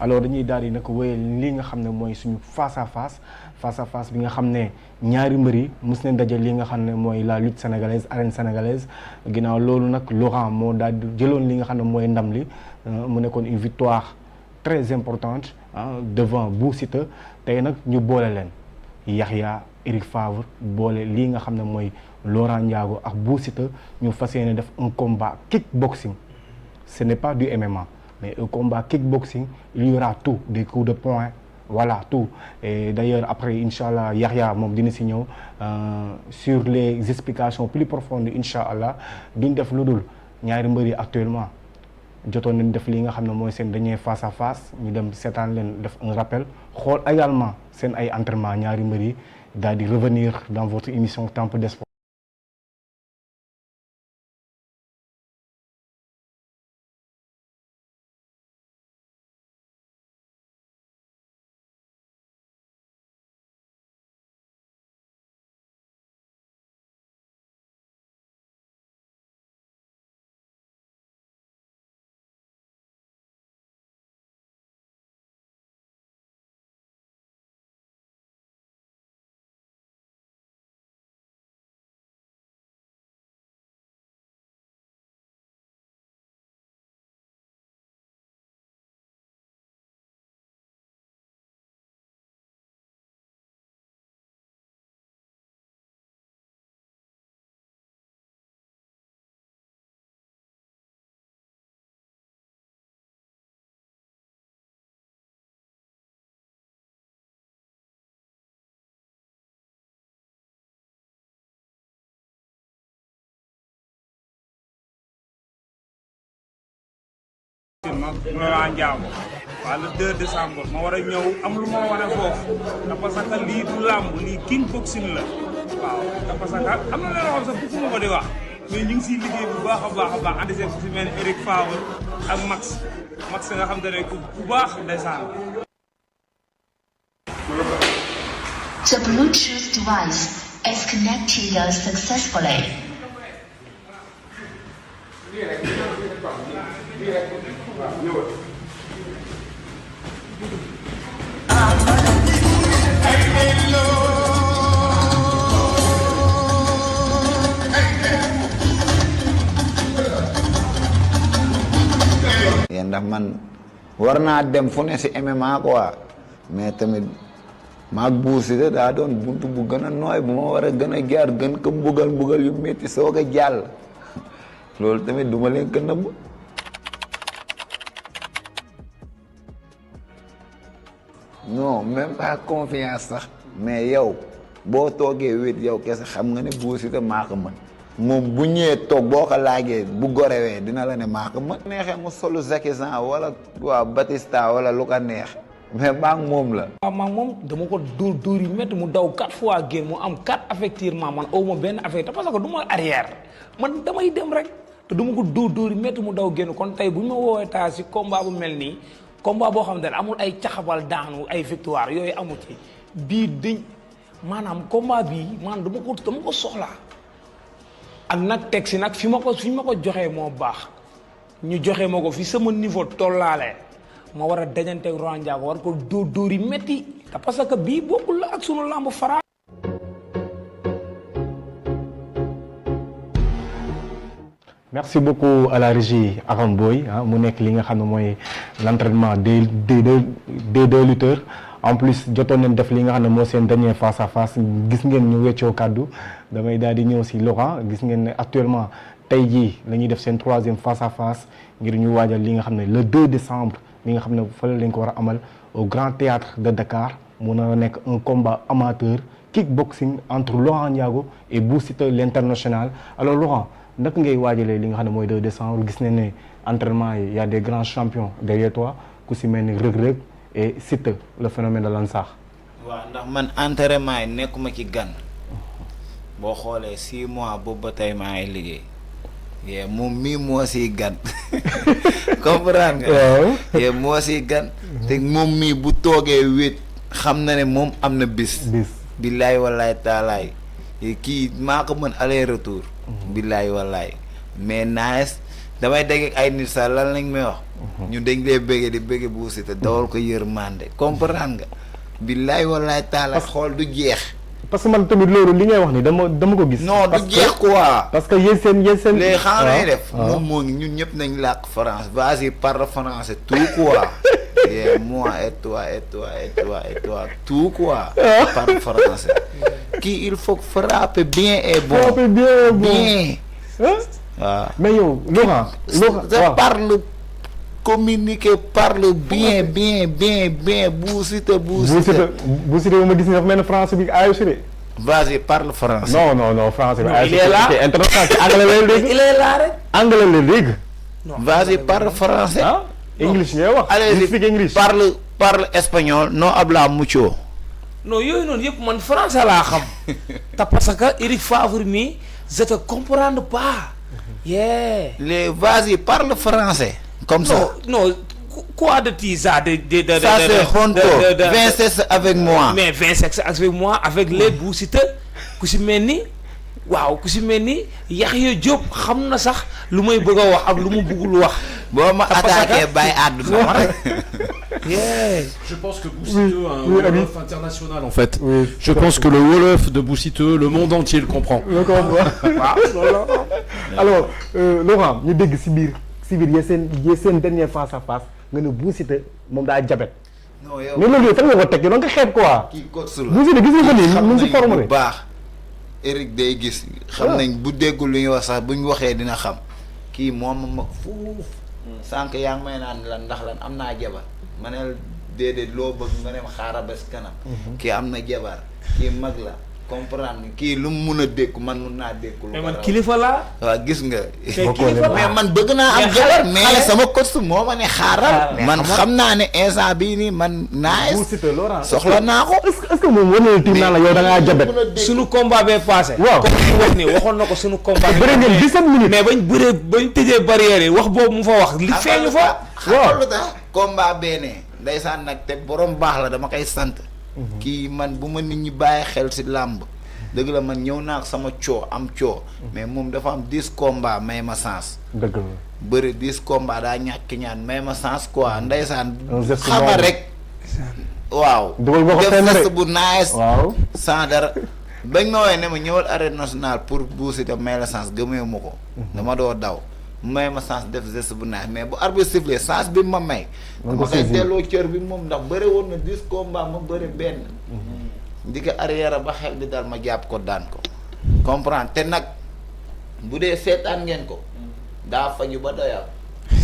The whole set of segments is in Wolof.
alors dañuy daal di nag wéyal li nga xam ne mooy suñu face à face bi nga xam ne ñaari mbër yi mos nañ daje li nga xam ne mooy la lutte sénégalaise arène sénégalaise ginnaaw loolu nag Laurent moo daal di jëloon li nga xam ne mooy ndam li mu nekkoon une victoire très importante devant Bou Siteu tey nag ñu boole leen Yaxya Eric Favre boole lii nga xam ne mooy Laurent Ndiago ak Bou Siteu ñu fas yéene def un combat kickboxing ce n'est pas du MMA mais un combat kickboxing il y aura tout des coups de poing voilà tout et d'ailleurs après inchallah Yaxya moom dina si ñëw sur les explications plus profondes inchallah duñ def lu dul ñaari mbër yi actuellement jotoon nañ def li nga xam ne mooy seen dernier face à face ñu dem seetaan leen def un rappel xool également seen ay entraînement ñaari mbër yi daal di revenir dans votre émission Temple des Sports. Laurent Ndiago waaw le 2 décembre ma war a ñëw am lu ma wane foofu te parce que lii du làmb lii kickboxing la waaw te parce que am na leen xam sax bëgguma ko di wax mais ñu ngi siy liggéey bu baax a baax andi see ku si mel ni Eric Favre ak Max nga xam te ne ku baax ndeysaan. The Bluetooth device is connected successfully. ndax man war naa dem fu ne si MMA quoi mais tamit maag Bou Siteu daa doon buntu bu gën a nooy bu ma war a gën a jaar gën ko mbugal yu métti soog a jàll loolu tamit duma leen ko nëbb. non même pas confiance sax mais yow boo toogee wét yow kese xam nga ne Bou Siteu maa ko mën moom bu ñëwee toog boo ko laajee bu gorewee dina la ne maa ko mën neexee mu solu Zakizan wala waa Batista wala lu ko neex mais maa ngi moom la. waaw man moom dama ko dóor yu métti mu daw 4 fois génn mu am 4 affectivement man aw ma benn affect parce que du ma arrière man damay dem rek te dama ko dóor yu métti mu daw génn kon tey bu ñu ma woowee taa si combat bu mel nii combat boo xam ne amul ay caxabal daanu ay victoire yooyu amul ci bii dañ maanaam combat bii maanaam dama ko soxlaa ak nag teg si nag fi ma ko joxee moo baax ñu joxe ma ko fi sama niveau tollaale ma war a dajanteeg Laurent Ndiago war ko dóor yi métti te parce que bii bokkul la ak sunu lamb fara. merci beaucoup à la régie Aram Boy mu nekk li nga xam ne mooy l'entraînement des deux lutteurs en plus jotoon nañ def li nga xam ne moo seen dernier face à face gis ngeen ñu weccoo kàddu damay daal di ñëw si Laurent gis ngeen ne actuellement tey jii la ñuy def seen 3e face à face ngir ñu waajal li nga xam ne le 2 décembre li nga xam ne fële lañ ko war a amal au Grand Théâtre de Dakar mun na nekk un combat amateur kickboxing entre Laurent Ndiago et Bou Siteu l'international alors Laurent naka ngay waajalee li nga xam ne mooy 2 décembre gis nañ ne entraînement yi y a des grands champions derrière toi ku si mel ni Reug Reug et Siteu le phénomène de Lansar. waaw ndax man entraînement yi nekkuma ci gan boo xoolee 6 mois boobu ba tey maa ngi liggéey yee moom mii moo siy gan comprendre nga. waaw yee moo siy gan. te moom mii bu toogee wéet xam na ne moom am na bis. billaay wallaay taalaay kii maa ko mën aller retour. billaay wallaay mais nice damay dégg ay nit sax lan lañ may wax. ñu dañ lay bëggee di bëggee Bou Siteu dawal ko yërmande comprendre nga. billaay wallaay taala xool du jeex. parce que man tamit loolu li ngay wax ni dama ko gis. non du jeex quoi. parce que yéen seen. léegi xam nga def. moom moo ngi ñun ñëpp nañ làkk France vas-y parle français tout quoi. et moi et toi tout quoi. parle français. kii il faut frapper bien et bon. frapper bien et bon bien. waaw mais yow Laurent. waaw parle communiquer parle bien Bou Siteu. Bou Siteu ma gis ni dafa mel ne français bi ayu si de. vas-y parle français. non français bi ayu si. il est là c'est international ci anglais lay dégg. il est là rek. anglais lay dégg. vas-y parle français. ah english ngay wax. allez speak English. parle espagnol no habla mucho. non yooyu noonu yëpp man français laa xam. te parce que Eric Favre mi je te comprends pas. yeah. les vas-y parle français. comme ça non quoi de ça de ça c'est honteux. 26 avec moi. mais 26 avec moi avec les Bou Siteu ku si mel ni Yaxya Diop xam na sax lu may bëgg a wax ak lu mu bëggul wax. boo ma attaqué bàyyi àdduna ma rek. Je pense que Bou Siteu a un Wolof international en fait. Oui, je pense que le Wolof de Bou Siteu, le monde entier le comprend. Alors Laurent ñu dégg si biir yee seen dernière face à face nga ne Bou Siteu moom daa jabet. non yow mais loolu yow fan nga ko teg yow da nga xeeb quoi. kii coach la Bou Siteu gis nga ko nii mu ngi si forme bu baax. Eric day gis. xam nañ bu déggul lu ñuy wax sax bu ñu waxee dina xam. kii moom ma fuuf. sànq yaa ngi may naan lan ndax lan am naa jabar. ma ne déedéet loo bëgg nga dem xaaral ba si kanam. kii am na jabar kii mag la comprendre kii lu mu mun a dékku man mun naa dékku. mais man kilifa laa. waaw gis nga. kilifa mais man bëgg naa am jabar mais sama coach moo ma ne xaaral. man xam naa ne instant bii nii man naa. Bou Siteu Laurent soxla naa ko. est-ce que moom war na la tiim naa la yow da ngaa jabet. sunu combat bee passé. waaw comme ni wax ni waxoon na ko sunu combat. bëri ngeen 17 minutes. mais bañ tëjee barrière yi wax boobu mu fa wax. li feeñu fa. waaw lu tax combat benee ndeysaan nag te borom baax la dama koy sant. kii man bu ma nit ñi bàyyi xel si làmb. dëgg la man ñëw naa ak sama am coo. mais moom dafa am 10 combats may ma sens. dëgg la bëri 10 combats daa ñàkk ñaan may ma sens quoi ndeysaan. geste xama rek. waaw. dugal nga ko fenn def rek geste bu nice. waaw sans dara. bañ ma woowee ne ma ñëwal arène nationale pour Bou Siteu may la sens gëmee ma ko. dama doo daw. may ma sens def geste bu nice mais bu arbitre sifflé sens bi ma may. dama koy delloo cër bi moom ndax bëri woon na 10 combats ma bëri benn. di ko arrière ba xel di dal ma jàpp ko daan ko. comprendre te nag bu dee seetaan ngeen ko. daa faju ba doyal.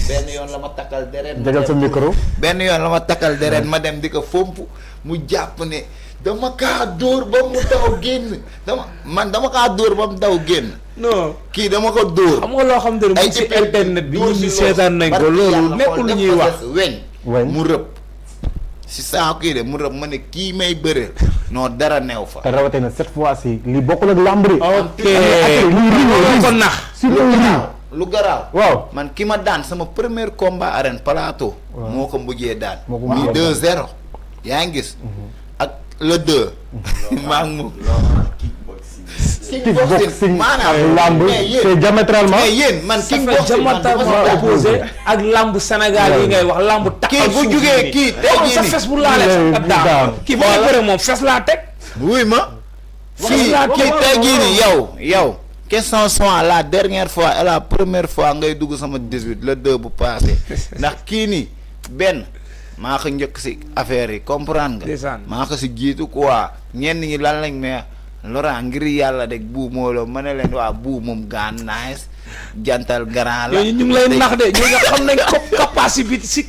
benn yoon la ma takkal deret. jagal sa micro. benn yoon la ma takkal deret ma dem di ko fomp mu jàpp ne dama kaa dóor ba mu daw génn dama kaa dóor ba mu daw génn. non kii dama ko dóor. xam nga loo xam ne mu ci internet bi ñun ñi seetaan nañ ko loolu nekkul lu ñuy wax. weñ mu rëb. si saa kii de mu rëb ma ne kii may bëreel. non dara neew fa. te rawatina cette fois-ci li bokkul ak lamb ri. ok lii ko nax. sur lu garaaw. waaw man ki ma daan sama premier combat arène plateau. moo ko mujjee daan. moo ko muy mujjee 2-0. yaa ngi gis. ak le 2. maa ngi mu. kickboxing maanaam lamb c'est diamétralement. mais yéen man kickboxing man diamétralement opposé ak lamb Sénégal yi ngay wax lamb taxaw kii bu jugee kii tey jii sa fes bu laalee sa daan kii ba nga bëre moom fes laa teg. wuy ma. fii kii tey jii nii yow. question soit la dernière fois et la première fois ngay dugg sama 18 le 2 bu passé ndax kii nii benn maa ko njëkk si affaire yi comprendre nga. maa ko si jiitu quoi ñenn ñi lan lañ may Laurent ngir yàlla rek Bou moo la ma ne leen waa Bou moom gaan nice jantal grand la. ñooñu ñu ngi lay nax de ñooñu xam nañ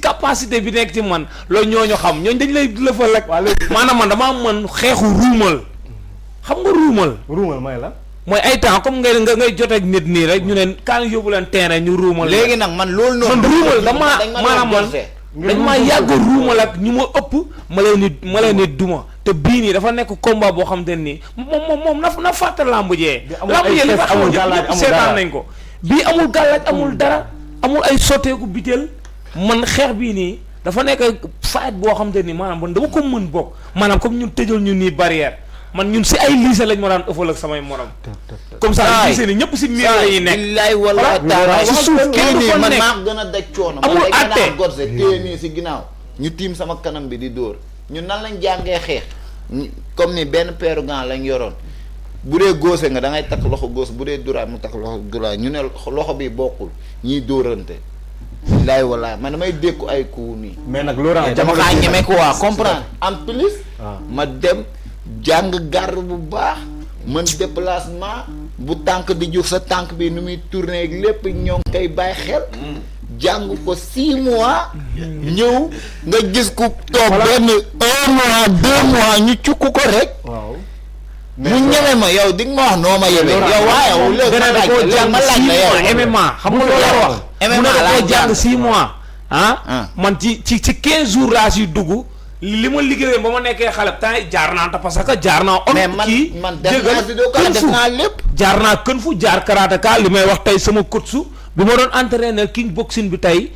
capacité bi nekk ci man loolu ñooñu xam ñooñu dañ lay lëfal rek. maanaam man damaa mën xeexu ruumal xam nga ruumal. ruumal mooy la. mooy ay temps comme ngay joteeg nit nii rek ñu ne kaan yóbbu leen terrain ñu ruumal. léegi nag man loolu noonu. man ruumal maanaam man dañ maa yàgg ruumal ak ñu ma ëpp ma leen ni duma te bii nii dafa nekk combat boo xam te nii moom na fàtte lamb jee. lamb jee li fa xamul yëpp seetaan nañ ko. bii amul gàllaaj amul dara amul ay sotteeku biteel man xeex bii nii dafa nekk fight boo xam te nii maanaam man dama ko mën bokk maanaam comme ñun tëjal ñu nii barrière man ñun si ay lycée lañ ma daan ëffal ak samay morom. comme ça gisee ni ñëpp si miir yi nekk. billaay wallaay taala si suuf kii nii man nekk. maa gën a daj coono. amul man àtte dañ gorse téye nii si ginnaaw ñu tiim sama kanam bi di dóor ñun nan lañ jàngee xeex comme ni benn peeru gant lañ yoroon bu dee góose nga da ngay takk loxo góos bu dee duraat mu takk loxo duraat ñu ne loxo bi bokkul ñiy dóorante. billaay wallaay man damay dékku ay coups nii. mais nag Laurent dama kaa ñeme quoi comprendre en plus. ma dem jàng garde bu baax mën déplacement bu tànk di jug sa tànk bi nu muy tourner ak lépp ñoo ngi koy bàyyi xel. jàng ko 6 mois. ñëw nga gis ku toog benn 1 mois 2 mois ñu cukk ko rek. waaw. mu ñeme ma yow di nga ma wax noo ma yebee. yow waaye léegi ma laaj la yow MMA xam nga loolu la wax. MMA laa jàng 6 mois. man ci 15 jours laa si dugg. li ma liggéeyee ba ma nekkee xale temps jaar naa ta parce que jaar naa. mais man def naa judoka def naa lépp. jaar naa kën fu jaar karateka li may wax tey sama coach bi ma doon entraîner king boxing bi tey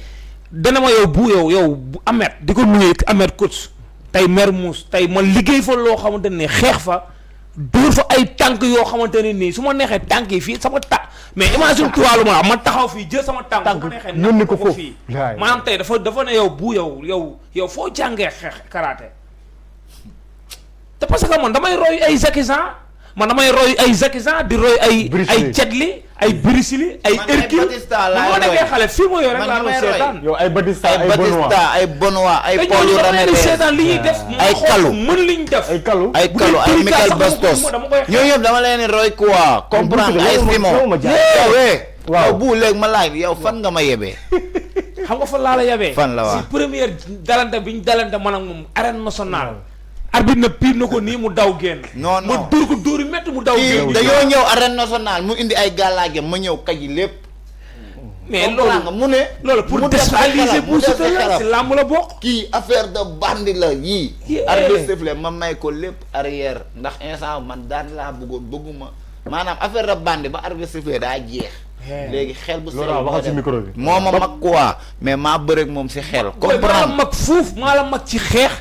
dana ma yow bu Ahmed di ko nuyu Ahmed coach tey Mermoz tey man liggéey fa loo xamante ne xeex fa dóor fa ay tànk yoo xamante ne nii su ma neexee tànk yi fii sama mais imagine toi lu ma taxaw fii jël sama tànk su ma neexee yónni ko foofu fii maanaam tey dafa ne yow bu yow foo jàngee xeex karaté te parce que man damay roy ay Jackie Chan di roy ay Jet Li ay Bruce Lee ay Hercule ma nekkee xale fii ma yore laa doon seetaan yow ay Batista ay Benoît ay Paul Ramirez seetaan li ñuy def ay Kalu mën liñ def ay Kalu ay Michael Bastos ñoo ñëpp dama leen roy quoi comprendre ay Simon waaw bu léegi ma laaj yow fan nga ma yebee xam nga fan laa la yebee fan la waa si première dalante bi ñu dalante man ak moom arène nationale arbitre na piir na ko nii mu daw génn non ma dóor ko dóori métti mu daw génn dañoo ñëw arène nationale mu indi ay gàllaagam ma ñëw kaji lépp mais loolu nga mu ne loolu pour déstabiliser bu Siteu la si làmb la bokk kii affaire de bandi la yii arbitre sifflé ma may ko lépp arrière ndax instant man daan laa bëgguma maanaam affaire de bandi ba arbitre sifflé daa jeex léegi xel bu Laurent waxal ci micro bi moo ma mag quoi mais maa bëreeg moom si xel comprendre maa la mag fuuf maa la mag ci xeex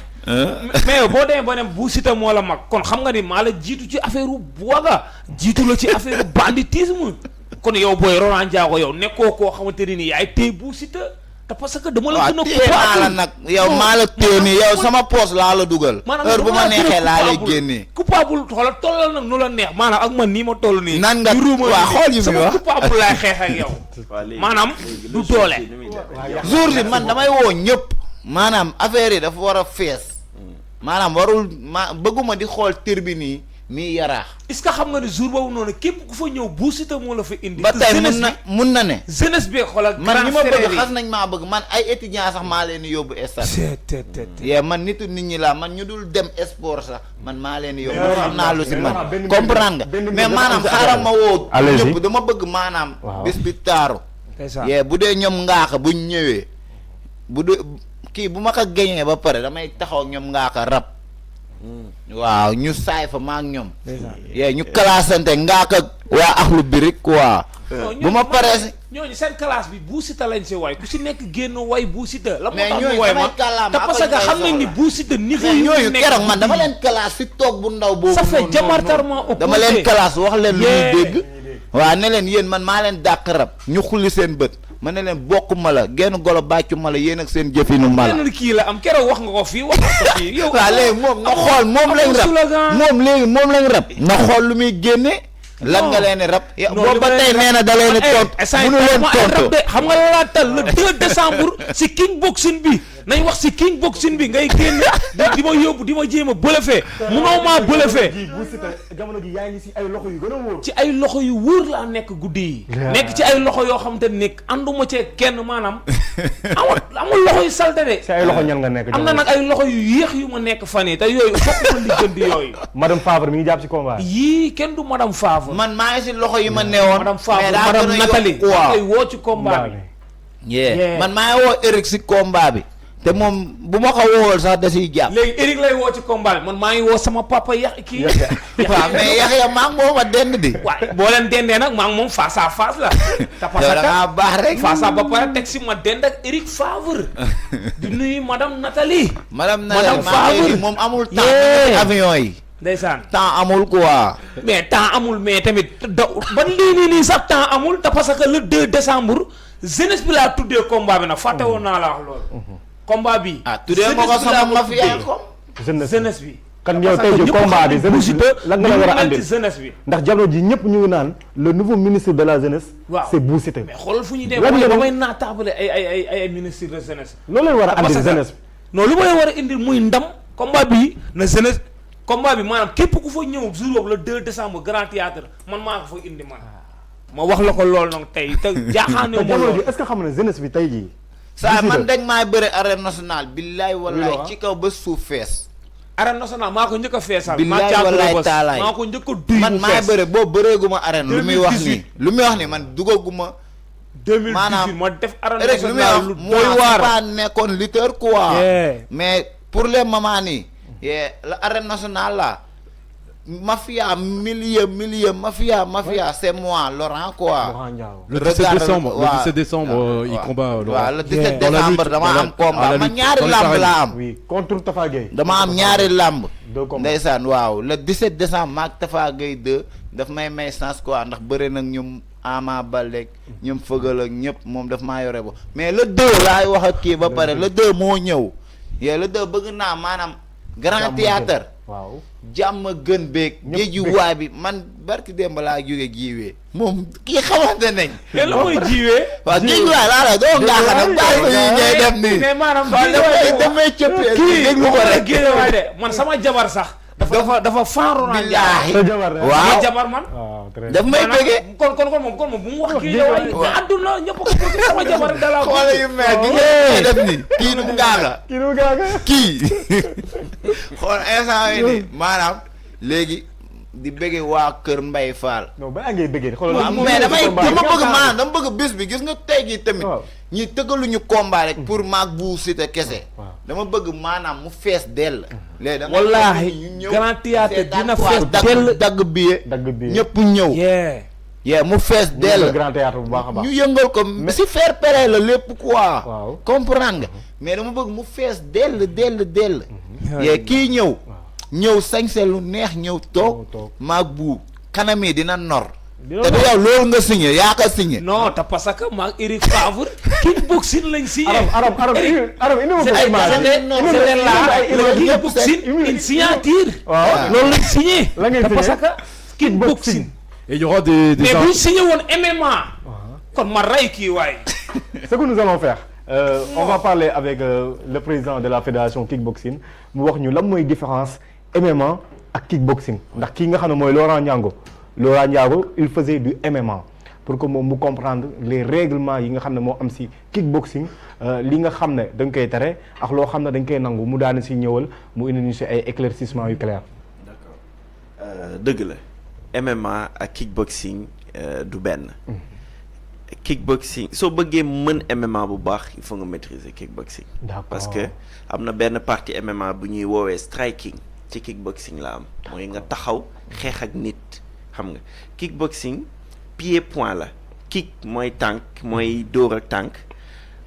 mais boo demee ba ne bu Siteu moo la mag kon xam nga ni maa la jiitu ci affaire waga jiitu la ci affaire banditisme kon yow booy Laurent Ndiago yow nekkoo koo xamante ne nii yaay téye bu Siteu te parce que dama la gën a téye naa la nag yow maa la téye nii yow sama poos laa la dugal heure bu ma neexee laa lay génnee coupable xoolal tollal nag nu la neex maanaam ak man nii ma toll nii nan nga waa xool yi sama coupable laay xeex ak yow maanaam du doole jour bi man damay woo ñëpp maanaam affaire yi dafa war a fees maanaam warul bëgguma di xool tribune yi mii yaraax est-ce que xam nga ne jour boobu noonu képp ku fa ñëw bu Siteu moo la fa indi ba tey mun na ne jeunesse bi xoolal man ñi ma bëgg xas nañ maa bëgg man ay étudiants sax maa leen di yóbbu stade yee man nitu nit ñi laa man ñu dul dem sport sax man maa leen di yóbbu xam naa lu si man comprendre nga mais maanaam xaaral ma woo ñëpp dama bëgg maanaam bis bi taaru yee bu dee ñoom ngaaka buñ ñëwee bu dee kii bu ma ko gañee ba pare damay taxaw ñoom ngaaka rab waaw ñu saay fa ma ak ñoom yee ñu classante ngaaka waa axlu bi rek quoi bu ma paree si ñooñu seen classe bi bu Siteu lañ si way ku si nekk génn way bu Siteu la moo mais tax ñooñu way ma damay kàllaama te parce que xam nañ ni bu Siteu niveau yu ñooñu nekk keroog man dama leen classe si toog bu ndaw boobu ça fait diamétralement opposé dama leen classe wax leen lu ñuy dégg waaw ne leen yéen man maa leen dàq rab ñu xulli seen bët ma ne leen bokk ma la genn golo bàccu ma la yéen ak seen jëfinu ma la kii la am keroog wax nga ko fii wax nga ko fii yow waaw léegi moom na xool moom lañ rab moom lañ rab na xool lu muy génne lan nga leen rab boobu ba tey nee na da leen tontu munu leen tontu xam nga laa tal le 2 décembre si king boxing bi nañ wax si king boxing bi ngay génne di ma yóbbu di ma jéem a bëlëfee munoo maa bëlëfee jamono ji yaa ngi si ay loxo yu gën a wóor ci ay loxo yu wóor laa nekk guddi yi nekk ci ay loxo yoo xam te nekk ànduma cee kenn maanaam amul loxo yu salte de si ay loxo ñan nga nekk am na nag ay loxo yu yéex yu ma nekk fan yi te yooyu fokk ma lijjanti yooyu madame Favre mi ngi jàpp si combat yii kenn du madame Favre man maa ngi si loxo yi ma newoon madame Favre madame Nathalie koy woo ci combat bi man maa ngi woo Eric si combat bi te moom bu ma ko woowal sax da siy jàpp léegi Eric lay woo ci combat bi man maa ngi woo sama papa kii waaw mais Yaxya maa ngi moom a dend di waaw boo leen dendee nag maa ngi moom face à face la te parce da ngaa baax rek face à ba pare teg si ma dend ak Eric Favre di nuyu madame Nathalie madame Favre moom amul temps avion yi ndeysaan temps amul quoi. mais temps amul mais tamit ban lii nii sax temps amul te parce que le 2 décembre jeunesse bi laa tuddee combat bi nag fàtte woon naa la wax loolu. combat bi. tuddee ma ko sama mafia ko. jeunesse bi. kan yow tey jii combat bi jeunesse bi lan nga la war a andil jeunesse bi. ndax jamono ji ñëpp ñu ngi naan le nouveau ministre de la jeunesse. waaw c'est Bou Siteu. mais xoolal fu ñuy dem ba may naa taabale ay ministre de jeunesse. loolu leen war a andil jeunesse bi. non lu ma leen war a indil muy ndam combat bi na jeunesse. combat bi maanaam képp ku fa ñëw jour boobu le 2 décembre grand théâtre man maa ko fa indi man. ma wax la ko loolu noonu tey te jaaxaane te jamono ji est-ce que xam ne jeunesse bi tey jii. saa man dañ maay bëre arène nationale billaay wallaay ci kaw ba suuf fees. arène nationale maa ko njëkk a feesal. billaay wallaay taalaay maa ko njëkk a duy man maay bëre boobu bëreeguma arène. lu muy wax nii man dugaguma. 2018 ma def arène nationale lu mooy waar nekkoon lutteur quoi. mais pour le moment nii. la arène nationale là. mafia milieu mafia c'est moi Laurent quoi. Le 17 décembre il combat Laurent. le 17 décembre dama am combat ma ñaari lamb la am. oui contre Tafa Gueye. dama am ñaari lamb. ndeysaan waaw le 17 décembre maak Tafa Gueye 2 daf may chance quoi ndax bëre nag ñoom Ama Baldé ñoom Feugeul ak ñëpp moom daf maa yore bo mais le 2 laay wax ak kii ba pare le 2 moo ñëw. le 2 bëgg naa maanaam. grand théâtre waaw jàmm gën beeg géeju waay bi man barki démb laa jóge jiwee moom kii xamante nañ. te la mooy jiwee. waaw géeju waay laa la doo ngaaxa nag bàyyi ko yi ngay def nii. mais maanaam damay cëppee déglu ko rek géeju waay de man sama jabar sax. dafa faaroon naa billaahi waaw jabar man. daf may bëggee. kon moom bu mu wax géeju waay. àdduna ñëpp ko bëgg sama jabar dala ko. xoolal yu mel gi ngay def nii kii nu mu ngaaxa. kii xool instant yi nii maanaam léegi di bëggee waa Kër Mbaye Fall. non balaa ngay bëggee xoolal mais dama bëgg bis bi gis nga tey gi tamit. ñi tëggaluñu combat rek pour maag Bou Siteu kese. dama bëgg maanaam mu fees dell. léegi dama wallaahi grand théâtre dina fees dell dagg billet ñëpp ñëw. mu fees dell grand théâtre bu baax a baax ñu yëngal ko si faire pareil la lépp quoi. waaw comprendre nga mais dama bëgg mu fees dell. kii ñëw sañse lu neex ñëw toog maag bu kanam yi dina nor. te du yow loolu nga signé yaa ko signé. non te parce que maag Eric Favre kickboxing lañ signé. arab indi ma ko une signature. loolu lañ signé. la ngeen signé te parce que kickboxing. et il y aura des mais buñ signé woon MMA. kon ma rey kii waay. ce que nous allons faire. On va parler avec le président de la fédération kickboxing mu wax ñu lan mooy différence MMA ak kickboxing ndax kii nga xam ne mooy Laurent Ndiago il faisait du MMA pour que moom mu comprendre les règlements yi nga xam ne moo am si kickboxing li nga xam ne dañ koy tere ak loo xam ne dañ koy nangu mu daal si ñëwal mu indi ñu si ay éclaircissements yu clair. D'accord dëgg la MMA ak kickboxing du benn. Kickboxing soo bëggee mën MMA bu baax il faut nga maîtriser kickboxing. parce que am na benn partie MMA bu ñuy woowee striking ci kickboxing la am mooy nga taxaw xeex ak nit xam nga kickboxing pied point la kick mooy tànk mooy dóor ak tànk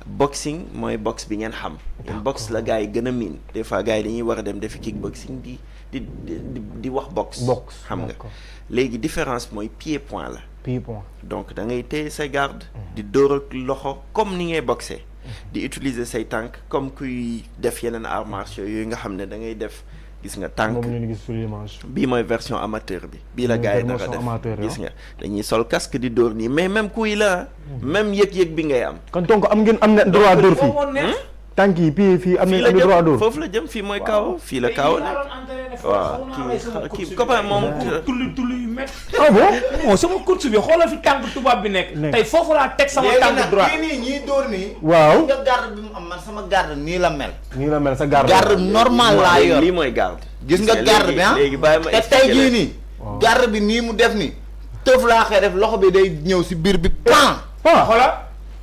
boxing mooy box bi ngeen xam. box la gars yi gën a miin des fois gars yi dañuy war a dem defi kickboxing di wax box. xam nga léegi différence mooy pied point la. donc da ngay téye say garde di dóor ak loxo comme ni ngay boxer di utiliser say tànk comme kuy def yeneen arts martiaux yooyu nga xam ne da ngay def gis nga tànk bii mooy version amateur bi bii la gars yi naka def gis nga dañuy sol casque di dóor nii mais même kuy la même yëg-yëg bi ngay am kon donc am na droit dóor fii tànk yi pied fii am na droit dóor foofu la jëm fii mooy kaw fii la kaw waaw kii copain moom tulli yu métti. ah bon non sama course bi xoolal fi tànk tubaab bi nekk. tey foofu laa teg sama tànk droit léegi nag ñii dóor nii. waaw nga garde bi mu am man sama garde nii la mel. nii la mel sa garde. garde normal laa yor lii mooy garde. gis nga garde bi ah léegi bàyyi ma te tey jii nii. garde bi nii mu def nii. tëf laa xëy def loxo bi day ñëw si biir bi pan. xoolal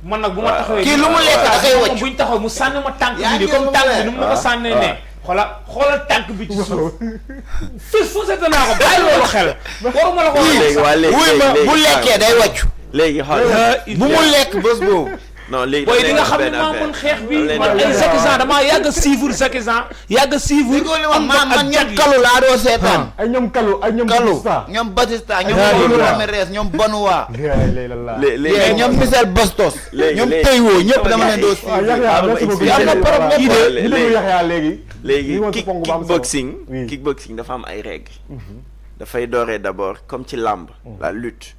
man nag bu ma taxawee. kii lu mu lekk da koy wëcc buñ taxaw mu sànni ma tànk bi comme tànk bi nu mu ma ko sànnee ne. xoolal tànk bi ci suuf. fii fu seet naa ko bàyyi loolu xel. waruma la ko léegi bu lekkee day wàccu. léegi xool bu mu lekk bés boobu. non léegi booy di nga xam ne maa mën xeex bi man ay Zakizan damaa yàgg a suivre Zakizan yàgg a suivre man ñoom kalu laa doo seetaan ay ñoom kalu ay ñoom Batista ñoom Batista ñoom Raúl Ramirez ñoom Benoît léegi ñoom Michel Bastos ñoom Teywo ñëpp dama leen doo léegi kickboxing dafa am ay règles dafay dooree d'abord comme ci làmb la lutte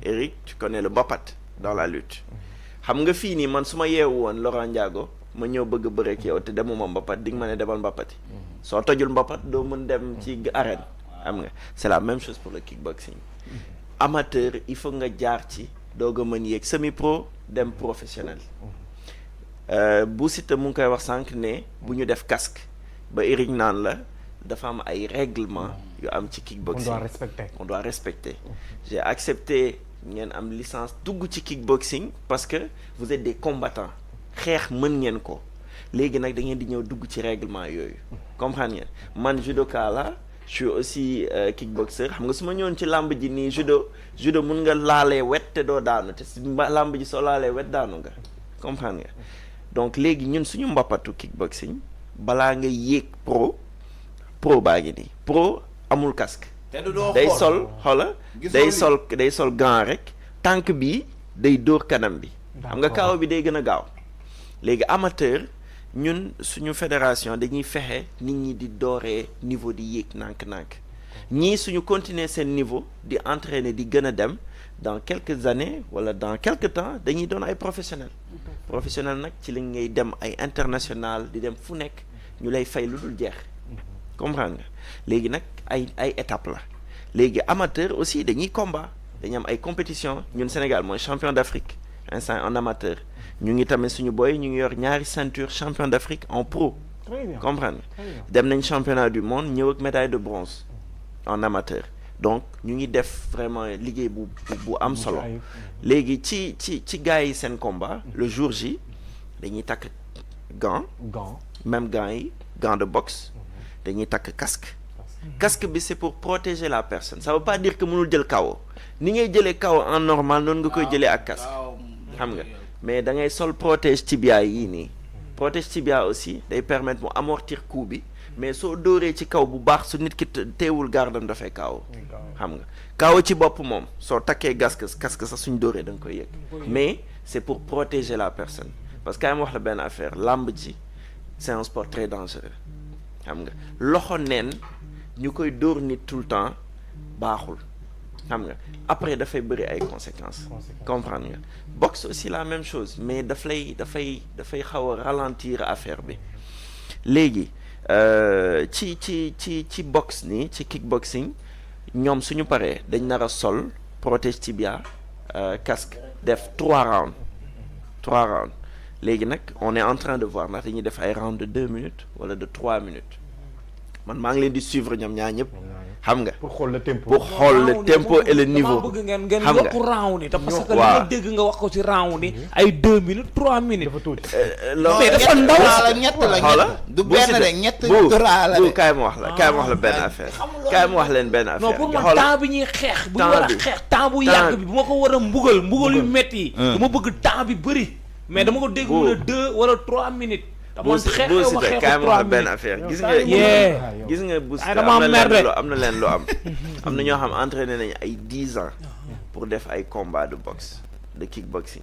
Eric tu connais le mbapat dans la lutte xam nga fii nii man su ma yeewu woon Laurent Ndiago ma ñëw bëgg a bëreek yow te demuma mbapat di nga ma ne demal mbapati soo tojul mbapat doo mën dem ci arène xam nga c'est la même chose pour le kickboxing amateur il faut nga jaar ci doog a mën yéeg semi pro dem professionnel bu Siteu mu ngi koy wax sànq ne bu ñu def casque ba Eric naan la dafa am ay règlement yu am ci kickboxing on doit respecter j'ai accepté ngeen am licence dugg ci kickboxing parce que vous êtes des combattants xeex mën ngeen ko léegi nag da ngeen di ñëw dugg ci règlement yooyu comprendre ngeen man judoka la je suis aussi kickboxer xam nga su ma ñëwoon ci làmb ji nii judo mun nga laalee wet te doo daanu te si làmb ji soo laalee wet daanu nga comprendre nga donc léegi ñun suñu mbappatu kickboxing balaa nga yéeg pro baa ngi nii pro amul casque day sol xoola day sol gant rek tànk bi day dóor kanam bi xam nga kaaw bi day gën a gaaw léegi amateur ñun suñu fédération dañuy fexe nit ñi di dooree niveau di yéeg nànk-nànk ñii suñu continuer seen niveau di entraîner di gën a dem dans quelques années wala dans quelque temps dañuy doon ay professionnels nag ci li ngay dem ay international di dem fu nekk ñu lay fay lu dul jeex comprendre nga léegi nag ay étape la léegi amateur aussi dañuy combat dañu am ay compétition ñun Sénégal mooy champion d'Afrique instant en amateur ñu ngi tamit suñu boy ñu ngi yor ñaari ceinture champion d'Afrique en pro comprendre dem nañ championnat du monde ñëw ak médaille de bronze en amateur donc ñu ngi def vraiment liggéey bu am solo léegi ci gars yi seen combat le jour J dañuy takk gant même gants yi gant de boxe dañuy takk casque bi c'est pour protéger la personne ça veut pas dire que mënul jël KO ni ngay jëlee KO en normal noonu nga koy jëlee ak casque xam nga mais da ngay sol protège tibia yii nii protège tibia aussi day permettre mu amortir coup bi mais soo dóoree ci kaw bu baax su nit ki teewul gardam dafay KO xam nga KO ci bopp moom soo takkee casque sax suñ dóoree da nga koy yëg mais c'est pour protéger la personne parce que am wax la benn affaire làmb ji c'est un sport très dangereux xam nga loxo neen ñu koy dóor nit tout le temps baaxul xam nga après dafay bëri ay conséquences comprendre nga boxe aussi la même chose mais dafay xaw a ralentir affaire bi léegi ci boxe nii ci kickboxing ñoom suñu paree dañ nar a sol protège tibia casque def 3 rounds léegi nag on est en train de voir ndax dañuy def ay rounds de 2 minutes wala de 3 minutes man maa ngi leen di suivre ñoom ñaar ñëpp xam nga pour xool le tempo et le niveau bëgg ngeen yokk round yi te parce que li nga dégg nga wax ko ci round yi ay 2 minutes 3 minutes dafa tuuti mais dafa ndaw la ñett du benn rek ñett bu kaay ma wax la benn affaire kaay ma wax leen benn affaire non pour man temps bi ñuy xeex bu ñu war a xeex temps bu yàgg bi bu ma ko war a mbugal yu métti yi dama bëgg temps bi bëri mais dama ko dégg mu ne 2 wala 3 minutes boo Siteu kaay ma wax benn affaire gis nga bu Siteu am na leen lu am na ñoo xam entraîné nañu ay 10 ans pour def ay combat de boxe de kickboxing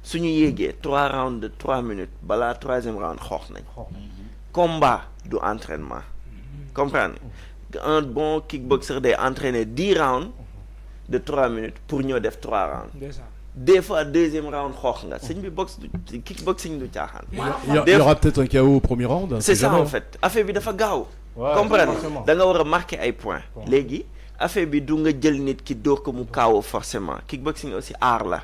suñu yéegee 3 rounds de 3 minutes balaa 3e round xoox nañ combat du entraînement comprendre un bon kickboxer day entraîner 10 rounds de 3 minutes pour ñoo def 3 rounds des fois 2e round xoox nga sëñ bi kickboxing du caaxaan. Il y aura peut-être un KO au premier round. C'est ça en fait affaire bi dafa gaaw. comprendre da nga war a marquer ay points. léegi affaire bi du nga jël nit ki dóor ko mu KO forcément kickboxing aussi art la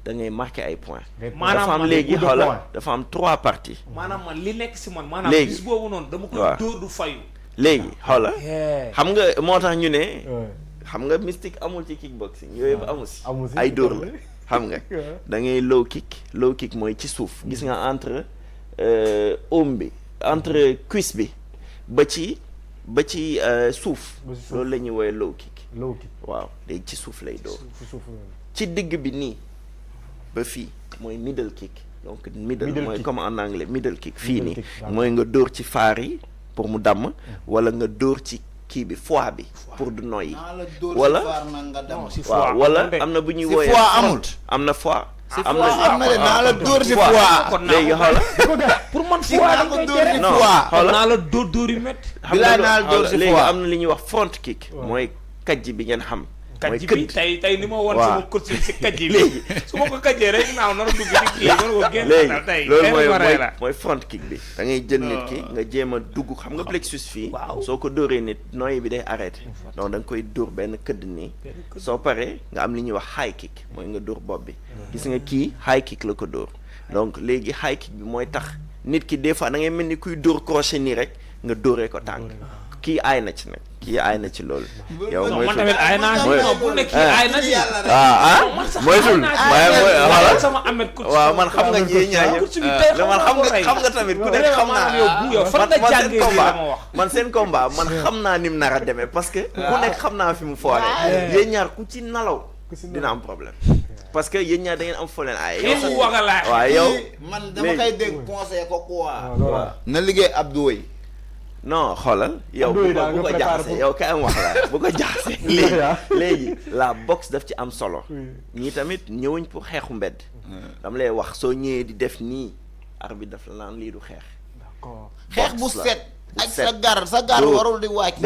da ngay marquer ay points. dafa am léegi xoola dafa am 3 parties. maanaam man li nekk si man maanaam bis boobu noonu dama koy dóor du fayu. léegi xoola xam nga moo tax ñu ne. xam nga mystique amul ci kickboxing yooyu yëpp amu si ay dóor la. xam nga da ngay low kick mooy ci suuf gis nga entre oom bi entre cuisse bi ba ci suuf loolu la ñuy woowee low kick waaw léegi ci suuf lay dóor ci digg bi nii ba fii mooy middle kick donc middle mooy comme en anglais middle kick fii nii mooy nga dóor ci faar yi pour mu damm wala nga dóor ci kii bi foie bi pour du noyyi wala waaw wala am na bu ñuy wooyee am na foie am na de naa la dóor ci foie léegi xoola pour man foie da koy tere non xoola naa la dóor yu métti léegi am na li ñuy wax front kick mooy kajji bi ngeen xam kajji bi tey ni ma woon sama coach si kajji bi léegi su ma ko kajjee rek naaw nar a dugg ci kii mën ko génn tey loolu mooy front kick bi da ngay jël nit ki nga jéem a dugg xam nga plexus fii soo ko dóoree nit noyyi bi day arrêté donc da nga koy dóor benn këdd nii soo paree nga am li ñuy wax high kick mooy nga dóor bopp bi gis nga kii high kick la ko dóor donc léegi high kick bi mooy tax nit ki des fois da ngay mel ni kuy dóor crochet nii rek nga dóoree ko tànk kii aay na ci nag kii aay na ci loolu. yow mooy man tamit aay naa bu nekk kii aay na ci. moytul waaye sama amet waaw man xam nga ñii ñaar xam nga tamit ku nekk xam naa yow fan nga jàngee lii la ma wax man seen combat man xam naa ni mu nar a demee parce que ku nekk xam naa fi mu foore yéen ñaar ku ci nalaw dina am problème parce que yéen ñaar da ngeen am foo leen ay waaw yow man dama koy dégg conseil ko quoi na liggéey Abdou yi non xoolal yow bu ko jaxase yow kay am wax la bu ko jaxase léegi la boxe daf ci am solo ñii tamit ñëwuñ pour xeexu mbedd dama lay wax soo ñëwee di def nii arbitre daf la naan lii du xeex xeex bu set ak sa gar warul di wàcc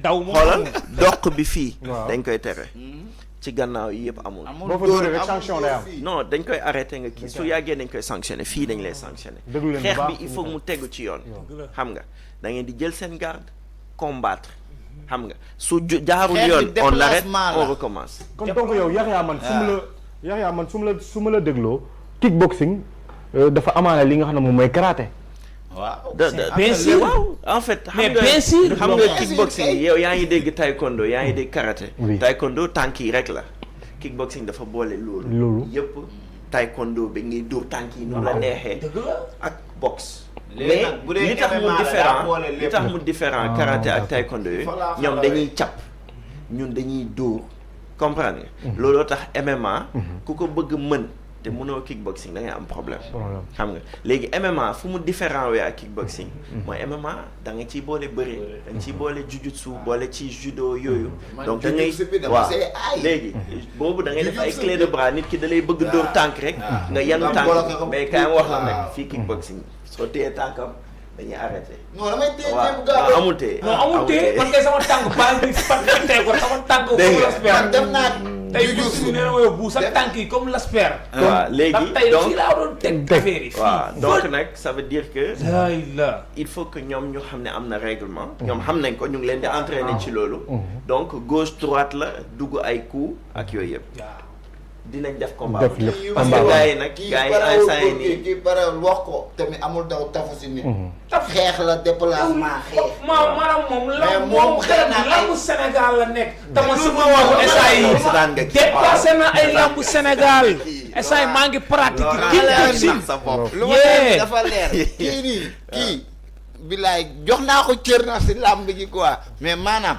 daw xoolal doq bi fii dañ koy tere ci gannaaw yi yëpp amul. boo fa dóoree rek sanction day am. non dañ koy arrêté nga kii su yàggee dañ koy sanctionné fii dañ lay sanctionné. xeex bi il faut mu tegu ci yoon. xam nga da ngeen di jël seen garde combattre. xam nga su jaarul yoon on arrête on recommence. kon donc yow Yaxya man su ma la dégloo kickboxing dafa amaale li nga xam ne moom mooy karaté. waaw bien sûr waaw en fait xam nga kickboxing yow yaa ngi dégg taekwondo yaa ngi dégg karaté taekwondo tànk yi rek la kickboxing dafa boole loolu yëpp taekwondo bi ngay dóor tànk yi nu la neexee ak boxe mais li tax mu différent karaté ak taekwondo yi ñoom dañuy capp ñun dañuy dóor comprendre nga looloo tax MMA ku ko bëgg mën te mënoo kickboxing da ngay am problème xam nga léegi MMA fu mu différent wee ak kickboxing mooy MMA da nga ciy boole bëri da nga ciy boole jujutsu boole ci judo yooyu donc da ngay waaw léegi boobu da ngay def ay clé de bras nit ki da lay bëgg dóor tànk rek nga yanu tànk mais kaay wax la nag fii kickboxing soo téyee tànkam dañuy arrêté. non damay téye waaw amul téye. non amul téye man kay sama tànk baal bi tey ko sama tànk. dégg nga dem naa tey bu nee na ma bu sa tànk yi comme l'asper. waaw léegi donc fii laa doon teg affaire yi. waaw donc nag ça veut dire que. il faut que ñoom ñu xam ne am na règlement. ñoom xam nañ ko ñu ngi leen di entraîner ci loolu. donc gauche droite la dugg ay coups ak yooyu yëpp. dinañ def combat parce que gars yi nag gars yi instant yi nii kii pare wax ko tamit amul daw tafu si nit xeex la déplacement xeex maanaam moom xeex na lambu Sénégal la nekk tama sama waxu instant yi dépassé na ay lambu Sénégal instant yi maa ngi pratique kickboxing lu ma dafa leer kii nii kii bilaay jox naa ko cër na si lamb gi quoi mais maanaam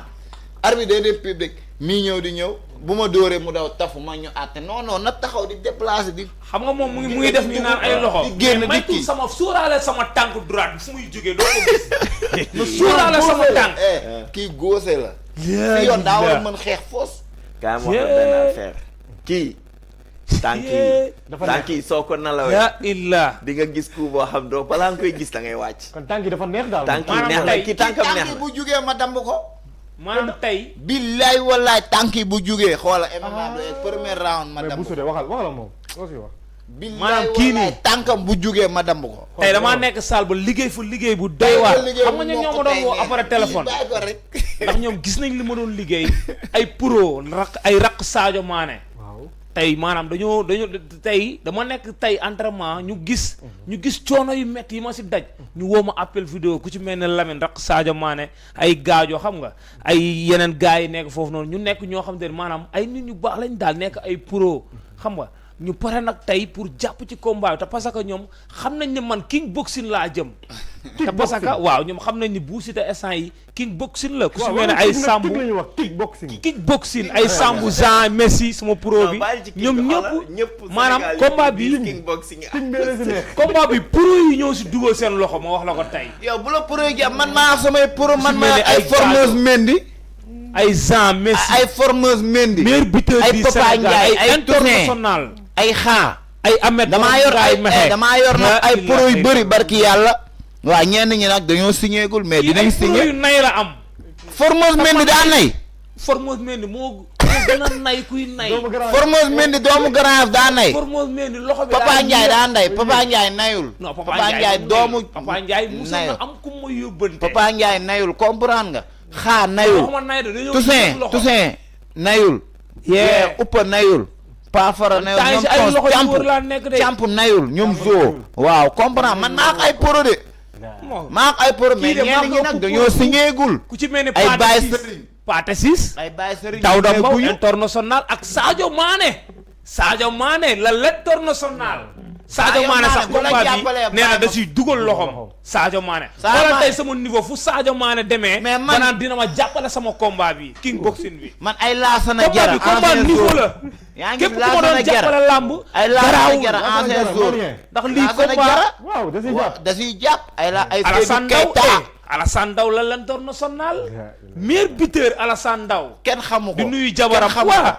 arbitre day def public mii ñëw di ñëw bu ma dóoree mu daw tafu ma ñu àtte non non na taxaw di déplacer di. xam nga moom mu ngi def ñu naan ay loxo. di génn di kii sama suuraale sama tànk droite fu muy jógee doo ko gis. ma suuraale sama tànk. kii góose la. fi yoon daa war a mën xeex foos. kaa ma wax benn affaire kii. tànk yi soo ko nalawee. ya illa di nga gis ku boo xam doo balaa nga koy gis da ngay wàcc. kon tànk yi dafa neex daal. tànk yi neex na kii tànkam neex na bu jugee ma damb ko. maanaam tey. billaay wallaay tànk yi bu jugee xoola MMA du premier round ma damb ko. mais Bousso de waxal moom loo fi wax. maanaam kii nii tànkam bu jugee ma damb ko. tey damaa nekk salle ba liggéey fu liggéey bu doy waar. xam nga ñoom ñoo ma doon woo après téléphone. ndax ñoom gis nañ li ma doon liggéey ay pro ay raq Sadio Mané. tey maanaam dañoo tey dama nekk tey entraînement ñu gis coono yu métti yi ma si daj ñu woo ma appel vidéo ku ci mel ne Lamine raq Sadio Mané ay gaajo xam nga ay yeneen gars yi nekk foofu noonu ñu nekk ñoo xam te ne maanaam ay nit ñu baax lañ daal nekk ay pro xam nga ñu pare nag tey pour jàpp ci combat bi te parce que ñoom xam nañ ne man king boxing laa jëm. te parce que waaw ñoom xam nañ ni Bou Siteu instant yi king boxing la. ku si mel ne ay Sambu king boxing ay Sambu Jean Messi sama pro bi. ñoom ñëpp maanaam combat bi king boxing combat bi pro yi ñoo si dugal seen loxo ma wax la ko tey. yow bu la pro yi jàpp man maa samay pro man maa ay Formose Mendy. ay Jean Messi ay Formose Mendy. meilleur buteur du Sénégal ay international ay xaa ay Ahmed damaa yor nag ay pro yu bëri barki yàlla. waaw ñenn ñi nag dañoo signéegul mais dinañ signé. yu nay la am. Formose Mendy daa nay. Formose Mendy moo gën a nay kuy nay. Formose Mendy doomu Grand daa nay. Formose Mendy loxo bi Papa Ndiaye daa nay Papa Ndiaye nayul. non Papa Ndiaye doomu Papa Ndiaye musa na am ku ma yóbbante. Papa Ndiaye nayul comprendre nga. xaa nayul Toussaint nayul. yee uppa nayul. Paafara nayul ñoom camp nayul ñoom zoo. waaw comprendre man maa ay pro de. maa ay pro mais ñenn ñi nag dañoo signéegul. ku ci mel ne ay Baye Serigne Pathé Ciss ay Baye Serigne Daouda Mbow international ak Sadio Mané la l'international. Sadio Mané sax combat bi nee na da ciy dugal loxom Sadio Mané. xoolal tey sama niveau fu Sadio Mané demee. mais man danaan dina ma jàppale sama combat bi king boxing bi. man ay Laasana Jara combat niveau la. yaa ngi képp ku ma doon jàppale làmb. ay Laasana Jara ancien jour ndax lii combat waaw da ciy jàpp ay la ay Alassane Ndao Alassane Ndao la l'international. meilleur buteur Alassane Ndao. kenn xamu ko di nuyu jabaram waa.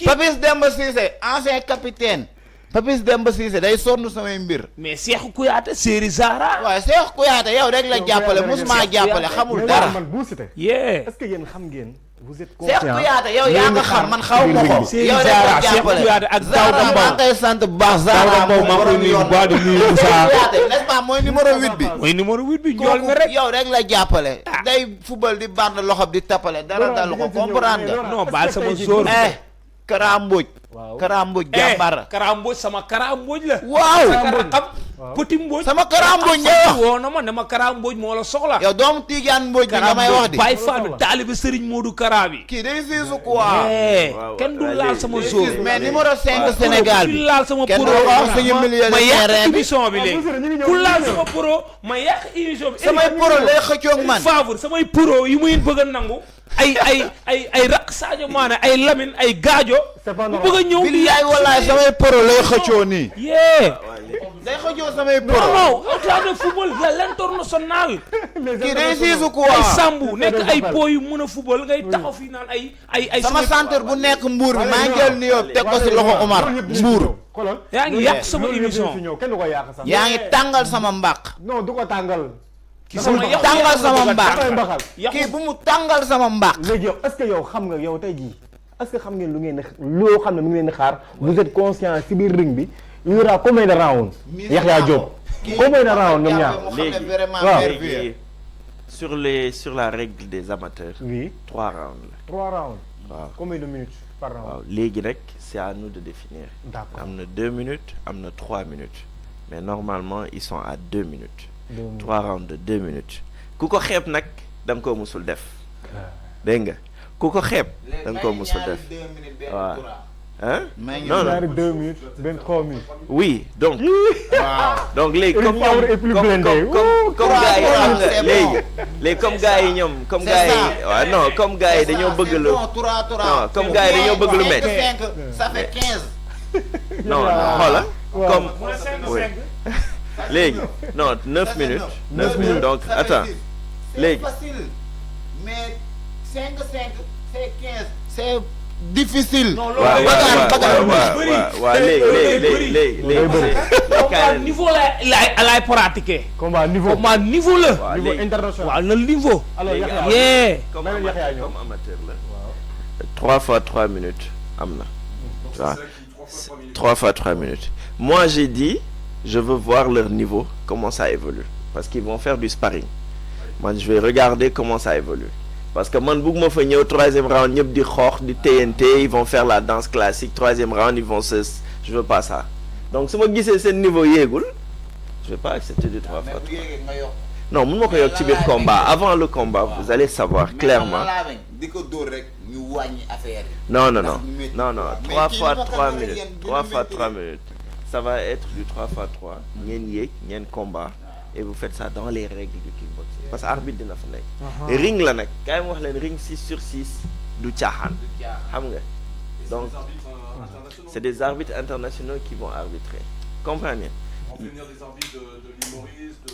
Papis Demba Cissé ancien capitaine. Papis Demba Cissé day sonn samay mbir. mais Cheikhou Kouyaté Séri Zara. waaw Cheikhou Kouyaté yow rek la jàppale mosuma jàppale xamul dara. man Bou Siteu. yee est-ce que yéen xam ngeen. vous êtes conscient Cheikhou Kouyaté yow yaa nga xam man xaw ma ko. Séri yow rek Zara la Cheikhou jàppale Kouyaté ak Daouda Mbow. maa koy sant bu baax Zara Daouda Mbow maa koy nuyu bu baax di nuyu Moussa. n'est-ce pas mooy numéro 8 bi. mooy numéro 8 bi njool mi rek. yow rek la jàppale. day football di band loxo di tapale dara dal ko comprendre nga. non baal sama sóor. Kara Mbodj. Kara Mbodj jàmbar. Kara Mbodj sama Kara Mbodj la. waaw Petit Mbodj. sama Kara Mbodj ngay wax. woo na ma ne ma Kara Mbodj moo la soxla. yow doomu Tidiane Mbodj bi nga may wax di. Baye Fall taalibe Serigne Modou Kara bi. kii day siisu quoi. kenn du laal sama zone. mais numéro 5 Sénégal bi. ku laal sama kenn pro du wax suñu milieu de ma yàq terrain bi. émission bi léegi. ku laal sama pro ma yàq émission bi. samay pro lay xëccoog man. favor samay pro yi muy bëgg a nangu. ay rak Sadio Mané ay Lamine ay Gadio. bu bëgg a ñëw di billaay wallaay samay pro lay xëccoo nii. yee. day xëccoo samay pro. non au cas de football de l'international. kii day siisu quoi. ay Sambu nekk ay po yu mën a football ngay taxaw fii naan ay. sama centre bu nekk Mbour bi maa ngi jël ni yow teg ko si loxo Omar Mbour. yaa ngi yàq sama émission. yaa ngi tàngal sama mbaq. non du ko tàngal. tàngal sama mbaq. kii bu mu tàngal sama mbaq. léegi yow est-ce que yow xam nga yow tey jii est-ce que xam ngeen lu ngeen loo xam ne mu ngi leen di xaar vous êtes conscient si biir ring bi il y aura combien de rounds. Yaxya Diop combien de rounds ñoom ñaar. léegi sur la règle des amateurs. oui 3 rounds la. 3 rounds. waaw combien de minutes par round. waaw léegi rek c'est à nous de définir. d'accord am na 2 minutes am na 3 minutes mais normalement ils sont à 2 minutes. 3 rounds de 2 minutes. ku ko xeeb nag da nga koo musul def. dégg nga ku ko xeeb da nga koo musul def. waaw. hein non non 2 minutes 23 minutes. oui donc. waaw donc léegi comme ñoom comme gars yi xam nga léegi comme gars yi ñoom comme gars yi waaw non comme gars yi dañoo bëgg lu non comme gars yi dañoo bëgg lu métti. ça fait 15. non xoola comme oui léegi non 9 minutes. 9 minutes donc attends léegi. c'est facile mais 5 c'est 15 c'est difficile. non waaw léegi combat niveau laay pratiquer. combat niveau la. waaw niveau léegi international. waaw na niveau. alors Yaxya yee. comme amateur la. 3 fois 3 minutes am na. tu vois 3 fois 3 minutes. moi j'ai dit je veux voir leur niveau comment ça évolue parce qu'ils vont faire du sparring. moi je vais regarder comment ça évolue. parce que man bëgguma fa ñëw 3e round ñëpp di xoox di TNT ils vont faire la danse classique 3e round ils vont se je veux pas ça donc su ma gisee seen niveau yéegul je vais pas accepter du 3 fois 3 non mun ma ko yokk ci biir combat avant le combat vous allez savoir clairement. Non 3 fois 3 minutes ça va être du 3 fois 3 ngeen yéeg ngeen combat et vous faites ça dans les règles du kickboxing parce que arbitre dina fa nekk ring la nag kaay ma wax leen ring 6 sur 6 du caaxaan xam nga donc c'est des arbitres internationaux qui vont arbitrer comprenez. On fait venir des arbitres de l'île Maurice, de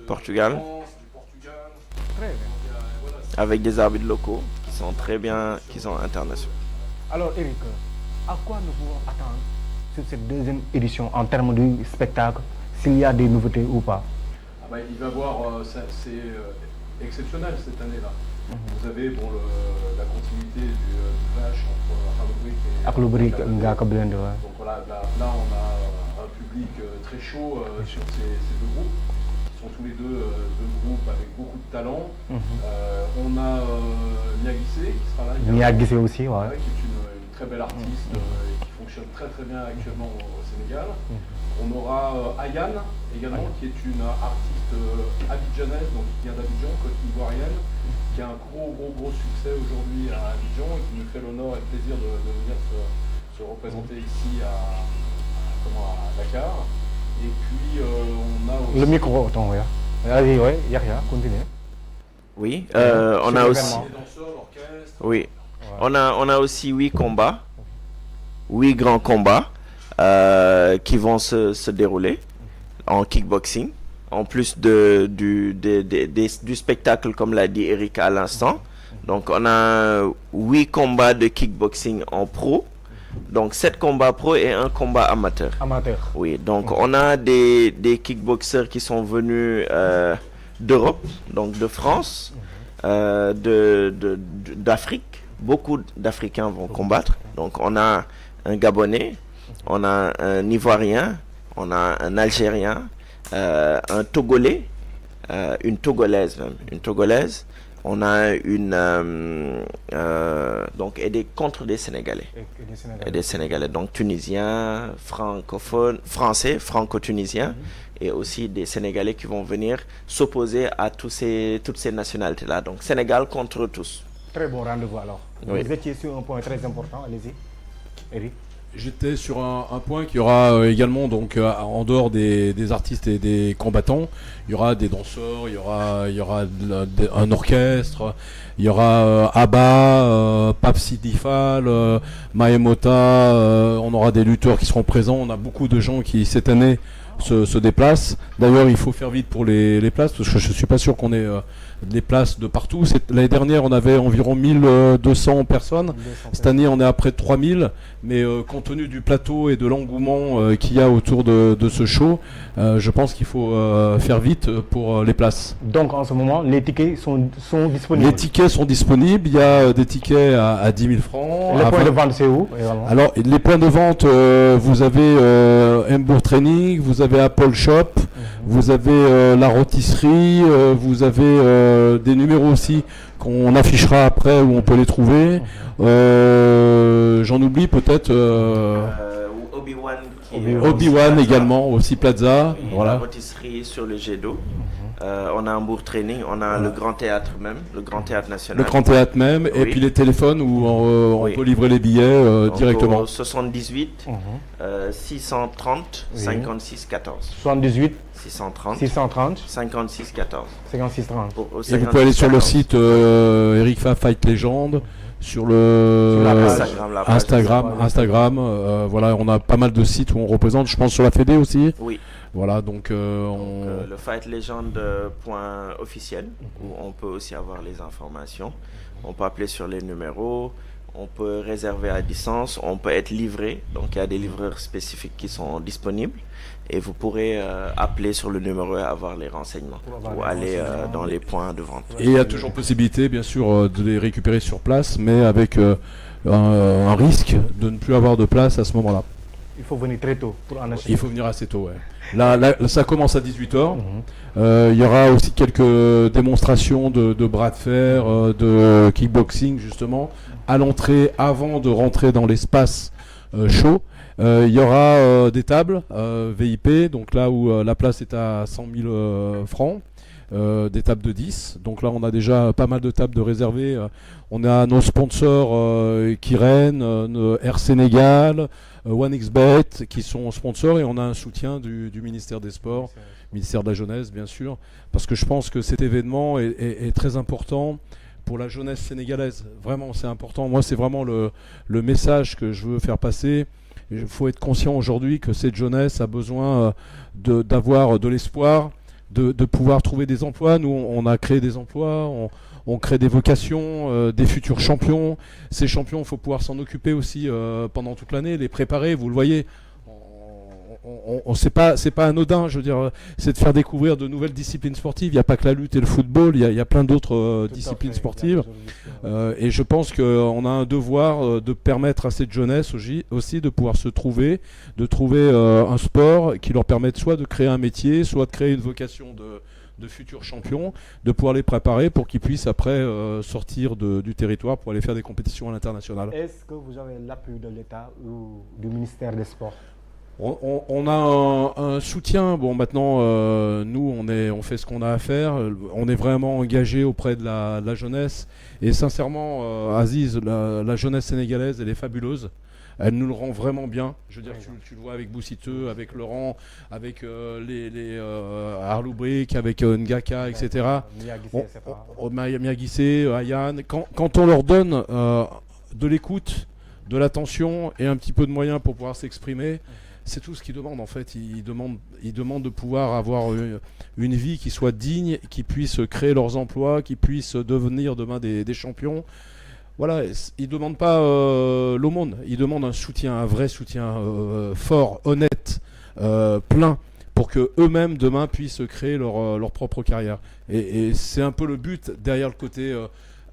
Portugal. France, du Portugal. Très bien. Voilà, Avec des arbitres locaux qui sont très bien, qui sont internationaux. Alors Eric, à quoi nous pouvons attendre sur cette deuxième édition en termes de spectacle, s'il y a des nouveautés ou pas? Ah bah, il va y avoir, c'est exceptionnel cette année-là. Vous avez la continuité du clash entre Akhlou Brick et Ngaaka Blindé, ouais. Donc voilà, là on a un public très chaud sur ces deux groupes. Qui sont tous les deux groupes avec beaucoup de talent. On a Niagissé qui sera là. Niagissé aussi, ouais. Qui est une très belle artiste et qui fonctionne très très bien actuellement au Sénégal. On aura Ayane également qui est une artiste abidjanaise, donc qui vient d'Abidjan, côte ivoirienne, qui a un gros succès aujourd'hui à Abidjan et qui nous fait l'honneur et le plaisir de venir se représenter ici à Dakar. Et puis on a aussi... Le micro, attends, ouais. Allez, ouais, Yahya, continue. Oui, on a aussi... Les danseurs, l'orchestre. Oui, ouais. On a aussi 8 combats, 8 grands combats qui vont se dérouler en kickboxing. En plus du spectacle, comme l'a dit Eric à l'instant. Donc on a 8 combats de kickboxing en pro. Donc 7 combats pro et 1 combat amateur. Amateur. Oui, donc on a des kickboxers qui sont venus d'Europe, donc de France, d'Afrique. Beaucoup d'Africains vont combattre. Donc on a un Gabonais, on a un Ivoirien, on a un Algérien, un Togolais, une Togolaise même, on a donc contre des Sénégalais. Et des Sénégalais, donc Tunisiens, francophones, français, franco-tunisiens, et aussi des Sénégalais qui vont venir s'opposer à toutes ces nationalités-là. Donc Sénégal contre tous. Très bon rendez-vous alors. Oui. Vous étiez sur un point très important, allez-y, Eric. J'étais sur un point qu'il y aura également, donc en dehors des artistes et des combattants, il y aura des danseurs, il y aura un orchestre, il y aura Abba, Pape Sidifal, Maemota, on aura des lutteurs qui seront présents, on a beaucoup de gens qui cette année se déplacent. D'ailleurs il faut faire vite pour les places, parce que je ne suis pas sûr qu'on ait des places de partout. L'année dernière on avait environ 1200 personnes, cette année on est à près de 3000, mais compte tenu du plateau et de l'engouement qu'il y a autour de ce show, je pense qu'il faut faire vite pour les places. Donc en ce moment les tickets sont disponibles? Les tickets sont disponibles, il y a des tickets à 10 000 francs. Les points de vente c'est où également? Alors les points de vente, vous avez Mbour Training, vous avez Apple Shop, vous avez la rôtisserie, vous avez des numéros aussi qu'on affichera après où on peut les trouver. J'en oublie peut-être. Obi-Wan également, aussi Plaza. Voilà. La rôtisserie sur le jet d'eau. On a un Mbour Training, on a le Grand Théâtre même, le Grand Théâtre National. Le Grand Théâtre même, oui. Et puis les téléphones où on peut livrer les billets directement. 78 630 56 14. 78 630 56 14. 56 30. Et vous pouvez aller sur le site Eric Fa Fight Legend. Sur Instagram, voilà, on a pas mal de sites où on représente, je pense sur la Fédé aussi. Oui. Voilà, donc, le fightlegend.officiel où on peut aussi avoir les informations. On peut appeler sur les numéros, on peut réserver à distance, on peut être livré. Donc il y a des livreurs spécifiques qui sont disponibles et vous pourrez appeler sur le numéro et avoir les renseignements ou aller dans les points de vente. Et il y a toujours possibilité bien sûr de les récupérer sur place, mais avec un risque de ne plus avoir de place à ce moment-là. Il faut venir très tôt pour en acheter. Il faut venir assez tôt, ouais. Là, ça commence à 18h. Il y aura aussi quelques démonstrations de bras de fer, de kickboxing justement, à l'entrée avant de rentrer dans l'espace show. Il y aura des tables VIP, donc là où la place est à 100 000 francs. des tables de 10. Donc là, on a déjà pas mal de tables de réservées. On a nos sponsors Kiren, Air Sénégal, OneXBet qui sont sponsors, et on a un soutien du ministère des Sports, ministère de la Jeunesse bien sûr, parce que je pense que cet événement est très important pour la jeunesse sénégalaise. Vraiment, c'est important. Moi, c'est vraiment le message que je veux faire passer. Il faut être conscient aujourd'hui que cette jeunesse a besoin d'avoir de l'espoir, de pouvoir trouver des emplois. Nous, on a créé des emplois, on crée des vocations, des futurs champions. Ces champions, il faut pouvoir s'en occuper aussi pendant toute l'année, les préparer. Vous le voyez, c'est pas anodin. Je veux dire, c'est de faire découvrir de nouvelles disciplines sportives. Il n'y a pas que la lutte et le football. Il y a plein d'autres disciplines sportives. Et je pense qu'on a un devoir de permettre à cette jeunesse aussi de pouvoir se trouver, de trouver un sport qui leur permette soit de créer un métier, soit de créer une vocation de futurs champions, de pouvoir les préparer pour qu'ils puissent après sortir du territoire pour aller faire des compétitions à l'international. Est-ce que vous avez l'appui de l'État ou du ministère des Sports? On a un soutien. Bon, maintenant, nous, on fait ce qu'on a à faire. On est vraiment engagé auprès de la jeunesse. Et sincèrement, Aziz, la jeunesse sénégalaise, elle est fabuleuse. Elle nous le rend vraiment bien. Je veux dire, tu le vois avec Boussiteux, avec Laurent, avec les Arloubrick, avec Ngaka, etc. Miyagissé, Ayane. Quand on leur donne de l'écoute, de l'attention et un petit peu de moyens pour pouvoir s'exprimer, c'est tout ce qu'ils demandent en fait. Ils demandent de pouvoir avoir une vie qui soit digne, qui puisse créer leurs emplois, qui puissent devenir demain des champions. Voilà, ils ne demandent pas l'aumône, ils demandent un soutien, un vrai soutien fort, honnête, plein, pour qu'eux-mêmes demain puissent créer leur propre carrière. Et c'est un peu le but derrière le côté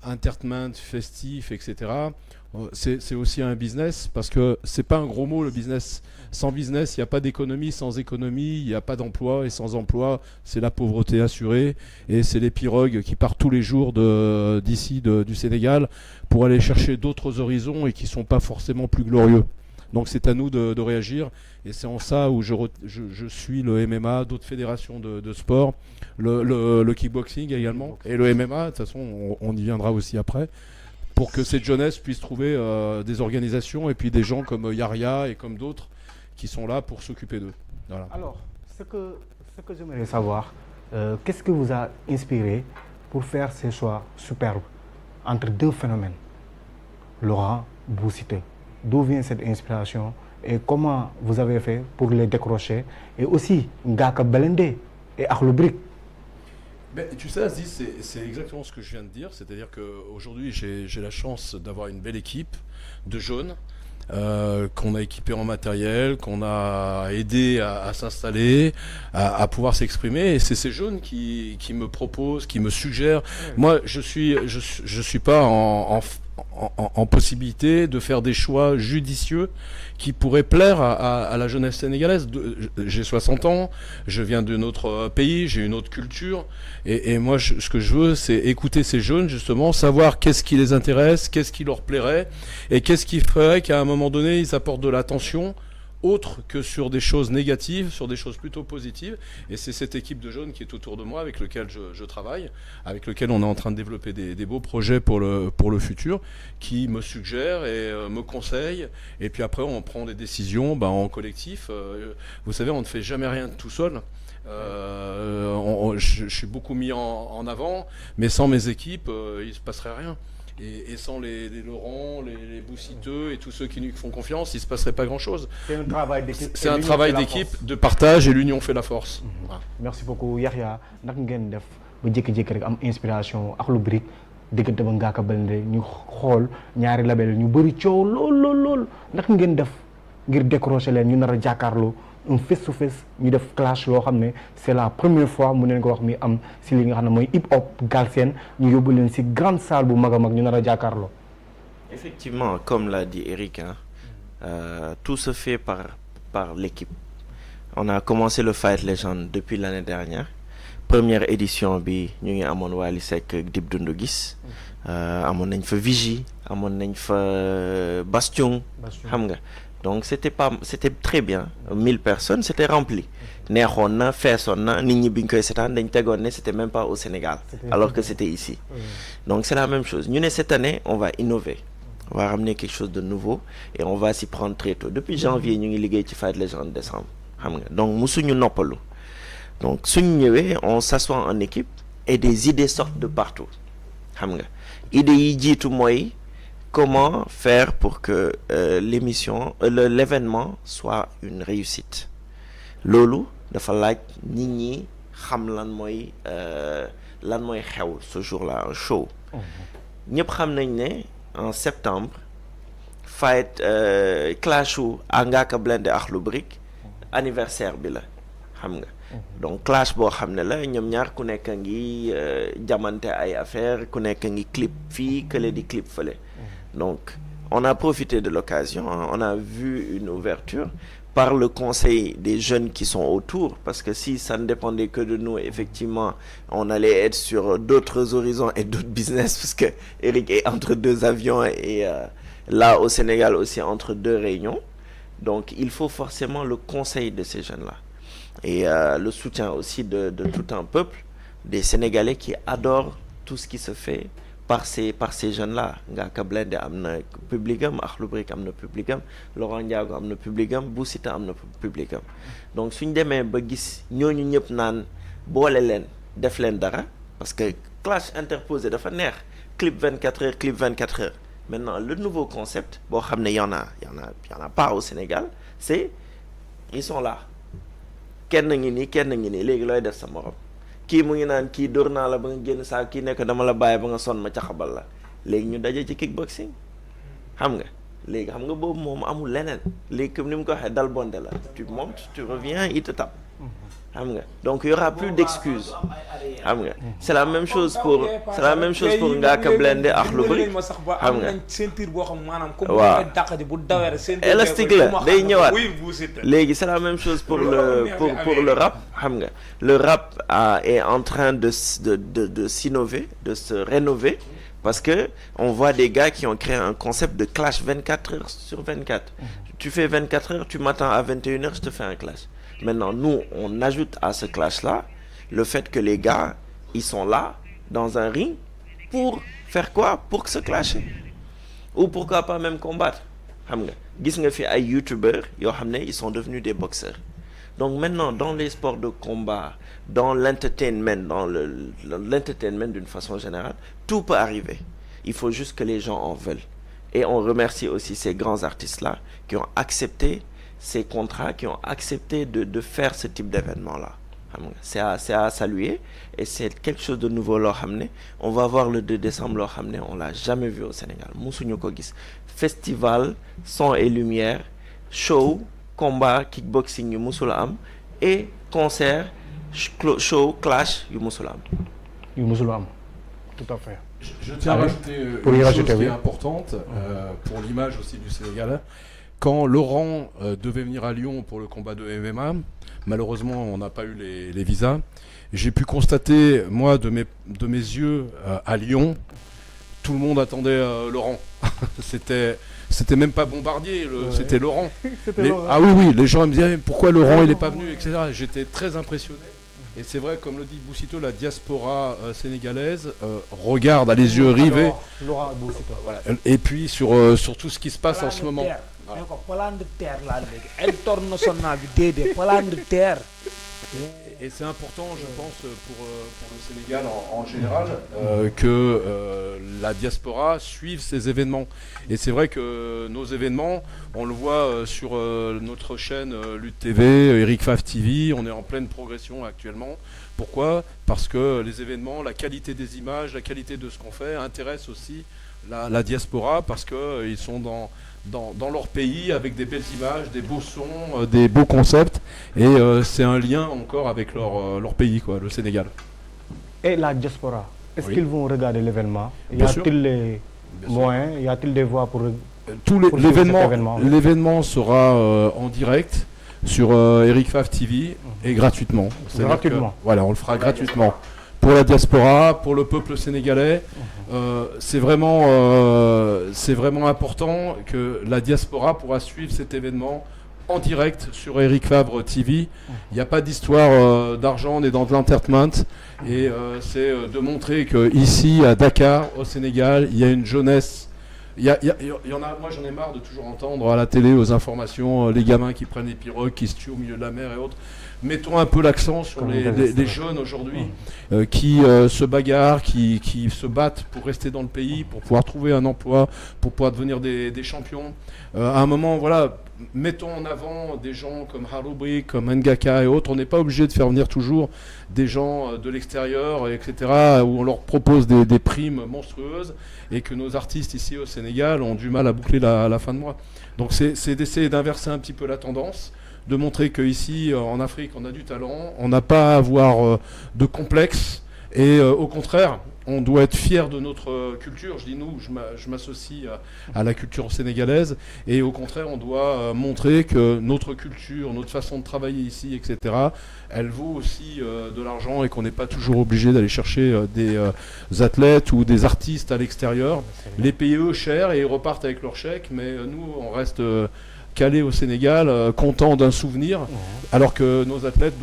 entertainment, festif, etc. C'est aussi un business, parce que c'est pas un gros mot le business. Sans business, il n'y a pas d'économie, sans économie, il n'y a pas d'emploi, et sans emploi, c'est la pauvreté assurée, et c'est les pirogues qui partent tous les jours d'ici, du Sénégal, pour aller chercher d'autres horizons et qui ne sont pas forcément plus glorieux. Donc c'est à nous de réagir, et c'est en ça où je suis le MMA, d'autres fédérations de sport, le kickboxing également, et le MMA, de toute façon on y viendra aussi après, pour que cette jeunesse puisse trouver des organisations et puis des gens comme Yaria et comme d'autres qui sont là pour s'occuper d'eux. Voilà. Alors, ce que j'aimerais savoir, qu'est-ce que vous a inspiré pour faire ces choix superbes entre deux phénomènes, Laurent, Boussiteux? D'où vient cette inspiration et comment vous avez fait pour les décrocher? Et aussi, Ngaka Blindé et Arloubrick. Ben, tu sais, Aziz, c'est exactement ce que je viens de dire. C'est-à-dire qu'aujourd'hui, j'ai la chance d'avoir une belle équipe de jeunes qu'on a équipé en matériel, qu'on a aidé à s'installer, à pouvoir s'exprimer. Et c'est ces jeunes qui me proposent, qui me suggèrent. Moi, je suis pas en possibilité de faire des choix judicieux qui pourraient plaire à la jeunesse sénégalaise. J'ai 60 ans, je viens d'un autre pays, j'ai une autre culture, et moi ce que je veux, c'est écouter ces jeunes, justement, savoir qu'est-ce qui les intéresse, qu'est-ce qui leur plairait, et qu'est-ce qui ferait qu'à un moment donné ils apportent de l'attention autre que sur des choses négatives, sur des choses plutôt positives. Et c'est cette équipe de jeunes qui est autour de moi, avec lequel je travaille, avec lequel on est en train de développer des beaux projets pour le futur, qui me suggèrent et me conseillent. Et puis après, on prend des décisions en collectif. Vous savez, on ne fait jamais rien tout seul. Je suis beaucoup mis en avant, mais sans mes équipes, il ne se passerait rien. Et sans les Laurent, les Boussiteux et tous ceux qui nous font confiance, il ne se passerait pas grand-chose. C'est un travail d'équipe. C'est un travail d'équipe, de partage, et l'union fait la force. Voilà. Merci beaucoup Yahya. Naka ngeen def ba jékki-jékki rek am inspiration Arloubrick diggante ba Ngaka Blindé ñu xool ñaari label ñu bëri coow lool naka ngeen def ngir décrocher leen ñu nar a jàkkaarloo un face to face ñu def clash loo xam ne c'est la première fois mu neen ko wax mi am si li nga xam ne mooy hip hop Galsen ñu yóbbu leen si grande salle bu mag a mag ñu nar a jàkkaarloo. Effectivement, comme l'a dit Eric, tout se fait par l'équipe. On a commencé le Fight Legend depuis l'année dernière. Première édition bi ñu ngi amoon Wally Seck ak Dip Doundou Guiss, amoon nañ fa Vigie, amoon nañ fa Bastion, xam nga. Donc c'était très bien. 1000 personnes, c'était rempli. Neexoon na feesoon na nit ñi biñ koy seetaan dañ tegoon ne c'était même pas au Sénégal alors que c'était ici. Donc c'est la même chose. Ñu ne cette année on va innover. On va ramener quelque chose de nouveau et on va s'y prendre très tôt. Depuis janvier ñu ngi liggéey ci Fight Legend décembre xam nga donc musuñu noppalu. Donc suñu ñëwee on s'assoit en équipe et des idées sortent de partout xam nga idées yi jiitu mooy comment faire pour que l'événement soit une réussite. Loolu dafa laaj nit ñi xam lan mooy xew ce jour-là un show. ñëpp xam nañ ne en septembre fight clashu Ngaaka Blindé Akhlou Brick anniversaire bi la xam nga. Donc clash boo xam ne la ñoom ñaar ku nekk ngi jamante ay affaire ku nekk ngi clip fii kële di clip fële. Donc on a profité de l'occasion, on a vu une ouverture par le conseil des jeunes qui sont autour, parce que si ça ne dépendait que de nous, effectivement, on allait être sur d'autres horizons et d'autres business, parce que Eric est entre 2 avions et là au Sénégal aussi entre 2 réunions. Donc il faut forcément le conseil de ces jeunes-là et le soutien aussi de tout un peuple, des Sénégalais qui adorent tout ce qui se fait par ces jeunes-là. Ngaaka Blindé am na publicam, Akhlou Brick am na publicam, Laurent Ndiago am na publicam, Bou Siteu am na publicam. Donc suñ demee ba gis ñooñu ñëpp naan boole leen def leen dara, parce que clash interposé dafa neex, clip 24 heures, clip 24 heures. Maintenant le nouveau concept boo xam ne y en a pas au Sénégal, c'est ils sont là. Kenn ngi nii léegi looy def sa morom. Kii mu ngi naan kii dóor naa la ba nga génn saa kii nekk dama la bàyyi ba nga sonn ma caxabal la léegi ñu daje ci kickboxing xam nga léegi xam nga boobu moom amul leneen léegi comme ni mu ko waxee dal bonde la tu montes tu reviens il te tape xam nga donc il y aura plus d'excuses xam nga c'est la même chose pour Ngaaka Blindé Akhlou Brick xam nga waaw élastique la day ñëwaat léegi c'est la même chose pour le rap xam nga le rap est en train de s'innover, de se rénover, parce que on voit des gars qui ont créé un concept de clash 24 heures sur 24. Tu fais 24 heures, tu m'attends à 21 heures, je te fais un clash. Maintenant, nous, on ajoute à ce clash-là le fait que les gars, ils sont là, dans un ring, pour faire quoi? Pour se clasher. Ou pourquoi pas même combattre. Xam nga gis nga fi ay youtubeurs yoo xam ne ils sont devenus des boxeurs. Donc maintenant, dans les sports de combat, dans l'entertainment, l'entertainment d'une façon générale, tout peut arriver. Il faut juste que les gens en veulent. Et on remercie aussi ces grands artistes-là qui ont accepté ces contrats, qui ont accepté de faire ce type d'événement-là. C'est à saluer et c'est quelque chose de nouveau. On va voir le 2 décembre, on l'a jamais vu au Sénégal. Musuñu ko gis. Festival, son et lumière, show, combat, kickboxing yu musul am et concert, show, clash yu musul am. Tout à fait. Je tiens à rajouter une chose qui est importante pour l'image aussi du Sénégal. Quand Laurent devait venir à Lyon pour le combat de MMA, malheureusement on n'a pas eu les visas. J'ai pu constater, moi, de mes yeux, à Lyon, tout le monde attendait Laurent. C'était même pas Bombardier, c'était Laurent. Ah oui, les gens me disaient pourquoi Laurent il n'est pas venu, etc. J'étais très impressionné. Et c'est vrai, comme le dit Bou Siteu, la diaspora sénégalaise regarde à les yeux rivés. Voilà. Et puis sur tout ce qui se passe en ce moment. Et c'est important, je pense, pour le Sénégal en général, que la diaspora suive ces événements. Et c'est vrai que nos événements, on le voit sur notre chaîne Lutte TV, Eric Faf TV, on est en pleine progression actuellement. Pourquoi? Parce que les événements, la qualité des images, la qualité de ce qu'on fait intéresse aussi la diaspora, parce qu'ils sont dans leur pays avec des belles images, des beaux sons, des beaux concepts, et c'est un lien encore avec leur pays, quoi, le Sénégal. Et la diaspora, est-ce qu'ils vont regarder l'événement? Bien sûr. Y a-t-il les moyens, y a-t-il des voies pour l'événement sera en direct sur Eric Faf TV et gratuitement. Gratuitement. Voilà, on le fera gratuitement pour la diaspora, pour le peuple sénégalais. C'est vraiment important que la diaspora pourra suivre cet événement en direct sur Eric Favre TV. Il n'y a pas d'histoire d'argent, on est dans de l'entertainment. Et c'est de montrer qu'ici, à Dakar, au Sénégal, il y a une jeunesse. Il y en a, moi j'en ai marre de toujours entendre à la télé, aux informations, les gamins qui prennent des pirogues, qui se tuent au milieu de la mer et autres. Mettons un peu l'accent sur les jeunes aujourd'hui qui se bagarrent, qui se battent pour rester dans le pays, pour pouvoir trouver un emploi, pour pouvoir devenir des champions. À un moment, voilà, mettons en avant des gens comme Haroubri, comme Ngaka et autres. On n'est pas obligé de faire venir toujours des gens de l'extérieur, etc., où on leur propose des primes monstrueuses et que nos artistes ici au Sénégal ont du mal à boucler la fin de mois. Donc c'est d'essayer d'inverser un petit peu la tendance, de montrer qu'ici, en Afrique, on a du talent, on n'a pas à avoir de complexe, et au contraire, on doit être fier de notre culture. Je dis nous, je m'associe à la culture sénégalaise, et au contraire, on doit montrer que notre culture, notre façon de travailler ici, etc., elle vaut aussi de l'argent, et qu'on n'est pas toujours obligé d'aller chercher des athlètes ou des artistes à l'extérieur. Les payer eux cher, et ils repartent avec leur chèque, mais nous, on reste... calé au Sénégal, content d'un souvenir, alors que nos athlètes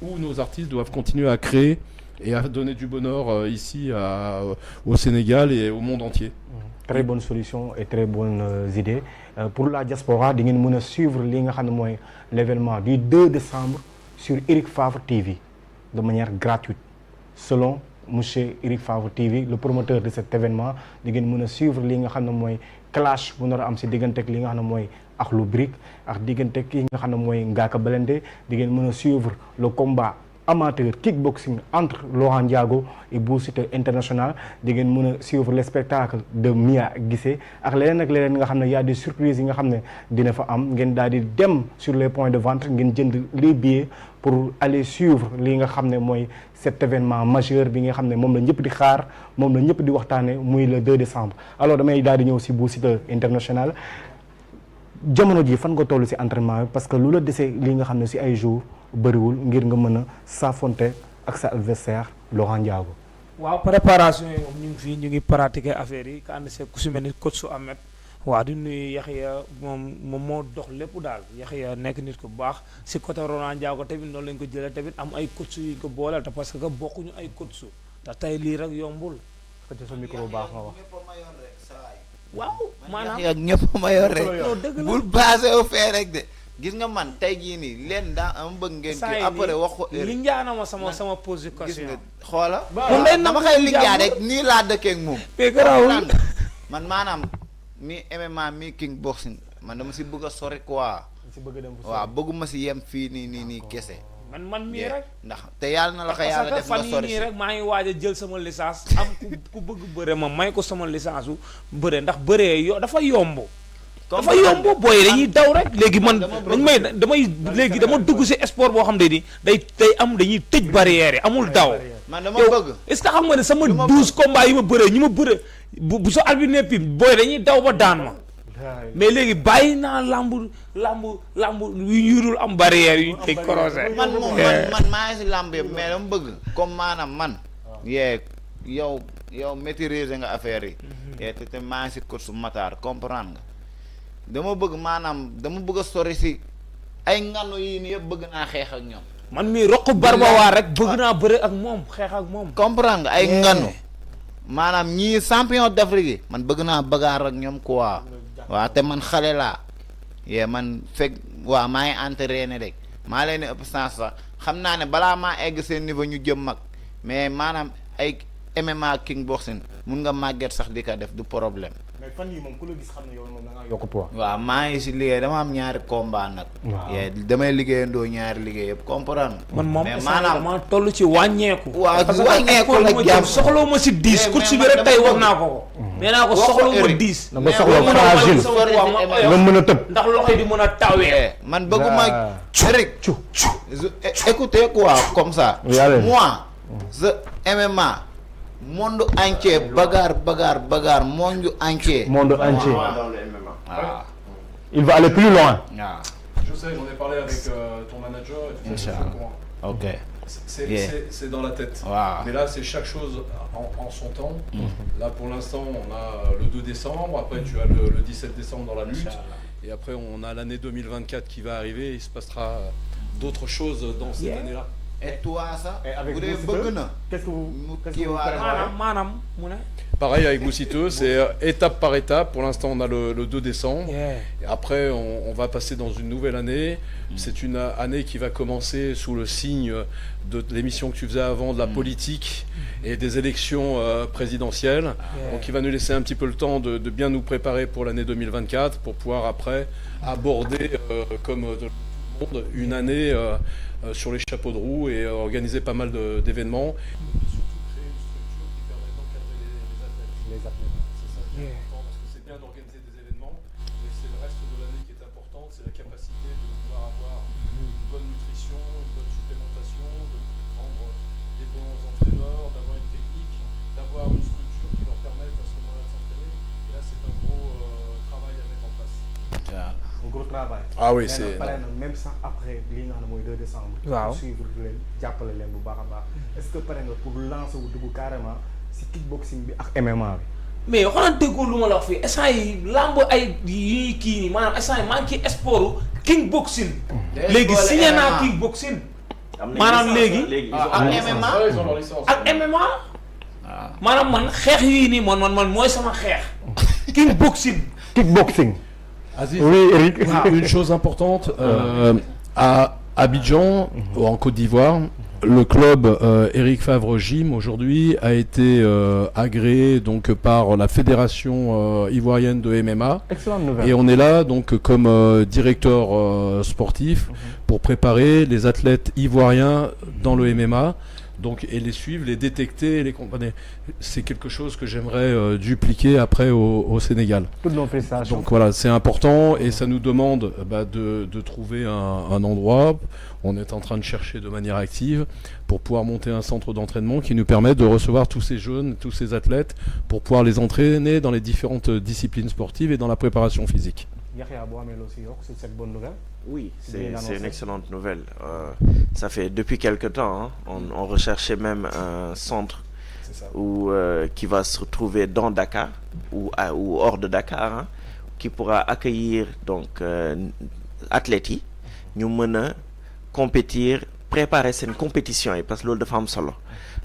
ou nos artistes doivent continuer à créer et à donner du bonheur ici au Sénégal et au monde entier. Très bonne solution et très bonnes idées. Pour la diaspora, vous pouvez suivre l'événement du 2 décembre sur Eric Favre TV de manière gratuite. Selon monsieur Eric Favre TV, le promoteur de cet événement, vous pouvez suivre clash bu nar a am si diggante ak li nga xam ne mooy Akhlou Brick ak diggante ki nga xam ne mooy Ngaaka Blindé di ngeen mën a suivre le combat amateur kickboxing entre Laurent Ndiago et Bou Siteu international di ngeen mën a suivre le spectacle de Mia Guissé ak leneen nga xam ne y a des surprises yi nga xam ne dina fa am ngeen daal di dem sur les points de vente ngeen jënd les billets pour aller suivre li nga xam ne mooy cet événement majeur bi nga xam ne moom la ñëpp di xaar moom la ñëpp di waxtaane muy le 2 décembre alors damay daal di ñëw si Bou Siteu international jamono ji fan nga toll si entraînement bi parce que lu la desee li nga xam ne si ay jours bëriwul ngir nga mën a s'affronter ak sa adversaire Laurent Ndiago. waaw préparation yi moom ñu ngi pratiquer affaire yi ka ànd see ku si mel ni coach su Ahmed waaw di nuyu Yaxya moom moo dox lépp daal Yaxya nekk nit ku baax si côté Laurent Ndiago tamit noonu lañ ko jëlee tamit am ay coach yu ko booleel te parce que bokkuñu ay coach te tey lii rek yombul. peut-être sa micro baax nga wax. waaw maanaam ak ñëpp ma yor rek dëgg la bul basé wu fee rek de gis nga man tey jii nii leen daa am bëgg ngeen ki après wax ko li njaana ma sama position gis nga xoola moom day dama koy liggéey rek nii laa dëkkee ak moom man maanaam mi MMA mi kickboxing man dama si bëgg a sori quoi waaw bëgguma si yem fii nii kese man mii rek ndax te yàlla na la ko yàlla def nga sori nii rek maa ngi waaj a jël sama licence am ku bëgg bëre ma may ko sama licence u bëre ndax bëree dafa yomb dafa yomb booy dañuy daw rek léegi man léegi dama dugg si sport boo xam ne ni dañuy tëj barrière yi amul daw man dama bëgg est-ce que xam nga ne sama 12 combats yi ma bëree ñi ma bëre bu so arbitre ne pi booy dañuy daw ba daan ma mais léegi bàyyi naa lamb yu ñuurul am barrière yu tëj corosé man maa ngi si lamb yëpp mais dama bëgg comme maanaam man yow maîtriser nga affaire yi te maa ngi si coach su Matar comprendre nga dama bëgg a sori si ay nganu yii nii yëpp bëgg naa xeex ak ñoom man mii roq barbawaa rek bëgg naa bëre ak moom xeex ak moom comprendre nga ay nganu maanaam ñii champion d'Afrique yi man bëgg naa bagaar ak ñoom quoi waaw te man xale laa man fekk waaw maa ngi entraîné rek maa leen ëpp sens sax xam naa ne balaa maa egg seen niveau ñu jëm mag mais maanaam ay MMA kickboxing mun nga màgget sax di ko def du problème. mais fan yii moom ku la gis xam ne yow moom da ngaa yokk poids. waaw maa ngi si liggéey dama am ñaari combat nag. waaw damay liggéeyandoo ñaari liggéey yëpp comprendre. man moom mais maanaam dama toll ci wàññeeku. waaw wàññeeku la jàmm soxla ma si 10 coach bi rek tey wax naa ko. nee naa ko soxla ma 10. nga soxla fragile nga mën a tëb. ndax loxo di mën a tawee. man bëgguma Eric écoutez quoi comme ça. moi je MMA. monde entier bagarre monde entier. Ah. Il va aller plus loin. Je sais, j'en ai parlé avec ton manager. Inch'Allah. Ok. C'est dans la tête. Wow. Mais là, c'est chaque chose en son temps. Là, pour l'instant, on a le 2 décembre. Après, tu as le 17 décembre dans la lutte. Et après, on a l'année 2024 qui va arriver. Il se passera d'autres choses dans cette année-là. Et toi, ça avec vous vous, qu'est-ce que vous maanaam mu ne. Pareil avec Moussiteux, c'est étape par étape. Pour l'instant, on a le 2 décembre. Et après, on va passer dans une nouvelle année. C'est une année qui va commencer sous le signe de l'émission que tu faisais avant, de la politique et des élections présidentielles. Donc, il va nous laisser un petit peu le temps de bien nous préparer pour l'année 2024 pour pouvoir après aborder, comme tout le monde, une année sur les chapeaux de roue et organiser pas mal d'événements. les athlètes. C'est ça qui est important parce que c'est bien d'organiser des événements, mais c'est le reste de l'année qui est important, c'est la capacité de pouvoir avoir une bonne nutrition, une bonne supplémentation, de prendre des bons entraîneurs, d'avoir une technique, d'avoir une structure qui leur permette à ce moment-là de s'entraîner. Et là, c'est un gros travail à mettre en place. Un gros travail. Ah oui, c'est même sax après li nga xam ne mooy 2 décembre. waaw suivre leen jàppale leen bu baax a baax. Est-ce que pare nga pour lancer wu dugg carrément si kickboxing bi ak MMA bi. mais xanaa déggoo lu ma la wax fii instant yi lamb ay yii kii nii maanaam instant yi maa ngi ci sport kickboxing. léegi signé naa kickboxing. maanaam léegi ak MMA ak MMA. maanaam man xeex yii nii man mooy sama xeex. kickboxing. Kickboxing. Aziz, oui, Eric. Une chose importante, à Abidjan, en Côte d'Ivoire, le club Eric Favre Gym aujourd'hui a été agréé donc par la fédération ivoirienne de MMA. Excellente nouvelle. Et on est là donc comme directeur sportif pour préparer les athlètes ivoiriens dans le MMA. Donc, et les suivre, les détecter, les comprendre. C'est quelque chose que j'aimerais dupliquer après au Sénégal. Toutes nos félicitations. Donc voilà, c'est important et ça nous demande de trouver un endroit. On est en train de chercher de manière active pour pouvoir monter un centre d'entraînement qui nous permette de recevoir tous ces jeunes, tous ces athlètes pour pouvoir les entraîner dans les différentes disciplines sportives et dans la préparation physique. Yahya, boo amee loo si yokk c'est cette bonne nouvelle. Oui, c'est une excellente nouvelle. Ça fait depuis quelque temps, hein, on recherchait même un centre qui va se retrouver dans Dakar ou hors de Dakar, hein, qui pourra accueillir donc athlètes yi ñu mën a compétir, préparer seen compétition yi parce que loolu dafa am solo.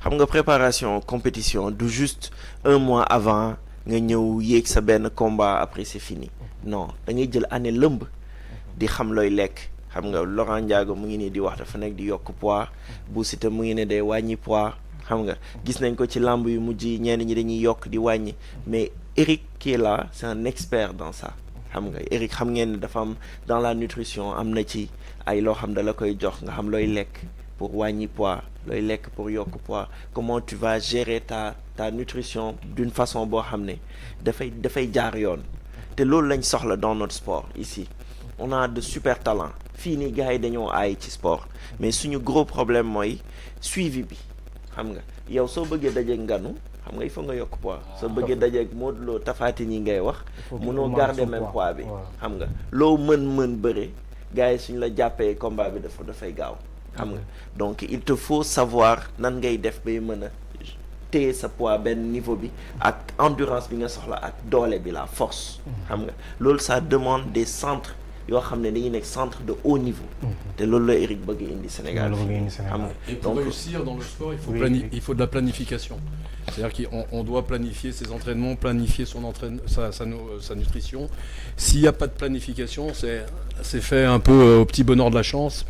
Xam nga préparation compétition du juste un mois avant nga ñëw yéeg sa benn combat après c'est fini. Non, da ngay jël année lëmb di xam looy lekk. Xam nga Laurent Ndiago mu ngi nii di wax dafa nekk di yokk poids, Bou Siteu mu ngi ne day wàññi poids. Xam nga gis nañ ko ci lamb yu mujj ñenn ñi dañuy yokk di wàññi, mais Eric qui est là c'est un expert dans ça. Xam nga Eric xam ngeen ne dafa am dans la nutrition am na ci ay loo xam da la koy jox nga xam looy lekk pour wàññi poids, looy lekk pour yokk poids, comment tu vas gérer ta nutrition d'une façon boo xam ne dafay jaar yoon. te loolu lañ soxla dans notre sport ici. On a de super talents fii nii gars yi dañoo aay ci sport mais suñu gros problème mooy suivi bi. Xam nga yow soo bëggee dajeeg nganu xam nga il faut nga yokk poids soo bëggee dajeeg Modou Lo Tapha Tine yi ngay wax mënoo garder même poids bi. Xam nga loo mën bëre gars yi suñ la jàppee combat bi dafay gaaw. Xam nga donc il te faut savoir nan ngay def bay mën a téye sa poids benn niveau bi ak endurance bi nga soxla ak doole bi la force. Xam nga loolu ça demande des centres yoo xam ne dañuy nekk centre de haut niveau. te loolu la Eric bëgg indi Sénégal. Xam nga et pour réussir dans le sport il faut de la planification. C'est-à-dire qu'on doit planifier ses entraînements, planifier sa nutrition. S'il n'y a pas de planification, c'est fait un peu au petit bonheur de la chance.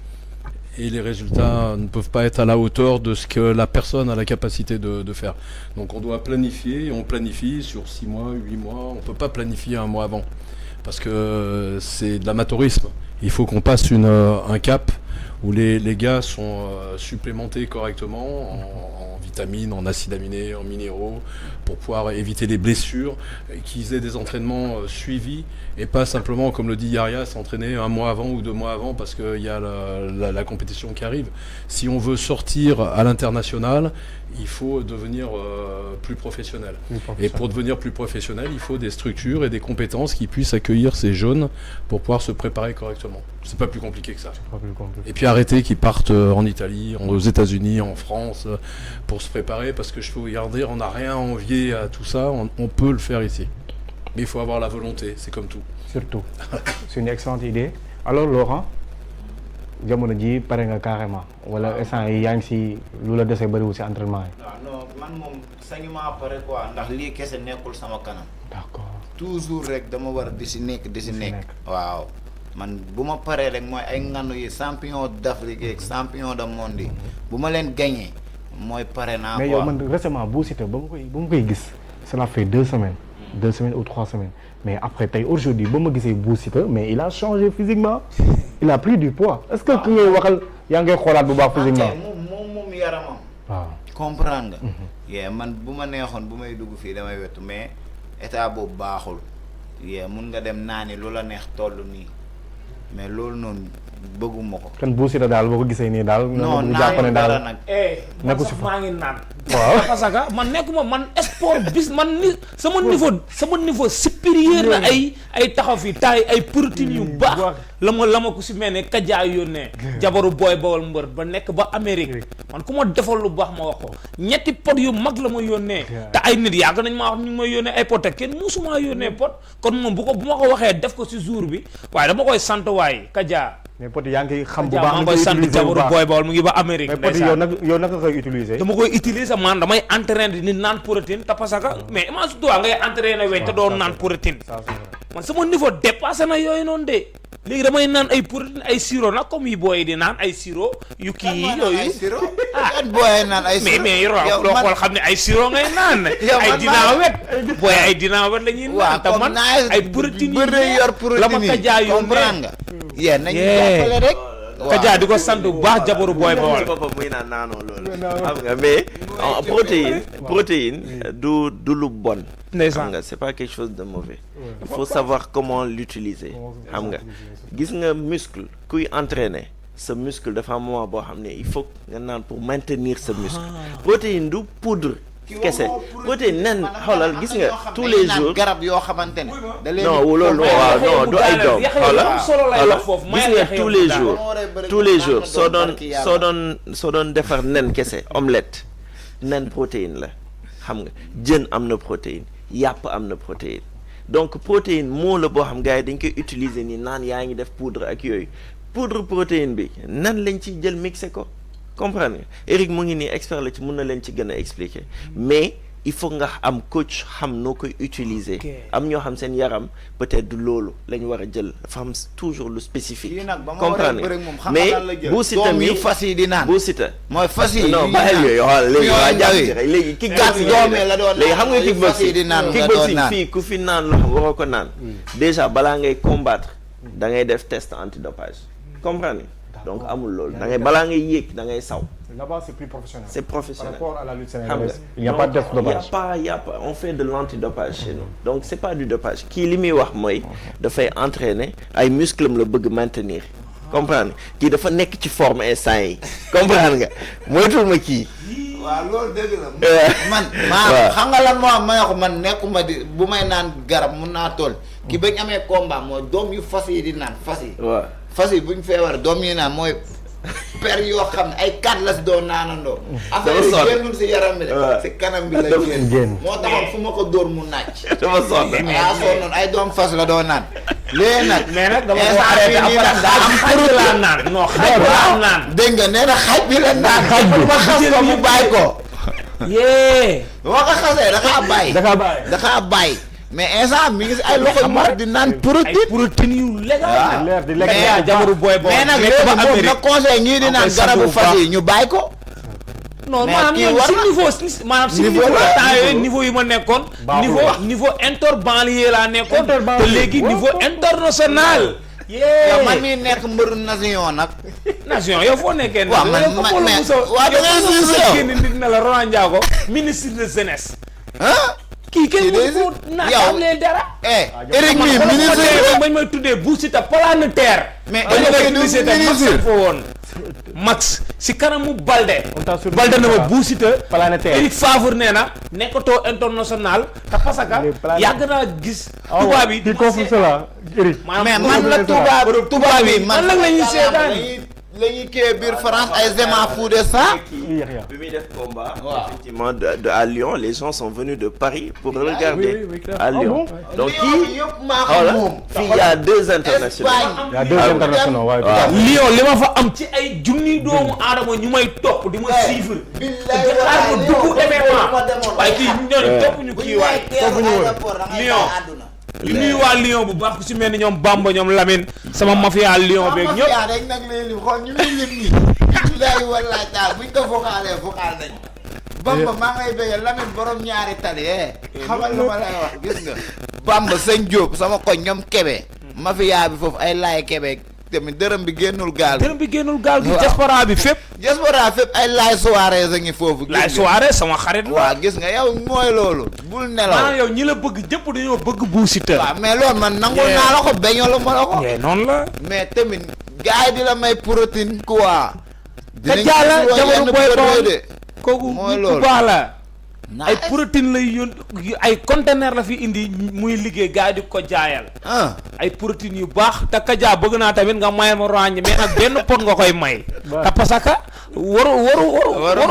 Et les résultats ne peuvent pas être à la hauteur de ce que la personne a la capacité de faire. Donc on doit planifier, et on planifie sur 6 mois, 8 mois, on ne peut pas planifier un mois avant, parce que c'est de l'amateurisme. Il faut qu'on passe un cap où les gars sont supplémentés correctement en vitamines, en acides aminés, en minéraux, pour pouvoir éviter les blessures, qu'ils aient des entraînements suivis, et pas simplement, comme le dit Yahya, s'entraîner un mois avant ou 2 mois avant parce qu'il y a la compétition qui arrive. Si on veut sortir à l'international, il faut devenir plus professionnel. Et pour devenir plus professionnel, il faut des structures et des compétences qui puissent accueillir ces jeunes pour pouvoir se préparer correctement. C'est pas plus compliqué que ça. Et puis suis arrêté qu'ils partent en Italie, aux États-Unis, en France, pour se préparer, parce que je peux vous regarder, on n'a rien à envier à tout ça, on peut le faire ici. Mais il faut avoir la volonté, c'est comme tout. Surtout. C'est une excellente idée. Alors Laurent, jamono ji pare nga carrément wala instant yi yaa ngi si lu la dese bëriwul si entraînement yi. non man moom sañu maa pare quoi ndax lii kese nekkul sama kanam. D'accord. toujours rek dama war di si nekk. waaw man bu ma paree rek mooy ay nganu yi champion d'Afrique ak champion du monde yi bu ma leen gagné mooy pare naa. mais yow man récemment Bou Siteu ba ma koy gis cela fait 2 semaines ou 3 semaines mais après tey aujourd'hui ba ma gisee Bou Siteu mais il a changé physiquement il a pris du poids est-ce que ki ngay waxal yaa ngay xoolaat bu baax physiquement. moom yaramam. waaw comprendre nga. yee man bu ma neexoon bu may dugg fii damay wetu mais état boobu baaxul yee mun nga dem naani lu la neex toll nii mais loolu noonu bëgguma ko. kan Bou Siteu daal boo ko gisee nii daal. non naa dara nag. man sax maa ngi naan. waaw parce que man nekkuma man sport bis man ni sama niveau supérieur na ay taxaw fi taay ay protéines yu baax la ma ko si mel ne Kaja yónnee jabaru booy bawal mbër ba nekk ba Amérique man ku ma defal lu baax ma wax ko 3 pot yu mag la ma yónnee te ay nit yàgg nañ maa wax ñu ngi may yónnee ay pot te kenn musuma yónnee pot kon moom bu ma ko waxee def ko si jour bi waaye dama koy sant waay Kaja. mais pot yaa ngi xam bu baax maa ngi koy sant jabaru booy bawal mu ngi ba Amérique. mais pot yow naka koy utiliser. dama koy utiliser man damay entraîner di naan protéine te parce que mais imagine toi ngay entraîner weñ te doo naan protéine. man sama niveau dépassé na yooyu noonu de léegi damay naan ay protéine ay sirop nag comme yi booy di naan ay sirop yu kii yi yooyu. booy naan ay sirop mais yow loo xool xam ne ay sirop ngay naan. ay dinaa wet booy ay dinaa wet la ñuy naan te man ay protéines yi la ma Kaja comprendre nga. yéen nañu jàppale rek. Kaja di ko sant bu baax jabaru booy bawal. muy naan naanoo loolu. xam nga mais protéine du lu bon. xam nga c'est pas quelque chose de mauvais. il faut savoir comment l'utiliser. xam nga gis nga muscle kuy entraîner sa muscle dafa am moment boo xam ne il faut nga naan pour maintenir sa muscle. protéine du poudre. kese protéine nen xoolal gis nga tous les jours garab yoo xamante ne. non loolu waaw non du ay doom xoolal gis nga tous les jours soo doon defar nen kese omelette nen protéine la xam nga jën am na protéine yàpp am na protéine donc protéine moo la boo xam gars yi dañ koy utiliser ni naan yaa ngi def poudre ak yooyu poudre protéine bi nan lañ ci jël mixé ko. comprendre nga Eric mu ngi nii expert la ci mën na leen ci gën a expliquer mais il faut nga am coach xam noo koy utiliser. am ñoo xam seen yaram peut-être du loolu la ñu war a jël dafa am toujours lu spécifique. comprendre nga mais Bou Siteu mi fas yi di naan Bou Siteu mooy fas yi non bàyyil yooyu xool léegi waa jàpp rek léegi kickboxing léegi xam nga kickboxing fii ku fi naan loo xam waroo ko naan déjà balaa ngay combattre da ngay def test antidopage comprendre nga donc amul loolu da ngay balaa ngay yéeg da ngay saw. Là-bas c'est plus professionnel. C'est professionnel. Par rapport à la lutte sénégalaise, il n'y a pas de dopage. Il y a pas, on fait de l'antidopage chez nous. Donc c'est pas du dopage. Kii li muy wax mooy dafay entraîner ay muscles la bëgg maintenir. comprendre nga kii dafa nekk ci forme instant yi comprendre nga moytul ma kii. waaw loolu dëgg la. man maa xam nga lan moo am ma ko man nekkuma di bu may naan garab mun naa toll. ki bañ amee combat mooy doom yu fas yi di naan fas yi. waaw fas yi buñ feebar doom yi naan mooy per yoo xam ne ay 4 la si doon naanandoo. affaire yi génnul si yaram bi de. si kanam bi la génn. moo taxoon fu ma ko dóor mu naaj. dama sonn noonu ay doom fas la doon naan. léegi nag mais nag dama ko arrêté après daa am xaj bi la naan non xaj bi la naan. dégg nga nee na xaj bi la naan. xaj bi ma xas ko mu bàyyi ko. yee. boo ko xasee da kaa bàyyi. da kaa bàyyi. mais instant mi ngi si ay loxo mar di naan protéine. ay protéine yu légal. leer di légal jabaru booy boo. mais nag léegi moom na conseil ñii di naan garabu fas yi ñu bàyyi ko. non maanaam ñoom si niveau maanaam si niveau temps yooyu niveau yi ma nekkoon. niveau interbanlieue laa nekkoon. te léegi niveau international. yow man mii nekk mbëru nation nag. nation yow foo nekkee. waaw man mais waaw da ngay siy génn nit na la Roland Ndiago ministre de jeunesse. kii kenn mënu ko naataam leen dara. Eric mi ministre bañ may tuddee Bou Siteu planétaire. mais Eric foo woon Max si kanamu Balde. Balde na ma Bou Siteu planétaire. Eric Favre nee na nekkatoo international te parce que yàgg naa gis. tubaab yi di ko fa Eric. mais man la tubaab yi man la ñuy seetaan la ñuy kii biir France ay Zema Foude ça. bi muy def combat. effectivement de à Lyon les gens sont venus de Paris pour regarder. Oui, clair. à Lyon. donc kii yëpp maa ko moom. fii y a 2 internationaux. Il y a 2 internationaux waaye. Lyon li ma fa am ci ay junni doomu aadama ñu may topp di ma suivre. billaay xaar ma dugg MMA waaye kii ñooñu topp ñu kii waaye. Lyon li nuy waa Lyon bu baax ku si mel ni ñoom Bamba ñoom Lamine sama mafia Lyon beeg ñëpp. mafia rek nag leen lim xool ñu ngi lim nii. billaay wallaay taal buñ ko vocalee vocal nañ. Bamba maa ngay bëgg Lamine borom ñaari tali xamal lu ma lay wax gis nga. Bamba sëñ Diop sama koñ ñoom Kébé. mafia bi foofu ay laay Kébé tamit dërëm bi génnul gaal. dërëm bi génnul gaal gi diaspora bi fépp. diaspora fépp ay laay soirée sa ngi foofu. laay soirée sama xarit la. waaw gis nga yow mooy loolu. bul nelaw maanaam yow ñi la bëgg jëpp dañoo bëgg Bou Siteu. waaw mais loolu man nangul naa la ko beñoo ma la ko. noonu la. mais tamit gars yi di la may protéine quoi. ka jaala jamono booy bool kooku mooy ku loolu baax la. ay protéine lay yón ay conteneur la fi indi muy liggéey gars yi di ko jaayal. ay protéines yu baax te Kaja bëgg naa tamit nga may ma ràññ mais nag benn pot nga koy may. te parce que waru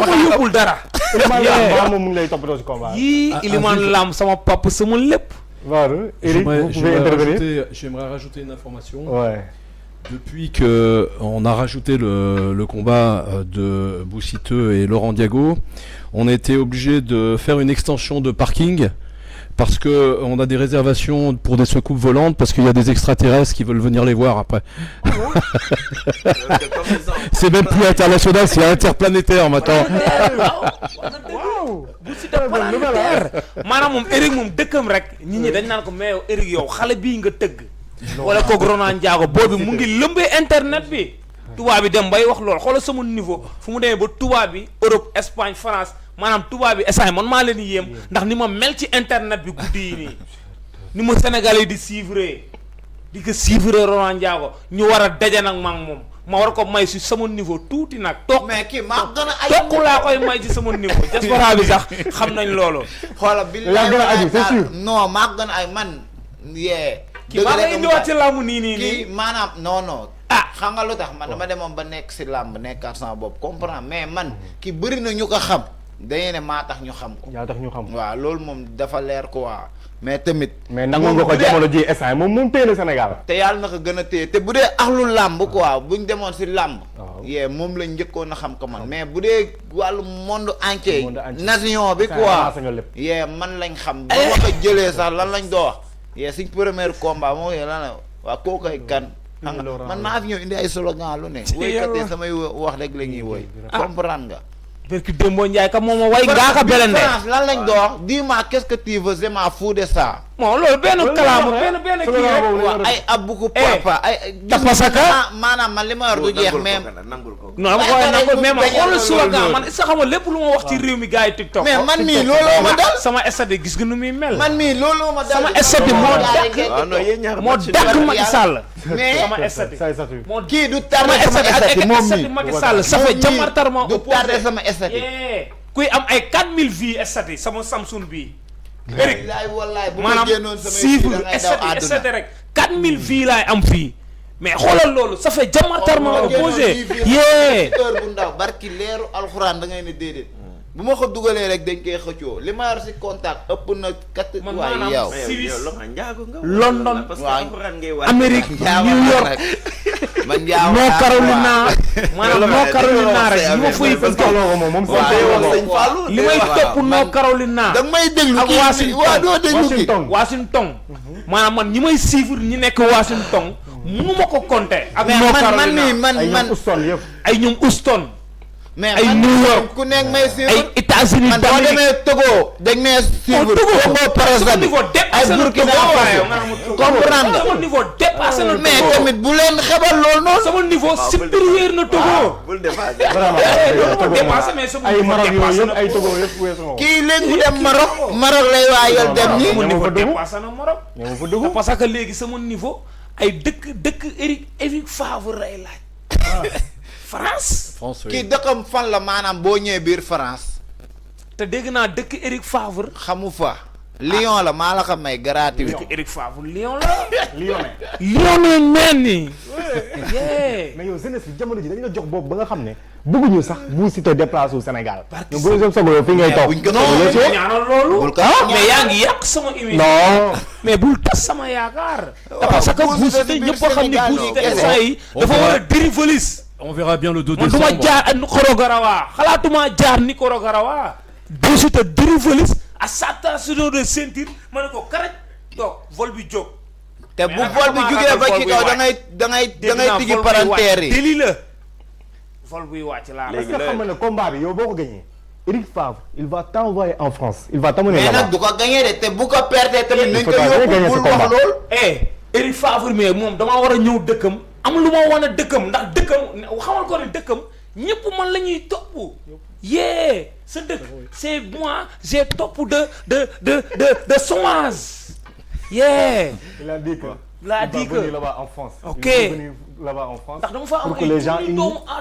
ma yóbbul dara. Iliman moom mu ngi lay toppatoo ci combat. yii Iliman Lam sama papa sama lépp. Voilà, Eric, vous pouvez intervenir. J'aimerais rajouter une information. Ouais. Depuis que on a rajouté le combat de Bou Siteu et Laurent Diago, on a été obligé de faire une extension de parking parce que on a des réservations pour des soucoupes volantes parce qu'il y a des extraterrestres qui veulent venir les voir après. C'est même plus international, c'est interplanétaire maintenant. waaw Bou Siteu planétaire maanaam moom Eric moom dëkkam rek nit ñi dañ naan ko mais yow Eric yow xale bii nga tëgg wala koog Ronan Ndiago boobu mu ngi lëmbee internet bi tubaab bi dem bay wax loolu xoolal sama niveau fu mu demee ba tubaab bi Europe Espagne France maanaam tubaab bi Espagne man maa leen di yéem ndax ni ma mel ci internet bi guddi yi nii ni ma Sénégalais yi di suivre di ko suivre Ronan Ndiago ñu war a daje nag ma ak moom ma war ko may si sama niveau tuuti nag toog mais kii maa gën a ay toog laa koy may ci sama niveau diaspora bi sax xam nañ loolu. xoolal bi yaa gën a aju c'est sûr. non maa gën a ay man yee. kii maa ngi indiwaat ci làmb nii kii maanaam non xam nga lu tax man dama demoon ba nekk si làmb nekkaat sama bopp comprendre mais man ki bëri na ñu ko xam dañuy ne maa tax ñu xam ko. yaa tax ñu xam. waaw loolu moom dafa leer quoi mais tamit. mais nangu nga ko jamono ji instant moom téye na Sénégal. te yàlla na ko gën a téye te bu dee axlu làmb quoi buñ demoon si làmb. yee moom lañ njëkkoon a xam ko man mais bu dee wàllu monde entier. nation bi quoi yee man lañ xam. ba ma ko jëlee sax lan lañ doo wax. yee suñ premier combat moo yee lan la waa kooku ay kan. man maa fi ñëw indi ay slogan lu ne. woykat yi samay wax rek la ñuy woy. comprendre nga. Berki Dembo Ndiaye ka moom way ngaa ka belende lan lañ doon wax dis-moi qu'est-ce que tu veux je m'en fous de ça. bon loolu benn kalaamu benn kii rek ay abuku papa ay. tapasaka maanaam man li ma yor du jeex même. non dama koy nangul mais man xoolal slogan man est-ce que xam nga lépp lu ma wax ci réew mi gars yi TikTok. mais man mii looloo ma dal. sama estade gis nga nu muy mel. man mii looloo ma dal. sama estade moo dàq Macky Sall. mais sama estade moo kii du tardé sama estade moom mii Macky Sall ça fait jamartarement du tardé sama estade. kuy am ay 4000 vues estade sama Samsung bii. Eric maanaam chiffre estade rek 4000 vues laay am fii. mais xoolal loolu ça fait jamartarement opposé. yee heure bu ndaw barki leeru alxuraan da ngay ne déedéet. bu ma ko dugalee rek dañ koy xëccoo li ma yor si contact ëpp na kat. waaye yow London Amérique New York North Carolina maanaam North Carolina rek li ma fay li may topp North Carolina da may déglu ak Washington Washington maanaam man ñi may suivre ñi nekk Washington mënu ma ko compter ak North Carolina man ay ñoom Houston mais ay New York ku nekk may suivre ay États-Unis man boo demee Togo dañ may suivre Togo par exemple ay Burkina Faso comprendre nga sama niveau dépassé na mais tamit bu leen xebal loolu noonu sama niveau supérieur na Togo bul dépassé mais sama ay niveau Maroc dépassé yooyu na yëpp ay Togo yëpp weesu na ko. kii léegi mu dem Maroc lay waayal dem ni sama niveau dépassé na Maroc ñoo fa dugg. parce que léegi sama niveau ay dëkk Eric Favre lay laaj France kii dëkkam fan la maanaam boo ñëwee biir France te dégg naa dëkk Eric Favre xamu fa Lyon la maa la ko may gratuit dëkk Eric Favre Lyon la Lyonnais meen ni mais yow jeunesse bi jamono ji dañu la jox boobu ba nga xam ne bëgguñu sax bu Siteu déplacé au Sénégal. ñoom boo leen soog a fi ngay toog. ñaanal loolu. mais yaa ngi yàq sama émission. non mais bul tas sama yaakaar. parce que bu Siteu ñëpp a xam ne bu Siteu instant yi dafa war a dirivalis. On verra bien le 2 man décembre. du ma jaar ak Nicaragua xalaatuma jaar Nicaragua bu Siteu dirivalis à station de ceinture ma ne ko karaj toog vol bi jóg. te bu vol bi jugee ba ci kaw da ngay tigi palanteer yi. déli la vol buy wàcc laa. est-ce que xam nga ne combat bi yow boo ko gagné Eric Favre il va t'envoyer en France il va t'amener là-bas. mais nag du ko gagné de te bu ko perdee tamit nañ ko gagner ce yóbbu bul wax combat. lool. Eric Favre mais moom damaa war a ñëw dëkkam am lu ma wane dëkkam ndax dëkkam xamal ko ne dëkkam ñëpp man la ñuy topp yee sa dëkk c'est moi j'ai topp de Somas yee. il a dit que l'a dit que là-bas en France. ok il est venu là-bas en France. ndax dama fa am pour que les gens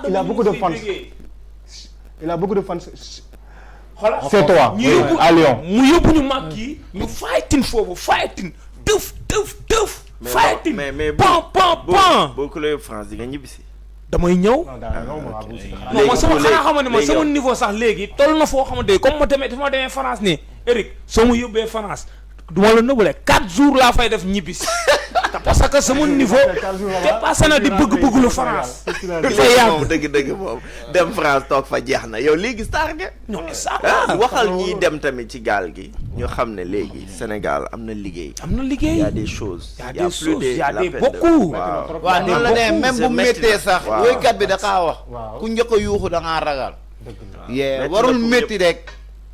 il a beaucoup de fans. xoolal il a beaucoup de fans. c'est toi ñu yóbbu à Lyon. mu yóbbu ñu mag yi ñu fighting foofu fighting tëf fighting pan boo ko lay France di nga ñibbisi. damay ñëw. non man sama xanaa xamante ne man sama niveau sax léegi toll na foo xamante ne comme ma demee France nii Eric soo ma yóbbee France du ma la nëbale 4 jours laa fay def ñibbisi parce que sama niveau dépassé na di bëgg lu France. dafa yàgg dëgg moom dem France toog fa jeex na yow léegi star nga. non star waxal ñiy dem tamit ci gaal gi ñu xam ne léegi Sénégal am na liggéey. y a des choses. y a des beaucoup. waaw noonu la ne même bu méttee sax. woykat bi da kaa wax. ku njëkk a yuuxu da ngaa ragal. yee warul métti rek.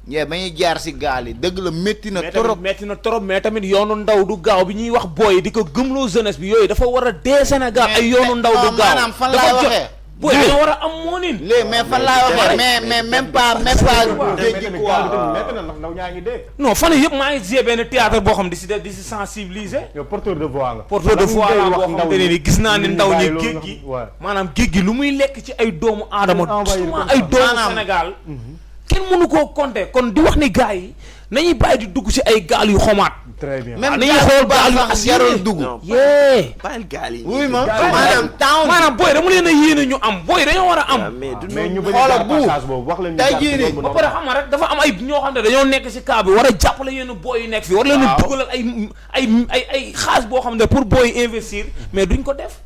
yee ba ñuy jaar si gaal yi dëgg la métti na trop mais tamit yoonu ndaw du gaaw bi ñuy wax booy di ko gëmloo jeunesse bi yooyu dafa war a dee Sénégal ay yoonu ndaw du gaaw maanaam fan laay waxee booy dañoo war a am moonin léegi mais fan laay waxee mais même pas géej gi quoi ndaw ñaa ngi dee. non fan yëpp maa ngi gisee benn théâtre boo xam di si sensibiliser. yow porteur de voix nga. porteur de voix la boo xamante ne ni gis naa ne ndaw ñi géej gi maanaam géej gi lu muy lekk ci ay doomu aadama ay doomu Sénégal kenn mënu koo compter kon di wax ni gars yi nañuy bàyyi di dugg ci ay gaal yu xomaat. très bien même nañuy xool gaal yu sax jarul dugg. yee. bàyyil gaal yi. oui maanaam booy dama leen a yéene ñu am booy dañoo war a am. mais ñu xoolal bu boobu wax leen tey jii nii ba pare xam nga rek dafa am ay ñoo xam ne dañoo nekk ci cas bi war a jàppale yenn booy yu nekk fii war leen a dugalal ay xaalis boo xam ne pour booy investir mais duñ ko def.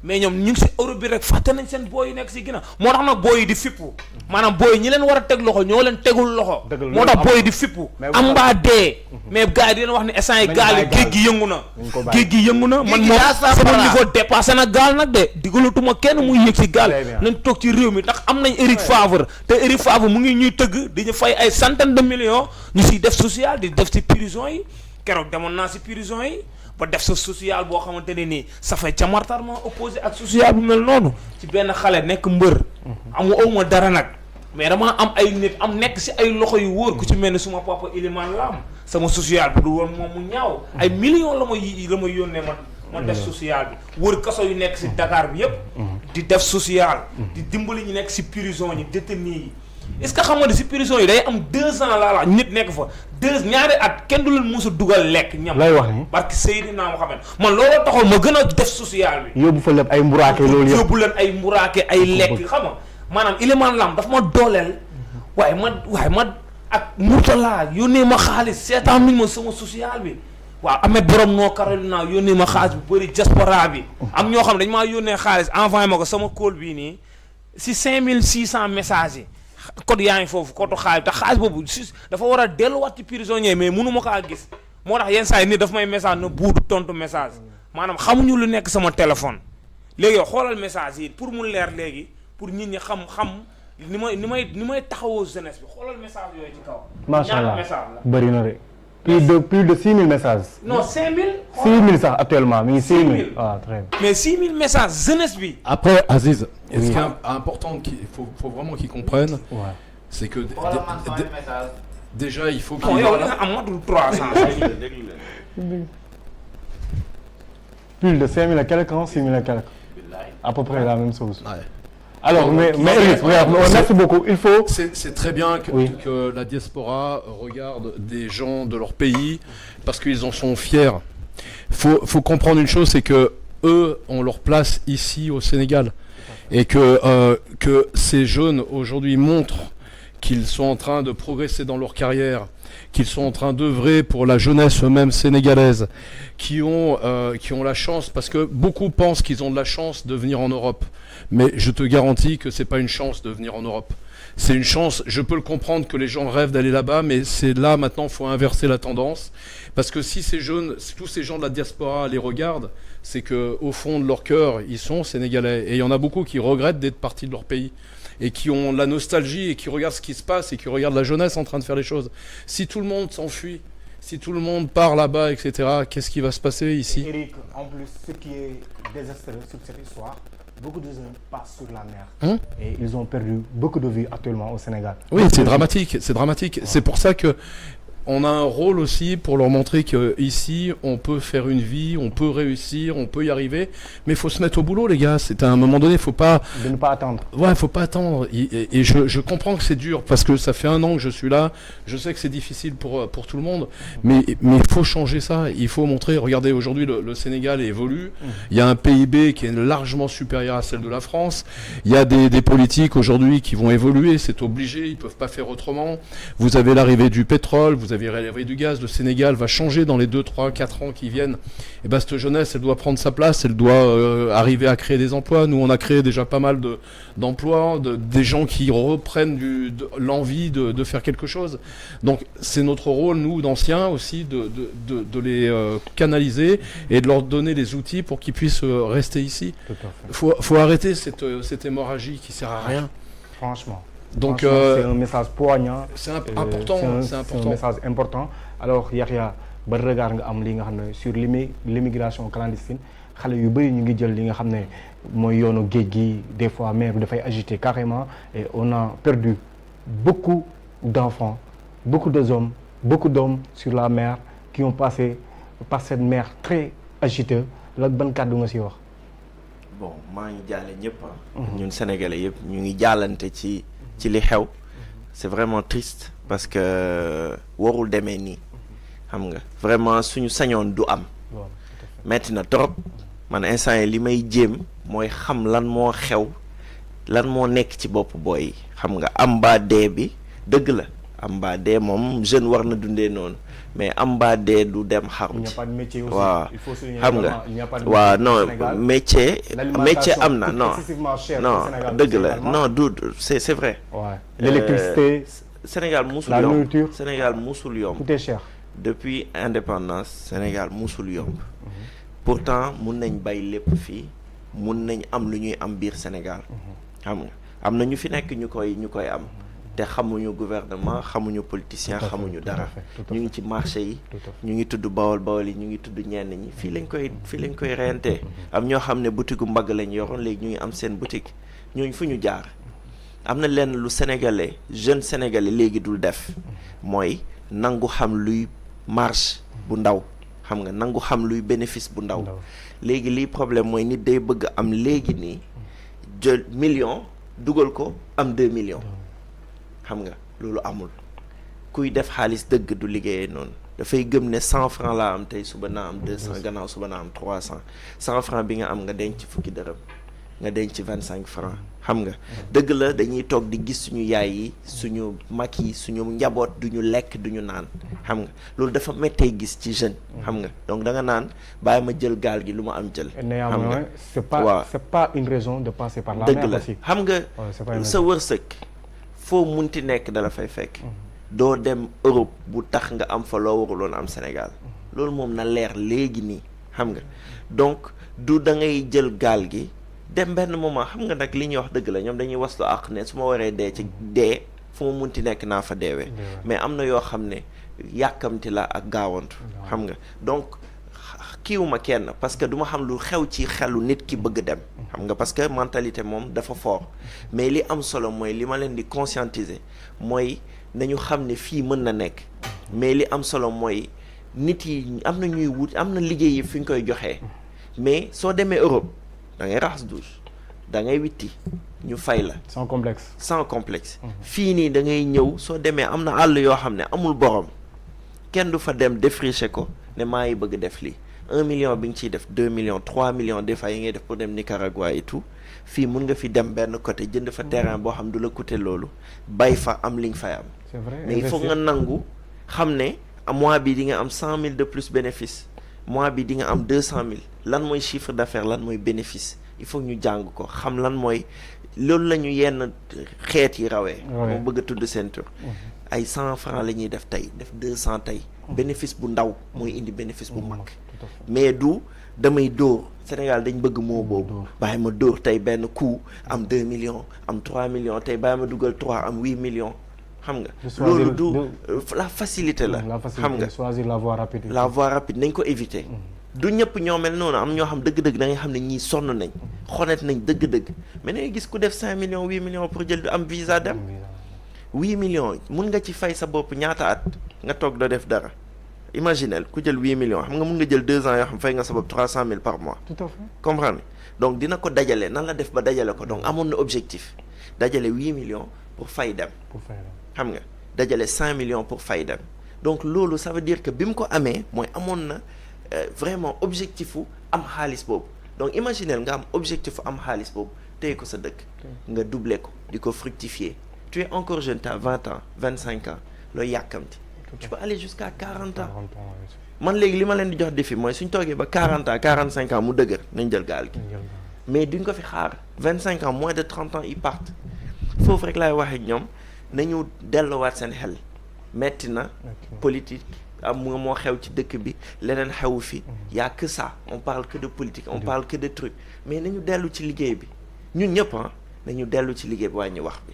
mais ñoom ñu ngi si Europe bi rek fàtte nañ seen booy yi nekk si ginnaaw moo tax nag booy yi di fippu maanaam booy ñi leen war a teg loxo ñoo leen tegul loxo. moo tax booy yi di fippu. am mbaa dee. mais gars yi dina wax ne instant yi gaal yi géej gi yëngu na. géej gi yëngu na man moom sama niveau dépassé na gaal nag de digalatuma kenn muy yëg si gaal nañ toog ci réew mi ndax am nañ Eric Favre te Eric Favre mu ngi ñuy tëgg di ñu fay ay centaine de millions ñu siy def social di def si prison yi keroog demoon naa si prison yi. ba def sa social boo xamante ne nii ça fait camartarement opposé ak social bu mel noonu ci benn xale nekk mbër awma dara nag mais damaa am ay nit am nekk si ay loxo yu wóor ku ci mel ni suma papa Iliman Lam sama social bu du woon moom mu ñaaw ay millions la ma yónnee ma def social bi wër kaso yu nekk si Dakar bi yépp di def social di dimbali ñu nekk si prison ñi détenu yi est-ce que xam nga ne si prison yi day am 2 ans laa la nit nekk fa ñaari at kenn du leen mos a dugal lekk ñam lay wax ni parce que Seydina Mohamed man looloo taxoon ma gën a def social bi yóbbu fa lépp ay mburaake loolu yëpp yóbbu leen ay mburaake ay lekk xam nga maanaam Iliman Lam dafa ma dooleel waaye ma ak Mourtala yónnee ma xaalis seetaan nañ ma sama social bi waaw Ahmed borom noo Carolina yónnee ma xaalis bu bëri diaspora bi am ñoo xam ne dañ maa yónnee xaalis envoyé ma ko sama call bii nii si 5600 messages yi code yaa ngi foofu code xaalis te xaalis boobu dafa war a delluwaat ci prisonnier mais mënu ma kaa gis moo tax yenn saa yi nit dafa may message na buudu tontu message maanaam xamuñu lu nekk sama téléphone léegi yow xoolal message yi pour mu leer léegi pour nit ñi xam ni may taxawoo jeunesse bi xoolal message yooyu ci kaw. macha allah ñaata message la bëri na de plus de 6000 messages. non 5000. 6000 sax actuellement mi ngi 6000. waaw très bien. mais 6000 messages jeunesse bi. Après, Aziz, ce qui est important, qu'il faut vraiment qu'ils comprennent, c'est que déjà il faut qu'ils... Plus de 5000 et quelques ans, 6000 et quelques. À peu près la même chose. Ouais. Alors, mais merci beaucoup. Il faut... C'est très bien que la diaspora regarde des gens de leur pays parce qu'ils en sont fiers. Faut comprendre une chose, c'est que eux ont leur place ici au Sénégal. Et que ces jeunes aujourd'hui montrent qu'ils sont en train de progresser dans leur carrière, qu'ils sont en train d'œuvrer pour la jeunesse eux-mêmes sénégalaise, qui ont la chance, parce que beaucoup pensent qu'ils ont de la chance de venir en Europe. Mais je te garantis que c'est pas une chance de venir en Europe. C'est une chance, je peux le comprendre que les gens rêvent d'aller là-bas, mais c'est là maintenant, il faut inverser la tendance. Parce que si tous ces gens de la diaspora les regardent, c'est qu'au fond de leur cœur, ils sont sénégalais. Et il y en a beaucoup qui regrettent d'être partis de leur pays. Et qui ont la nostalgie et qui regardent ce qui se passe et qui regardent la jeunesse en train de faire les choses. Si tout le monde s'enfuit, si tout le monde part là-bas, etc., qu'est-ce qui va se passer ici? Eric, en plus, ce qui est désastreux sur cette histoire, beaucoup de jeunes passent sur la mer. Et ils ont perdu beaucoup de vies actuellement au Sénégal. Oui, c'est dramatique, c'est dramatique. Ouais. C'est pour ça que on a un rôle aussi pour leur montrer qu'ici, on peut faire une vie, on peut réussir, on peut y arriver, mais il faut se mettre au boulot, les gars. C'est à un moment donné, il faut pas... De ne pas attendre. Ouais, il faut pas attendre. Et je comprends que c'est dur, parce que ça fait 1 an que je suis là. Je sais que c'est difficile pour tout le monde, mais il faut changer ça. Il faut montrer, regardez, aujourd'hui, le Sénégal évolue. Il y a un PIB qui est largement supérieur à celle de la France. Il y a des politiques aujourd'hui qui vont évoluer, c'est obligé, ils peuvent pas faire autrement. Vous avez l'arrivée du pétrole, vous avez l'arrivée du gaz, le Sénégal va changer dans les 2, 3, 4 ans qui viennent. Et ben cette jeunesse, elle doit prendre sa place, elle doit arriver à créer des emplois. Nous, on a créé déjà pas mal d'emplois, des gens qui reprennent l'envie de faire quelque chose. Donc c'est notre rôle, nous, d'anciens aussi, de les canaliser et de leur donner les outils pour qu'ils puissent rester ici. Faut arrêter cette hémorragie qui sert à rien. Franchement. Donc c'est un message poignant. C'est important. C'est un message important. Alors Yahya, ba regard nga am li nga xam ne sur l'immigration clandestine xale yu bëri ñu ngi jël li nga xam ne mooy yoonu géej gi des fois mer bi dafay agiter carrément et on a perdu beaucoup d'enfants, beaucoup d'hommes sur la mer qui ont passé par cette mer très agitée. La ban kàddu nga si wax. Bon maa ngi jaale ñëpp ñun sénégalais yëpp ñu ngi jaalante ci li xew. C'est vraiment triste parce que warul demee nii xam nga vraiment suñu sañoon du am. metti na trop man instant yi li may jéem mooy xam lan moo xew lan moo nekk ci bopp booy xam nga am mbaa dee bi dëgg la am mbaa dee moom jeune war na dundee noonu mais am mbaa dee du dem xaru ci waaw xam nga waaw non métier am na non dëgg la non du c'est vrai l'électricité Sénégal musul la yomb nourriture Sénégal musul yomb tout est cher depuis indépendance Sénégal musul yomb pourtant mun nañ bay lépp fii mun nañ am lu ñuy am biir Sénégal xam nga am na ñu fi nekk ñu koy am te xamuñu gouvernement xamuñu politicien xamuñu dara ñu ngi ci marché yi ñu ngi tudd bawol yi ñu ngi tudd ñenn ñi fii lañ koy reyantee am ñoo xam ne boutique gu mbagg lañ yoroon léegi ñu ngi am seen boutique ñooñu fu ñu jaar am na lenn lu jeune sénégalais léegi dul def mooy nangu xam luy marge bu ndaw xam nga nangu xam luy bénéfice bu ndaw léegi liy problème mooy nit day bëgg am léegi nii jël million dugal ko am 2 millions xam nga loolu amul kuy def xaalis dëgg du liggéeyee noonu dafay gëm ne 100 francs laa am tey suba naa am 200 gannaaw suba naa am 300 100 francs bi nga am nga denc fukki dërëm nga denc 25 francs xam nga dëgg la dañuy toog di gis suñu yaay yi suñu mag yi suñu njaboot duñu lekk duñu naan xam nga loolu dafa méttee gis ci jeune xam nga donc da nga naan bàyyi ma jël gaal gi lu ma am jël xam nga c'est pas une raison de passer par la dëgg mer la aussi xam nga sa wërsëg foo munti nekk dala fay fekk doo dem Europe bu tax nga am fa loo waruloon am Sénégal loolu moom na leer léegi nii xam nga donc du da ngay jël gaal gi dem benn moment xam nga nag li ñuy wax dëgg la ñoom dañuy waslu ak ne su ma waree dee ci dee fu ma munti nekk naa fa deewee mais am na yoo xam ne yàkkamti la ak gaawantu xam nga donc kiiwuma kenn parce que du ma xam lu xew ci xelu nit ki bëgg dem xam nga parce que mentalité moom dafa fort mais li am solo mooy li ma leen di conscientiser mooy nañu xam ne fii mën na nekk mais li am solo mooy nit yi am na ñuy wut am na liggéey yi fi ñu koy joxee mais soo demee Europe da ngay raxas douche da ngay witti ñu fay la sans complexe fii nii da ngay ñëw soo demee am na àll yoo xam ne amul borom kenn du fa dem défricher ko ne maa ngi bëgg def lii 1 million bi nga ciy def 2 millions 3 millions des fois yi ngay def pour dem Nicaragua et tout fii mun nga fi dem benn côté jënd fa terrain boo xam du la coûter loolu bay fa am li nga fay am. c'est vrai mais il faut nga nangu xam ne mois bi di nga am 100 000 de plus bénéfice mois bi di nga am 200 000 lan mooy chiffre d'affaires lan mooy bénéfice il faut ñu jàng ko xam lan mooy loolu la ñu yenn xeet yi rawee. moo bëgg a tudd seen tur. ay 100 francs la ñuy def tey def 200 tey. bénéfice bu ndaw mooy indi bénéfice bu mag. mais du damay dóor Sénégal dañ bëgg moo boobu. bàyyi ma dóor tey benn coup am 2 millions am 3 millions tey bàyyi ma dugal 3 am 8 millions. xam nga loolu du la facilité la. xam nga choisir la voie rapide. la voie rapide nañ ko éviter. du ñëpp ñoo mel noonu am ñoo xam dëgg-dëgg da ngay xam ne ñii sonn nañ. xonet nañ dëgg-dëgg mais da ngay gis ku def 5 millions 8 millions pour jël am visa dem. 8 millions mun nga ci fay sa bopp ñaata at nga toog doo def dara. imaginel ku jël 8 millions xam nga mun nga jël 2 ans yoo xam fay nga sa bopp 300 000 par mois. tout à fait comprendre donc dina ko dajale nan la def ba dajale ko donc amoon na objectif dajale 8 millions pour fay dem. xam nga dajale 5 millions pour fay dem donc loolu ça veut dire que bi mu ko amee mooy amoon na vraiment objectif u am xaalis boobu donc imaginel nga am objectif am xaalis boobu téye ko sa dëkk. nga doubler ko di ko fructifier tu es encore jeune tu as 20 ans 25 ans looy yàkkamti. tu peux aller jusqu'à 40 ans. man léegi li ma leen di jox défi mooy suñ toogee ba 40 ans 45 ans mu dëgër nañ jël gaal gi. mais duñ ko fi xaar 25 ans moins de 30 ans ils partent foofu rek laay waxee ak ñoom nañu delluwaat seen xel metti na politique am moo xew ci dëkk bi leneen xewu fi y a que ça on parle que de politique on parle que de trucs mais nañu dellu ci liggéey bi ñun ñëpp nañu dellu ci liggéey bi wàññi wax bi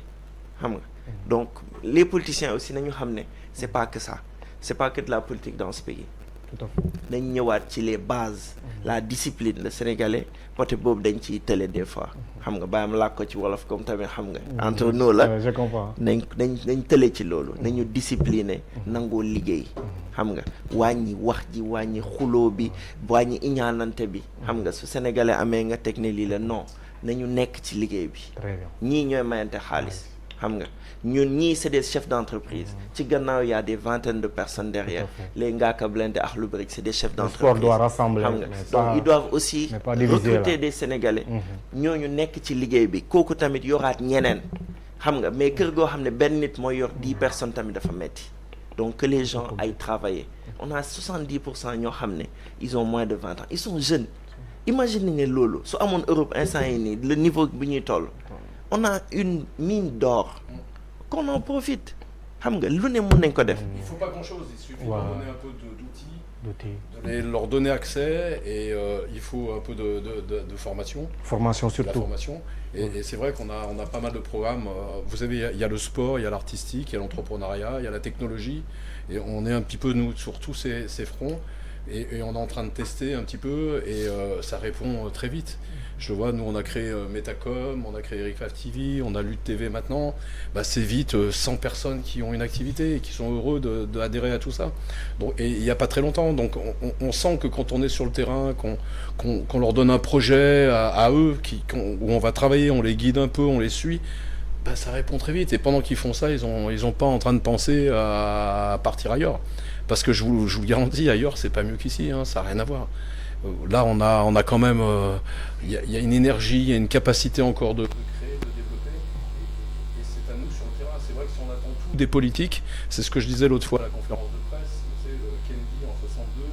xam nga donc les politiciens aussi nañu xam ne c'est pas que ça c'est pas que de la politique dans ce pays nañ ñëwaat ci les bases la discipline le sénégalais côté boobu dañ ciy tële des fois xam nga bàyyam làkk ko ci wolof comme tamit xam nga entre nous la je comprends nañ tële ci loolu nañu discipliner nangoo liggéey xam nga wàññi wax ji wàññi xuloo bi wàññi iñaanante bi xam nga su sénégalais amee nga teg ne lii la non nañu nekk ci liggéey bi ñii ñooy mayante xaalis xam nga ñun ñii c'est des chefs d'entreprise ci gannaaw y a des vingtaines de personnes derrière les Ngaaka Blindé ak Akhlou Brick c'est des chefs d'entreprise. Le sport doit rassembler xam nga donc ils doivent aussi recruter des Sénégalais ñooñu nekk ci liggéey bi kooku tamit yoraat ñeneen xam nga mais kër goo xam ne benn nit mooy yor 10 personnes tamit dafa metti donc que les gens aillent travailler on a 70% ñoo xam ne ils ont moins de 20 ans ils sont jeunes imagine ne loolu su amoon Europe instant yi nii le niveau bi ñuy toll on a une mine d'or qu'on en profite xam nga lu ne mën nañ ko def. Il faut pas grand-chose, il suffit de leur donner un peu d'outils, leur donner accès et il faut un peu de formation. Formation surtout. La formation. Et c'est vrai qu'on a pas mal de programmes. Vous savez, il y a le sport, il y a l'artistique, il y a l'entrepreneuriat, il y a la technologie. Et on est un petit peu, nous, sur tous ces fronts. Et on est en train de tester un petit peu et ça répond très vite. Je vois, nous on a créé Metacom, on a créé Eric Faf TV, on a Lutte TV maintenant. Bah, c'est vite 100 personnes qui ont une activité et qui sont heureux d'adhérer à tout ça. Donc, et il n'y a pas très longtemps, donc on sent que quand on est sur le terrain, qu'on leur donne un projet à eux, où on va travailler, on les guide un peu, on les suit, bah, ça répond très vite. Et pendant qu'ils font ça, ils ont pas en train de penser à partir ailleurs. Parce que je vous garantis, ailleurs, c'est pas mieux qu'ici, hein, ça n'a rien à voir. Là, on a quand même, y a une énergie, il y a une capacité encore de créer, de développer, et c'est à nous sur le terrain. C'est vrai que si on attend tout des politiques, c'est ce que je disais l'autre fois à la conférence de presse, c'est Kennedy en 62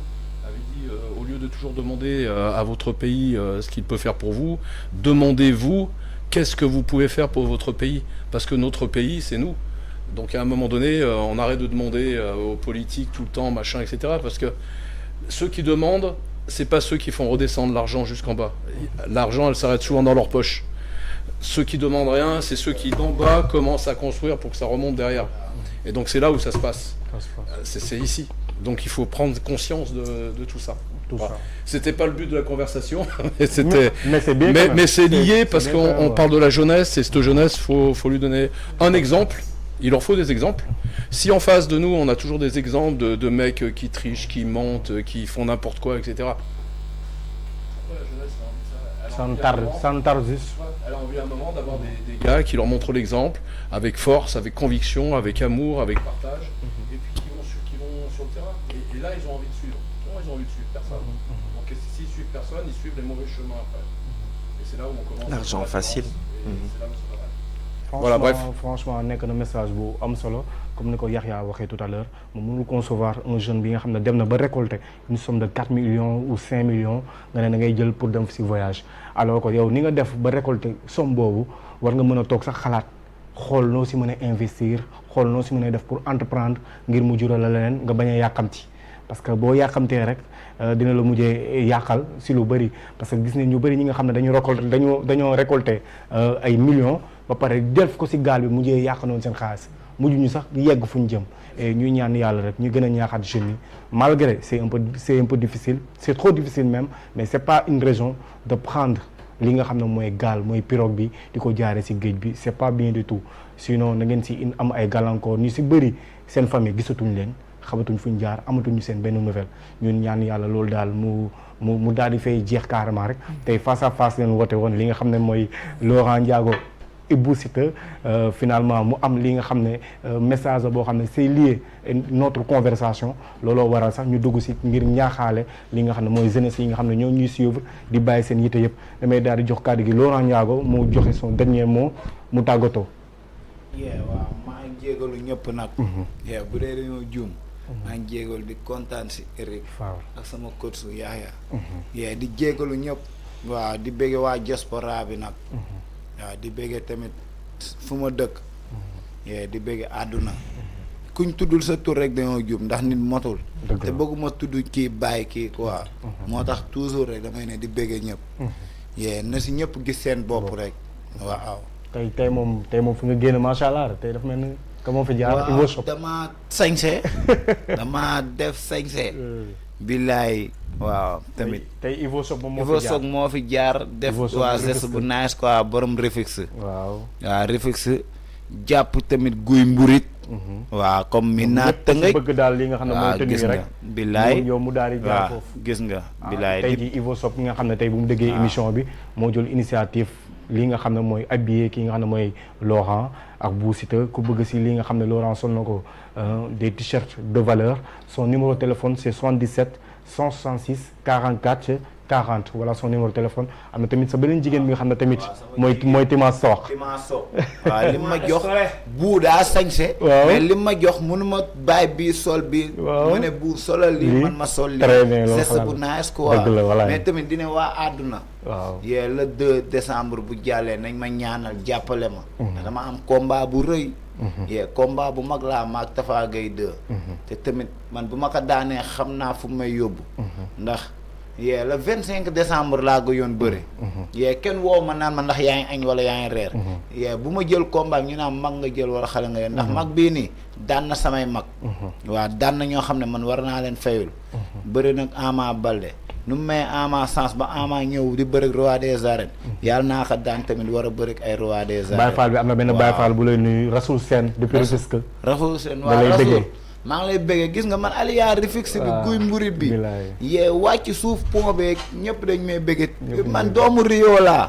avait dit, au lieu de toujours demander à votre pays ce qu'il peut faire pour vous, demandez-vous qu'est-ce que vous pouvez faire pour votre pays, parce que notre pays, c'est nous. Donc à un moment donné, on arrête de demander aux politiques tout le temps, machin, etc. Parce que ceux qui demandent, c'est pas ceux qui font redescendre l'argent jusqu'en bas. L'argent, elle s'arrête souvent dans leur poche. Ceux qui demandent rien, c'est ceux qui d'en bas commencent à construire pour que ça remonte derrière. Et donc c'est là où ça se passe. C'est ici. Donc il faut prendre conscience de tout ça. Voilà. C'était pas le but de la conversation, mais c'est lié parce qu'on parle de la jeunesse et cette jeunesse, faut lui donner un exemple. Il leur faut des exemples. Si en face de nous, on a toujours des exemples de mecs qui trichent, qui mentent, qui font n'importe quoi, etc. Ça ne tarde juste. Elle a envie à un moment d'avoir des gars qui leur montrent l'exemple, avec force, avec conviction, avec amour, avec partage, et puis qui vont sur le terrain. Et là, ils ont envie de suivre. gens, ils ont envie de suivre personne. Donc s'ils suivent personne, ils suivent les mauvais chemins après. Et c'est là où on commence. L'argent facile. C'est là où ça va mal. Voilà, bref. Franchement nekk na message bu am solo comme ni ko Yaxya waxee tout à l'heure moom mënul concevoir un jeune bi nga xam ne dem na ba récolter une somme de 4 millions ou 5 millions nga ne da ngay jël pour dem si voyage alors que yow ni nga def ba récolter somme boobu war nga mën a toog sax xalaat xool noo si mën a investir xool noo si mën a def pour entreprendre ngir mu jural la leneen nga bañ a yàkkamti parce que boo yàkkamtee rek dina la mujjee yàqal si lu bëri parce que gis nañ ñu bëri ñi nga xam ne dañoo récolter ay millions ba pare def ko si gaal bi mujjee yàq noonu seen xaalis mujj ñu sax yegg fu ñu jëm et ñuy ñaan yàlla rek ñu gën a ñaaxaat jeunes yi malgré c'est un peu difficile c'est trop difficile même mais c'est pas une raison de prendre li nga xam ne mooy gaal mooy pirogue bi di ko jaaree si géej bi c'est pas bien du tout sinon na ngeen si am ay gàllankoor ñu si bëri seen famille gisatuñ leen xamatuñ fu ñu jaar amatuñu seen benn nouvelle ñun ñaan yàlla loolu daal mu daal di fay jeex carrément rek tey face à face leen woote woon li nga xam ne mooy Laurent Ndiago et Bou Siteu finalement mu am li nga xam ne message boo xam ne c'est lié notre conversation looloo waral sax ñu dugg si ngir ñaaxaale li nga xam ne mooy jeunesse yi nga xam ne ñoo ñuy suivre di bàyyi seen yite yëpp damay daal di jox kàddu gi Laurent Ndiago mu joxe son dernier mot mu tàggatoo. waaw maa ngi jégalu ñëpp nag. bu dee dañoo juum. maa ngi jégalu di kontaan si Eric. ak sama coach su Yaxya. di jégalu ñëpp. waaw di bëgg waa diaspora bi nag. waaw di bëggee tamit fu ma dëkk di bëggee àdduna kuñ tuddul sa tur rek dañoo jub ndax nit motul te bëgguma tudd kii bàyyi kii quoi moo tax toujours rek damay ne di bëggee ñëpp na si ñëpp gis seen bopp rek waaw tey moom fu nga génn macha allah tey dafa mel ni que moo fi jaar Ivo Shop dama sañse dama def sañse billaay waaw tamit tey Ivo Shop moo fi jaar def waa geste bu nice quoi borom Refix waaw Refix jàpp tamit guy mburit waaw comme mi naat tëngëj bëgg daal li nga xam ne mooy tënk rek billaay yow mu daal di jaar foofu gis nga billaay tey jii Ivo Shop nga xam ne tey bu mu déggee émission bi moo jël initiative li nga xam ne mooy habillé ki nga xam ne mooy Laurent ak Bou Siteu ku bëgg si li nga xam ne Laurent sol na ko des t-shirts de valeur son numéro de téléphone c'est 77 166 44 40 voilà son numéro de téléphone am na tamit sa beneen jigéen bi nga xam ne tamit mooy Tima Sox waaw li ma jox bu daa sañse mais li ma jox mënuma bàyyi bii sol bi mu ne bu solal lii man ma sol lii c'est bu nice quoi mais tamit dina waa àdduna waaw le 2 décembre bu jàllee nañ ma ñaanal jàppale ma dama am combat bu rëy combat bu mag laa maag Tafa Gueye 2 te tamit man bu ma ko daanee xam naa fu may yóbbu ndax le 25 décembre laa ko yoon bëri kenn woow ma naan ma ndax yaa ngi añ wala yaa ngi reer bu ma jël combat ñu naan mag nga jël wala xale nga yoon ndax mag bii nii daan na samay mag waaw daan na ñoo xam ne man war naa leen fayul bëri nag Ama Baldé nu mu may Ama sens ba Ama ñëw di bëri roi des arènes yàlla naa ko daan tamit war a bëri ay roi des arènes Baye Fall bi am na benn Baye Fall bu lay nuyu Rasoul Sène depuis Rufisque Rasoul Sène waaw Rasoul maa ngi lay bëggee gis nga man aliyaa Refix bi guy mburit bi wàcc suuf pont beeg ñëpp dañ may bëggee man doomu Rio laa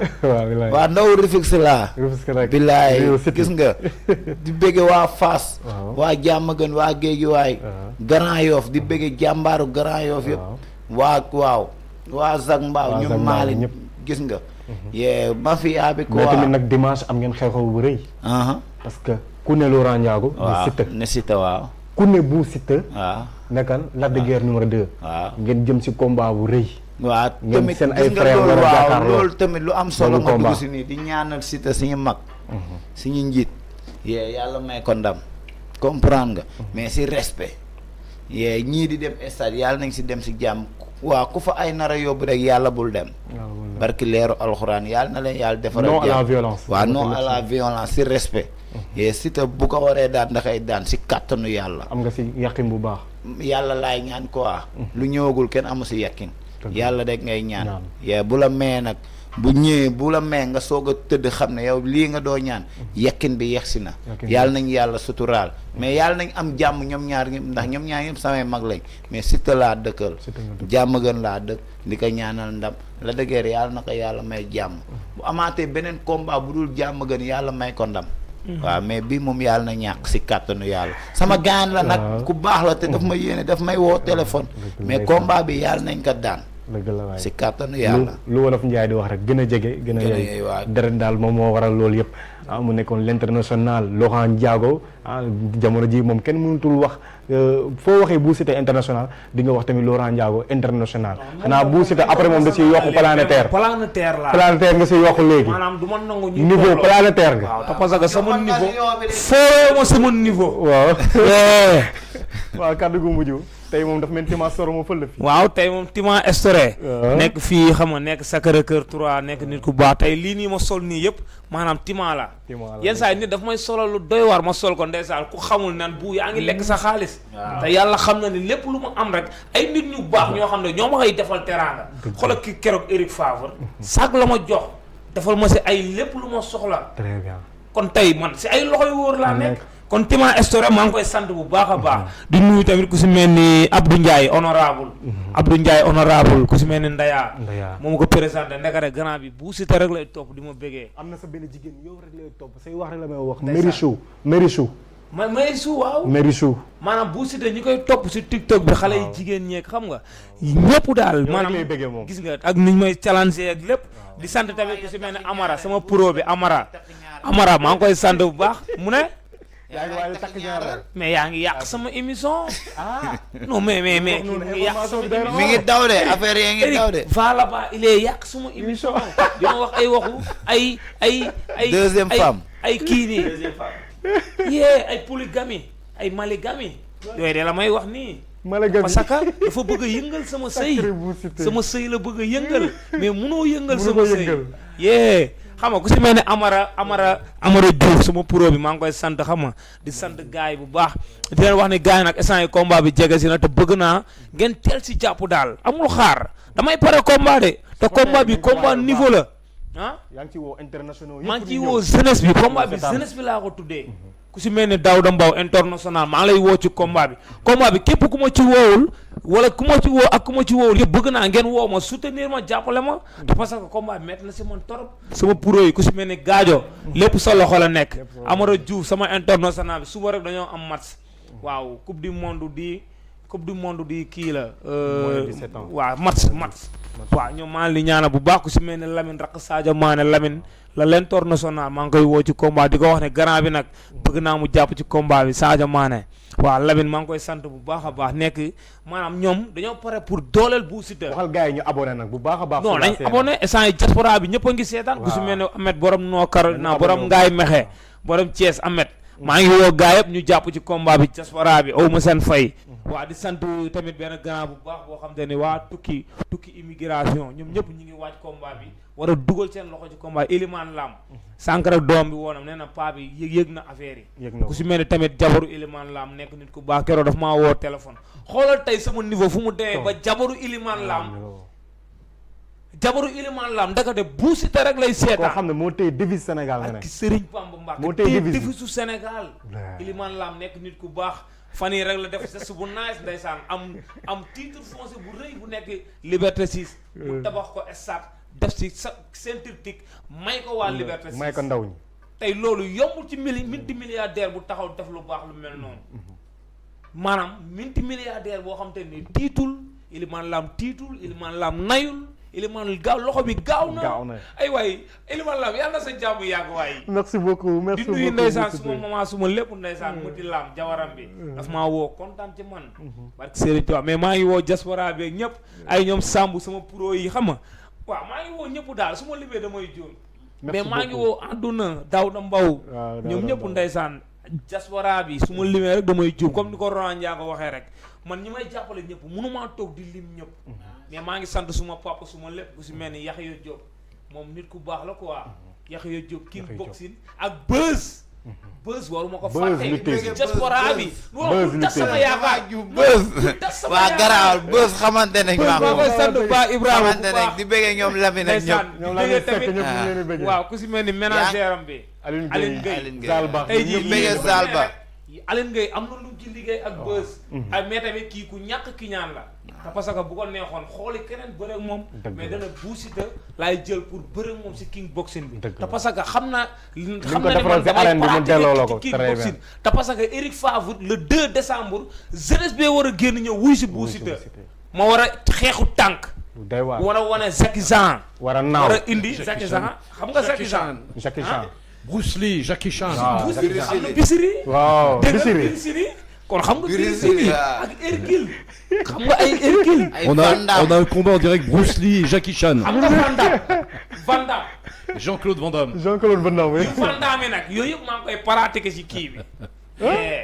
waa ndaw Refix laa bilaay gis nga di bëggee waa Fass waa Diamaguène waa Guédiawaye Grand Yoff di bëggee jàmbaaru Grand Yoff yëpp waa Zac Mbao ñoom maali gis nga mafia bi quoi mais tamit nag dimanche am ngeen xew-xew bu rëy parce que ku ne Laurent Ndiago ne Siteu waaw ku ne Bou Siteu nekkan Lac de Guiers numéro 2 ngeen jëm si combat bu rëy waaw tamit seen ay frère waaw loolu tamit lu am solo nga dugg si nii di ñaanal Siteu suñu mag suñu njiit yàlla may ko ndam comprendre nga mais si respect ñii di dem stade yàlla nañ si dem si jàmm waaw ku fa ay nar a yóbbu rek yàlla bul dem barki leeru alxuraan yàlla na leen yàlla defaral non à la violence waaw non à la violence si respect Siteu bu ko waree daan ndaxay daan si kàttanu yàlla am nga si yàqin bu baax yàlla laay ñaan quoi lu ñëwagul kenn amu si yàqin yàlla rek ngay ñaan bu la mee nag bu ñëwee bu la mee nga soog a tëdd xam ne yow lii nga doo ñaan yàqin bi yegsi na yàlla nañ yàlla suturaal mais yàlla nañ am jàmm ñoom ñaar ñëpp ndax ñoom ñaar ñëpp samay mag lañ mais Siteu laa dëkkal jàmm gën laa dëkk di ko ñaanal ndam la dëggeer yàlla na ko yàlla may jàmm bu amaatee beneen combat bu dul jàmm gën yàlla may ko ndam waaw mais bii moom yàlla na ñàkk si kàttanu yàlla sama gaan la nag ku baax la te daf ma yéene daf may woo téléphone mais combat bi yàlla nañ ko daan dëgg la waay si kàttanu yàlla lu wolof Njaay di wax rek gën a jege gën a yey deret daal moom moo waral loolu yëpp mu nekkoon l'international Laurent Ndiago jamono ji moom kenn mënutul wax foo waxee Bou Siteu international di nga wax tamit Laurent Ndiago international xanaa Bou Siteu après moom da siy yokk planétaire nga siy yokk léegi maanaam du ma nangu ñu niveau planétaire nga waaw te parce que sama niveau foo ma sama niveau waaw waaw kàddu gu mujj tey moom dafa mel ni Tima Soro ma fël la fii waaw tey moom Tima Estoré nekk fii xam nga nekk Sacré-Cœur 3 nekk nit ku baax tey lii nii ma sol nii yëpp maanaam Tima la yenn saa yi nit daf may solal lu doy waar ma sol ko ndeysaan ku xamul nan bu yaa ngi lekk sa xaalis te yàlla xam na ni lépp lu ma am rek ay nit ñu baax ñoo xam ne ñoo ma koy defal teraanga xoolal ki keroog Eric Favre sac la ma jox defal ma si ay lépp lu ma soxla très bien kon tey man si ay loxo yu wóor laa nekk kon Tima Estoré maa ngi koy sant bu baax a baax di nuyu tamit ku si mel ni Abdou Ndiaye honorable ku si mel ni Ndaya moom ko présenté ndekare grand bi Bou Siteu rek lay topp di ma bëggee am na sa benn jigéen yow rek lay topp say wax rek la may wax Mérichou waaw Mérichou maanaam Bou Siteu ñi koy topp si TikTok bi xale yi jigéen ñeeg xam nga ñëpp daal maanaam gis nga ak niñ may challenge ak lépp di sant tamit ku si mel ni Amara sama pro bi Amara maa ngi koy sant bu baax mu ne mais yaa ngi yàq sama émission non mais yàq sama émission mi ngi daw de affaire yi ngi daw de va là-bas il est yàq sama émission di ma wax ay waxu ay deuxième femme ay kii nii ay polygamie ay maligamie yooyu de la may wax nii parce que dafa bëgg a yëngal sama sëy la bëgg a yëngal mais munoo yëngal sama sëy xam nga ku si mel ne Amara Diouf sama pro bi maa ngi koy sant xam nga di sant gars yi bu baax di leen wax ne gars yi nag instant yi combat bi jege si na te bëgg naa ngeen teel si jàpp daal amul xaar damay pare combat de te combat bi combat niveau la yaa ngi ci woo international maa ngi ciy woo jeunesse bi combat bi jeunesse bi laa ko tuddee ku si mel ne Daouda Mbow international maa ngi lay woo ci combat bi képp ku ma ci woowul wala ku ma ci woo ak ku ma ci woowul yëpp bëgg naa ngeen woo ma soutenir ma jàppale ma te parce que combat bi métti na si man torop sama pro yi ku si mel ne Gaajo lépp sa loxo la nekk Amara Diouf sama international bi suba rek dañoo am match waaw coupe du monde di kii la waaw match waaw ñoom maa ngi li ñaana bu baax ku si mel ne Lamine rakk Sadio Mané Lamine la l'international maa ngi koy woo ci combat di ko wax ne grand bi nag bëgg naa mu jàpp ci combat bi Sadio Mané waaw Lamine maa ngi koy sant bu baax a baax nekk maanaam ñoom dañoo pare pour dooleel Bou Siteu waxal gars yi ñu abonné nag bu baax a baax non nañ abonné instant yi diaspora bi ñëpp a ngi seetaan ku si mel ne Ahmed borom Noo Carolina borom Ngaay Mexe borom Thiès Ahmed maa ngi woo gaa yëpp ñu jàpp ci combat bi diaspora bi aw ma seen fay waa di sant tamit benn grand bu baax boo xam te ne waa tukki immigration ñoom ñëpp ñu ngi waaj combat bi war a dugal seen loxo ci combat Elimane Lam sànq rek doom bi woonam nee na paa bi yëg na affaire yi ku si mel ne tamit jabaru Elimane Lam nekk nit ku baax keroog daf maa woo téléphone xoolal tey sama niveau fu mu demee ba jabaru Elimane Lam ndakate Bou Siteu rek lay seetaan koo xam ne moo tey devise Sénégal nga ne ak Serigne Bamba Mbacke moo tey devise su Sénégal Elimane Lam nekk nit ku baax fan yii rek la def geste bu nice ndeysaan am titre foncier bu rëy bu nekk Liberté 6 mu tabax ko stade def si sa synthétique may ko waa Liberté 6 may ko ndaw ñi tey loolu yombul ci multimilliardaire bu taxaw def lu baax lu mel noonu maanaam multimilliardaire boo xam te ni tiitul Elimane Lam nayul Elimane gaaw loxo bi gaaw na ay waay Elimane Lam yàlla na sa jàmm yàgg waay merci beaucoup di nuyu ndeysaan suma maman suma lépp ndeysaan Mati Lam jawaram bi daf maa woo kontaan ci man barke Serigne Touba mais maa ngi woo diaspora bi ñëpp ay ñoom Samb sama pro yi xam nga waaw maa ngi woo ñëpp daal su ma libee damay jóon mais maa ngi woo àdduna Daouda Mbow ñoom ñëpp ndeysaan diaspora bi su ma limee rek damay jóom comme ni ko Roland Ndiago waxee rek man ñi may jàppale ñëpp mënumaa toog di lim ñëpp mais maa ngi sant suma papa suma lépp ku si mel ni Yaxya Diop moom nit ku baax la quoi Yaxya Diop king boxing ak buzz waruma ko fàtte diaspora bi bu tas sama yaakaar waa garaawal buzz xamante nañ maa koy sant ba Ibrahima xamante nañ di bëggee ñoom Lamine ak ñëpp di bëggee tamit waaw ku si mel ni ménagère am bi Aline Gueye Zalba tey jii bëggee Zalba Aline Gueye am na lu ci liggéey ak bës. ak mais tamit kii ku ñàkk ki ñaan la. te parce que bu ko neexoon xooli keneen bëre ak moom. mais dana Bou Siteu laay jël pour bëre ak moom si king boxing bi. te parce que xam na ne man damay pratiquer ci king boxing. te parce que Eric Favre le 2 décembre jeunesse bee war a génn ñëw wuy si Bou Siteu. ma war a xeexu tànk. day waar war a wane Jackie Chan. war a naaw war a indi Jackie Chan xam nga Jackie Chan. Jackie Chan. Bruce Lee, Jackie Chan. Bruce Lee am na Bisiri. waaw Bisiri. kon xam nga Bisiri ak Hercule. xam nga ay Hercule. On a un combat en direct Bruce Lee et Jackie Chan. xam nga Van Damme. Jean-Claude Van Damme. Jean-Claude Van Damme. yu Van Damme yi nag yooyu yëpp maa ngi koy pratiquer ci kii bi.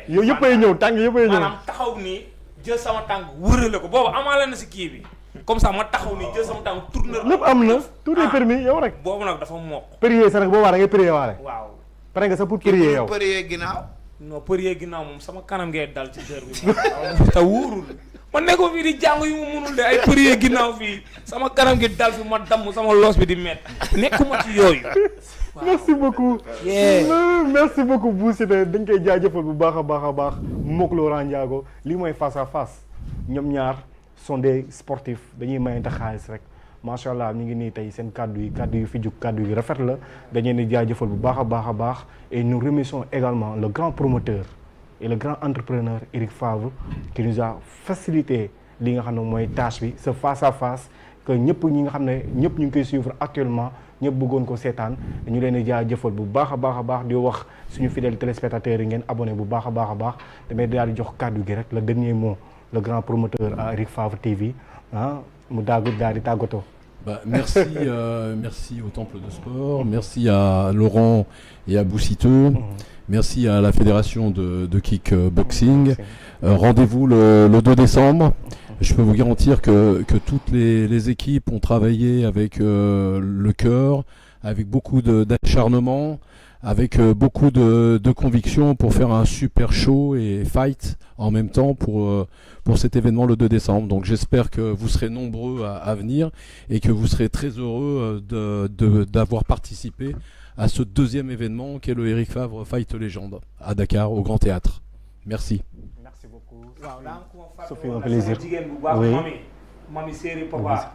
yooyu yëppay ñëw tànk yëppay ñëw. maanaam taxaw nii jël sama tànk wërale ko boobu amaale na si kii bi. comme ça ma taxaw nii jël sama tànk tourner. lépp am na tout est permis yow rek. boobu nag dafa mokk. prier sa rek boobaa da ngay prier waale. waaw. pare nga sax pour prier yow. prier ginnaaw. non prier ginnaaw moom sama kanam ngay dal ci dër bi. te wóorul ma nekkoo fii di jàng yu mu munul de ay prier ginnaaw fii sama kanam gi dal fi ma damm sama loos bi di métti nekkuma ci yooyu. merci beaucoup. merci beaucoup Bou Siteu dañ koy jaajëfal bu baax a baax mook Laurent Ndiago lii mooy face à face ñoom ñaar sont des sportifs dañuy mayante xaalis rek macha allah ñu ngi nii tey seen kàddu yi fi jug kàddu yi rafet la dañu leen di jaajëfal bu baax a baax et nous remercions également le grand promoteur et le grand entrepreneur Eric Favre qui nous a facilité li nga xam ne mooy tâche bi ce face à face que ñëpp ñi nga xam ne ñëpp ñu ngi koy suivre actuellement ñëpp bëggoon ko seetaan dañu leen di jaajëfal bu baax a baax di wax suñu fidèles téléspectateurs yi ngeen abonné bu baax a baax damay daal di jox kàddu gi rek le dernier mot le grand promoteur à Eric Favre TV mu daal di tàggatoo. Merci, merci au Temple de Sport, merci à Laurent et à Bou Siteu, merci à la fédération de kickboxing. Rendez-vous le 2 décembre. Je peux vous garantir que toutes les équipes ont travaillé avec le cœur, avec beaucoup d'acharnement, avec beaucoup de conviction pour faire un super show et fight en même temps pour cet événement le 2 décembre. Donc j'espère que vous serez nombreux à venir et que vous serez très heureux d'avoir participé à ce deuxième événement qui est le Eric Favre Fight Legend à Dakar au Grand Théâtre. Merci. Merci beaucoup. Sophie, un plaisir. Oui. Mami série papa.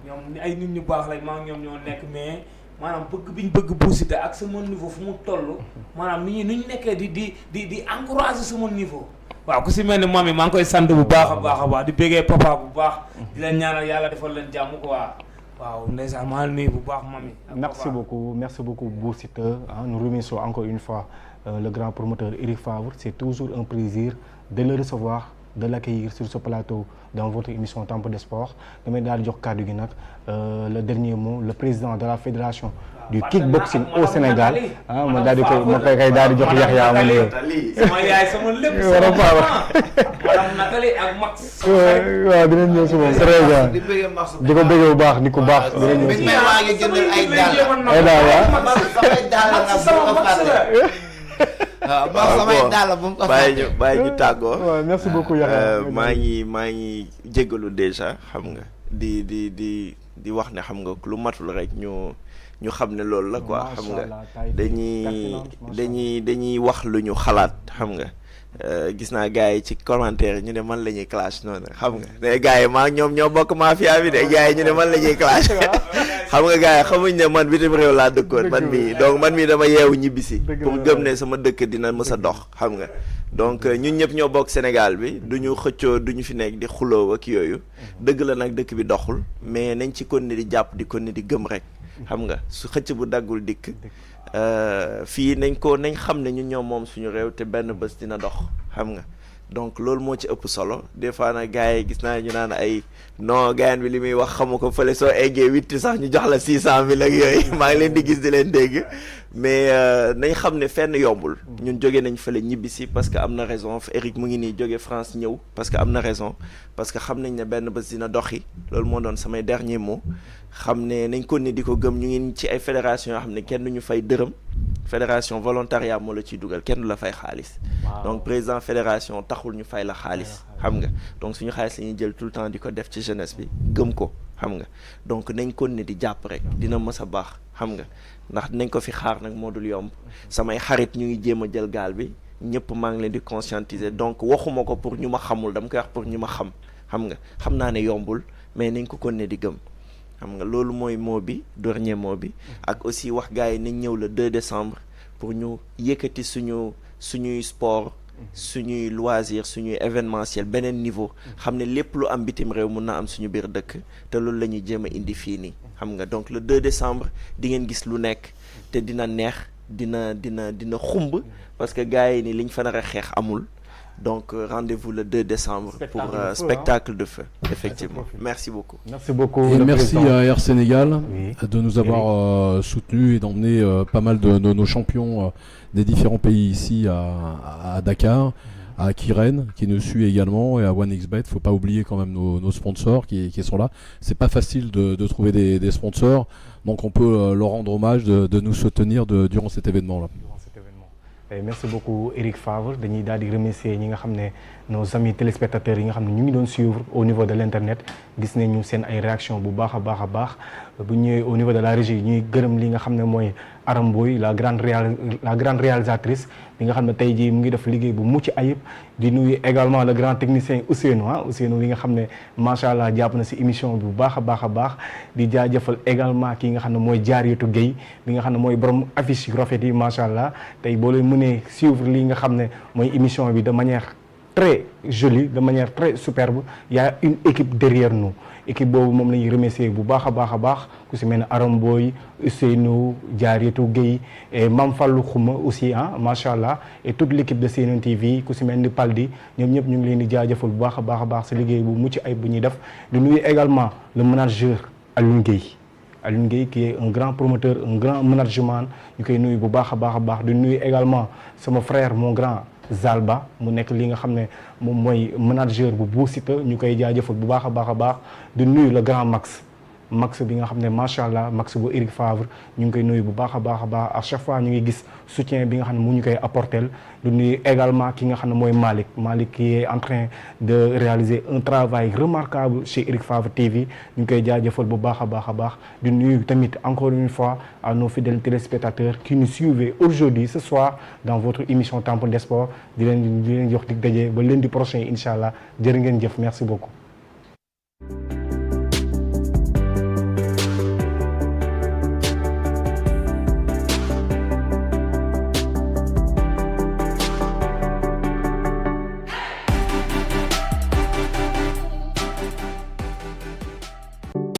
ñoom ay nit ñu baax lañ maa ngi ñoom ñoo nekk mais maanaam bëgg biñ bëgg Bou Siteu ak sama niveau fu mu toll maanaam ni ñu nekkee di encourager sama niveau. waaw ku si mel ni mami maa ngi koy sant bu baax a baax di bëggee papa bu baax di leen ñaanal yàlla defal leen jàmm quoi waaw ndeysaan maa ngi nuyu bu baax mami. merci beaucoup Bou Siteu nous remercions encore une fois le grand promoteur Eric Favre. C'est toujours un plaisir de le recevoir, de l'accueillir sur ce plateau dans votre émission Temple de Sport. damay daal di jox kàddu gi nag le dernier mot le président de la fédération du kickboxing au Sénégal ma daal di koy daal di jox Yaxya ma ne sama yaay sama lépp madame Nathalie ak Max waaw dinañ ñëw si moom très bien di ko bëggee bu baax ni ko baax dinañ ñëw si maa ngi jëndal ay daal bàyyi ñu tàggoo. merci beaucoup Yaxya maa ngi jéggalu déjà xam nga di wax ne xam nga lu matul rek ñu xam ne loolu la quoi xam nga dañuy wax lu ñu xalaat xam nga gis naa gars yi ci commentaire ñu ne man la ñuy clash noonu xam nga mais gars yi maa ñoom ñoo bokk mafia bi de gars yi ñu ne man la ñuy clash xam nga gars yi xamuñ ne man bitim réew laa dëkkoon man mii dama yeewu ñibbisi pour gëm ne sama dëkk dina mës a dox xam nga donc ñun ñëpp ñoo bokk Sénégal bi duñu xëccoo duñu fi nekk di xuloo ak yooyu dëgg la nag dëkk bi doxul mais nañ ci kon ni di jàpp di kon ni di gëm rek xam nga su xëcc bu daggul dikk fii nañ xam ne ñun ñoom moom suñu réew te benn bés dina dox xam nga donc loolu moo ci ëpp solo des fois nag gars yi gis naa ñu naan ay non gaayan bi li muy wax xamu ko fële soo eggee 8 sax ñu jox la 600 000 ak yooyu maa ngi leen di gis di leen dégg mais nañ xam ne fenn yombul ñun jóge nañ fële ñibbisi parce que am na raison Eric mu ngi nii jóge France ñëw parce que am na raison parce que xam nañ ne benn bés dina doxi loolu moo doon samay dernier mot xam ne nañ ko ni di ko gëm ñu ngi ci ay fédération yoo xam ne kenn du ñu fay dërëm fédération volontariat moo la ciy dugal kenn du la fay xaalis donc président fédération taxul ñu fay la xaalis xam nga donc suñu xaalis la ñuy jël tout le temps di ko def ci jeunesse bi gëm ko xam nga donc nañ ko ne di jàpp rek dina mës a baax xam nga ndax nañ ko fi xaar nag moo dul yomb samay xarit ñu ngi jéem a jël gaal bi ñëpp maa ngi leen di conscientiser donc waxuma ko pour ñu ma xamul dama koy wax pour ñu ma xam nga xam naa ne yombul mais nañ ko continuer di gëm xam nga loolu mooy mot bi dernier mot bi ak aussi wax gars yi nañ ñëw le 2 décembre pour ñu yëkkati suñuy sport suñuy loisir suñuy événementiel beneen niveau xam ne lépp lu am bitim réew mun na am suñu biir dëkk te loolu la ñuy jéem a indi fii nii xam nga donc le 2 décembre di ngeen gis lu nekk te dina neex dina xumb parce que gars yi ni liñ fa nar a xeex amul donc rendez-vous le 2 décembre pour spectacle de feu effectivement merci beaucoup. Merci beaucoup. Et merci à Air Sénégal de nous avoir soutenus et d'emmener pas mal de nos champions des différents pays ici à Dakar, à Kiren qui nous suit également et à OneXBet. Faut pas oublier quand même nos sponsors qui sont là. C'est pas facile de trouver des sponsors, donc on peut leur rendre hommage de nous soutenir durant cet événement là. Merci beaucoup Eric Favre dañuy daal di remercier ñi nga xam ne nos amis téléspectateurs yi nga xam ne ñu ngi doon suivre au niveau de l'internet gis nañu seen ay réaction bu baax a baax bu ñëwee au niveau de la régie ñuy gërëm li nga xam ne mooy Aram Boy la grande réalisatrice bi nga xam ne tey jii mu ngi def liggéey bu mucc ayib di nuyu également le grand technicien Ousseynou li nga xam ne macha allah jàpp na si émission bi bu baax a baax di jaajëfal également ki nga xam ne mooy Jaariyatu Guèye bi nga xam ne mooy borom affiche yu rafet yi macha allah tey boo leen mënee suivre li nga xam ne mooy émission bi de manière très jolie de manière très superbe il y a une équipe derrière nous équipe boobu moom la ñuy remercier bu baax a baax ku si mel ne Aram Boy Ousseynou Diarietou Guèye et Mame Fallou Khouma aussi macha allah et toute l' équipe de CNN TV ku si mel ni Paldi ñoom ñëpp ñu ngi leen di jaajëfal bu baax a baax si liggéey bu mucc ay bu ñuy def di nuyu également le manager Alioune Guèye qui est un grand promoteur un grand management ñu koy nuyu bu baax a baax di nuyu également sama frère mon grand Zalba mu nekk li nga xam ne moom mooy manager bu Bou Siteu ñu koy jaajëfal bu baax a baax di nuyu le grand Max bi nga xam ne macha allah Max bu Eric Favre ñu ngi koy nuyu bu baax a baax à chaque fois ñu ngi gis soutien bi nga xam ne mu ñu koy apporter di nuyu également ki nga xam ne mooy Malick qui est en train de réaliser un travail remarquable chez Eric Favre TV ñu ngi koy jaajëfal bu baax a baax di nuyu tamit encore une fois à nos fidèles téléspectateurs qui nous suivent aujourd'hui ce soir dans votre émission Temple des Sports di leen jox dig daje ba lundi prochain incha allah jërë ngeen jëf merci beaucoup.